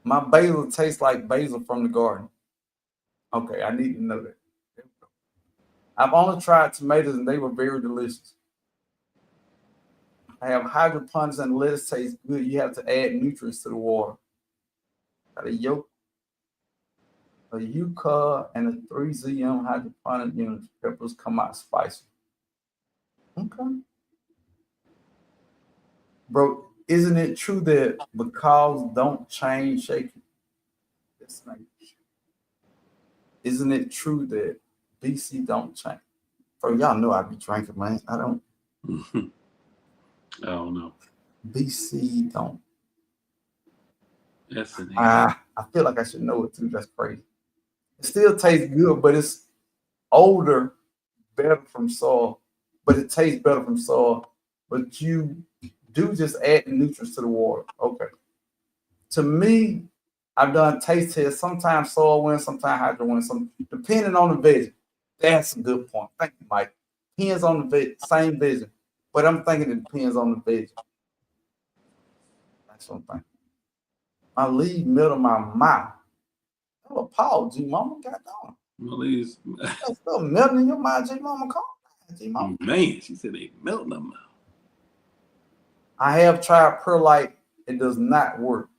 My basil tastes like basil from the garden. Okay, I need to know that. I've only tried tomatoes and they were very delicious. I have hydroponics and lettuce tastes good. You have to add nutrients to the water. Got a yolk, a yucca, and a 3ZM hydroponic unit. Peppers come out spicy. Okay. Bro, isn't it true that because don't change shaking? Isn't it true that BC don't change? Bro, y'all know I be drinking, man. I don't. I don't know. BC don't. That's an I feel like I should know it too. That's crazy. It still tastes good, but it's older, better from soil. But it tastes better from soil. But you do just add the nutrients to the water. Okay. To me, I've done taste tests. Sometimes soil wins, sometimes hydro wins. Depending on the veg. That's a good point. Thank you, Mike. Depends on the veg, same vision. But I'm thinking it depends on the veg. That's what I'm thinking. My lead melt in my mouth. Oh, Paul, G Mama got down. Leaves. That's still melting in your mind, G Mama. Come on, G Mama. Man, she said they melt in my mouth. I have tried perlite. It does not work.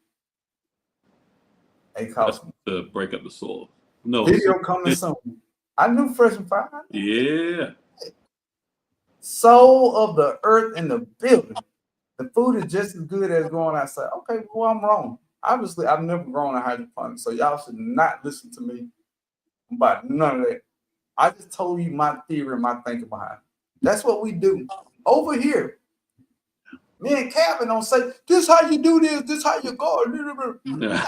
That's to break up the soil. No. Video coming soon. I knew Fresh and Fire. Yeah. Soul of the earth in the building. The food is just as good as growing outside. Okay, well, I'm wrong. Obviously, I've never grown a hydroponic, so y'all should not listen to me about none of that. I just told you my theory and my thinking behind it. That's what we do over here. Me and Calvin don't say, this how you do this how you go. Yeah.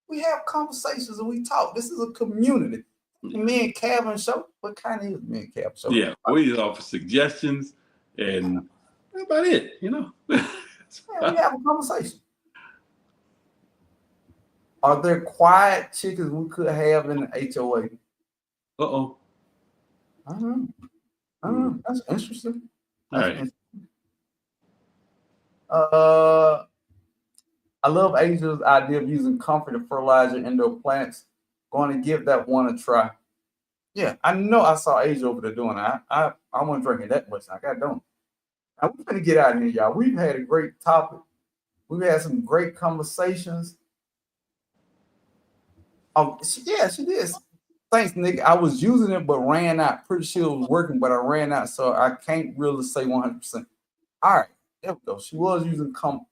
We have conversations and we talk. This is a community. Me and Calvin show. What kind of is me and Calvin show? Yeah, we offer suggestions and that's about it, you know. Yeah, we have a conversation. Are there quiet chickens we could have in the HOA? Uh-oh. That's interesting. All right. I love Asia's idea of using comforted fertilizer indoor plants. Going to give that one a try. Yeah, I know I saw Asia over there doing it. I wasn't drinking that much. I got done. Now we're gonna get out of here, y'all. We've had a great topic. We've had some great conversations. She did. Thanks, Nick. I was using it, but ran out. Pretty sure it was working, but I ran out, so I can't really say 100%. All right, there we go. She was using comfort.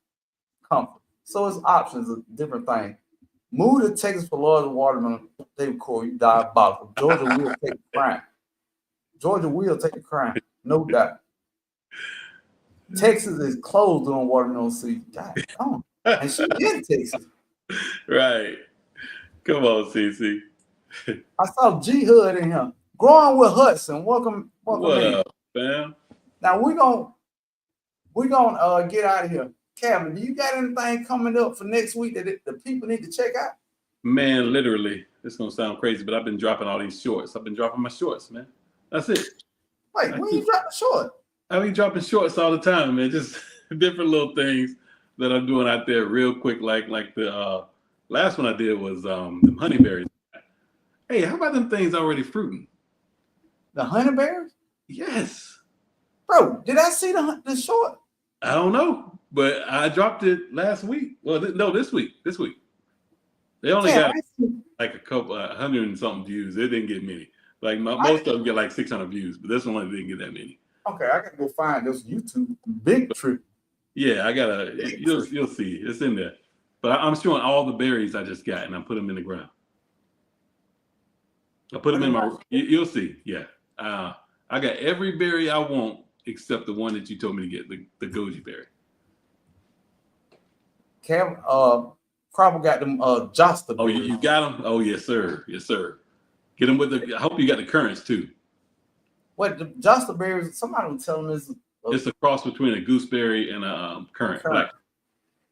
So it's options, a different thing. Move to Texas for large watermelon. They would call you diabolical. Georgia will take a crime. Georgia will take a crime, no doubt. Texas is closed during watermelon season. God, and she in Texas. Right. Come on, CC. I saw G Hood in here. Growing with Hudson. Welcome What in. up, fam? Now we're gonna get out of here. Kevin, do you got anything coming up for next week that the people need to check out? Man, literally, it's gonna sound crazy, but I've been dropping all these shorts. I've been dropping my shorts, man. That's it. Wait, when you drop the short? I be dropping shorts all the time, man. Just different little things that I'm doing out there real quick. Like the last one I did was the honeyberries. Hey, how about them things already fruiting? The honeyberries? Yes. Bro, did I see the short? I don't know, but I dropped it last week. Well, no, this week. This week. They only got like a couple, 100 and something views. They didn't get many. Like most of them get like 600 views, but this one didn't get that many. Okay, I gotta go find this YouTube big trip. Yeah, I gotta. You'll see. It's in there. But I'm showing all the berries I just got, and I put them in the ground. I put them in my. You'll see. Yeah. I got every berry I want except the one that you told me to get, the goji berry. Cropper got them Josta. Oh, you got them? Oh, yes, sir. Yes, sir. Get them with the. I hope you got the currants too. What the Josta berries? Somebody was telling me it's a cross between a gooseberry and a currant. Black.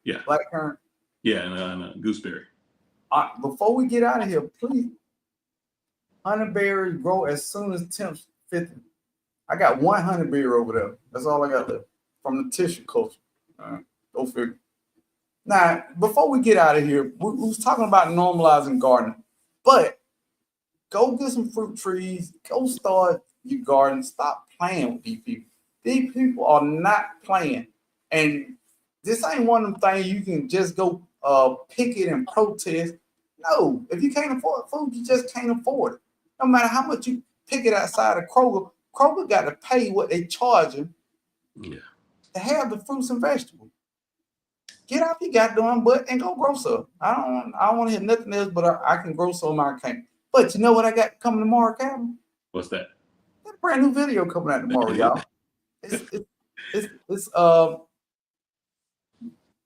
Yeah. Black currant. Yeah, and a gooseberry. Before we get out of here, please. Honeyberries grow as soon as temps 50. I got one honeyberry over there. That's all I got left from the tissue culture. Go figure. Now, before we get out of here, we was talking about normalizing gardening, but go get some fruit trees. Go start your garden. Stop playing with these people. These people are not playing. And this ain't one of them things you can just go picket and protest. No, if you can't afford food, you just can't afford it. No matter how much you pick it outside of Kroger, Kroger got to pay what they charging to have the fruits and vegetables. Get off your goddamn butt and go grow some. I don't want to hear nothing else, but I can grow some. I can't. But you know what I got coming tomorrow, Calvin? What's that? Got a brand new video coming out tomorrow, y'all. It's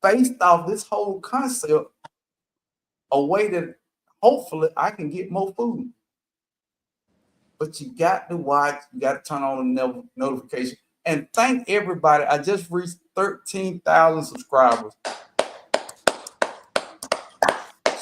based off this whole concept, a way that hopefully I can get more food. But you got to watch, you got to turn on the notification. And thank everybody. I just reached 13,000 subscribers.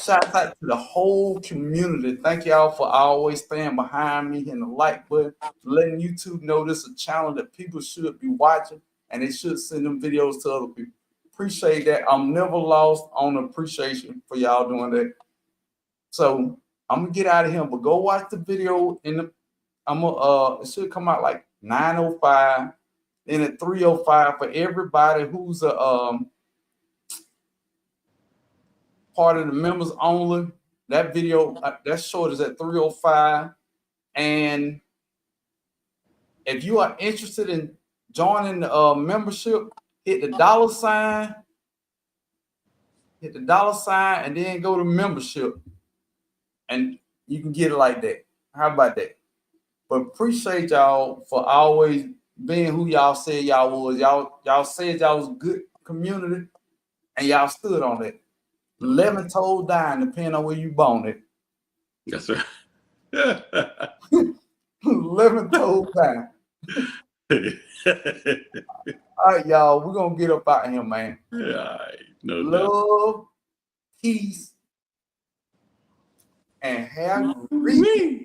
Shout out to the whole community. Thank y'all for always staying behind me, hitting the like button, letting YouTube know this is a channel that people should be watching, and they should send them videos to other people. Appreciate that. I'm never lost on appreciation for y'all doing that. So I'm gonna get out of here, but go watch the video in the. It should come out like 9:05, then at 3:05 for everybody who's a part of the members only. That video, that short is at 3:05. And if you are interested in joining the membership, hit the $, and then go to membership, and you can get it like that. How about that? But appreciate y'all for always being who y'all said y'all was. Y'all said y'all was a good community, and y'all stood on it. 11 toes down, depending on where you born it. Yes, sir. 11 toes down. All right, y'all. We're gonna get up out of here, man. All right. No Love, doubt. peace, and have great.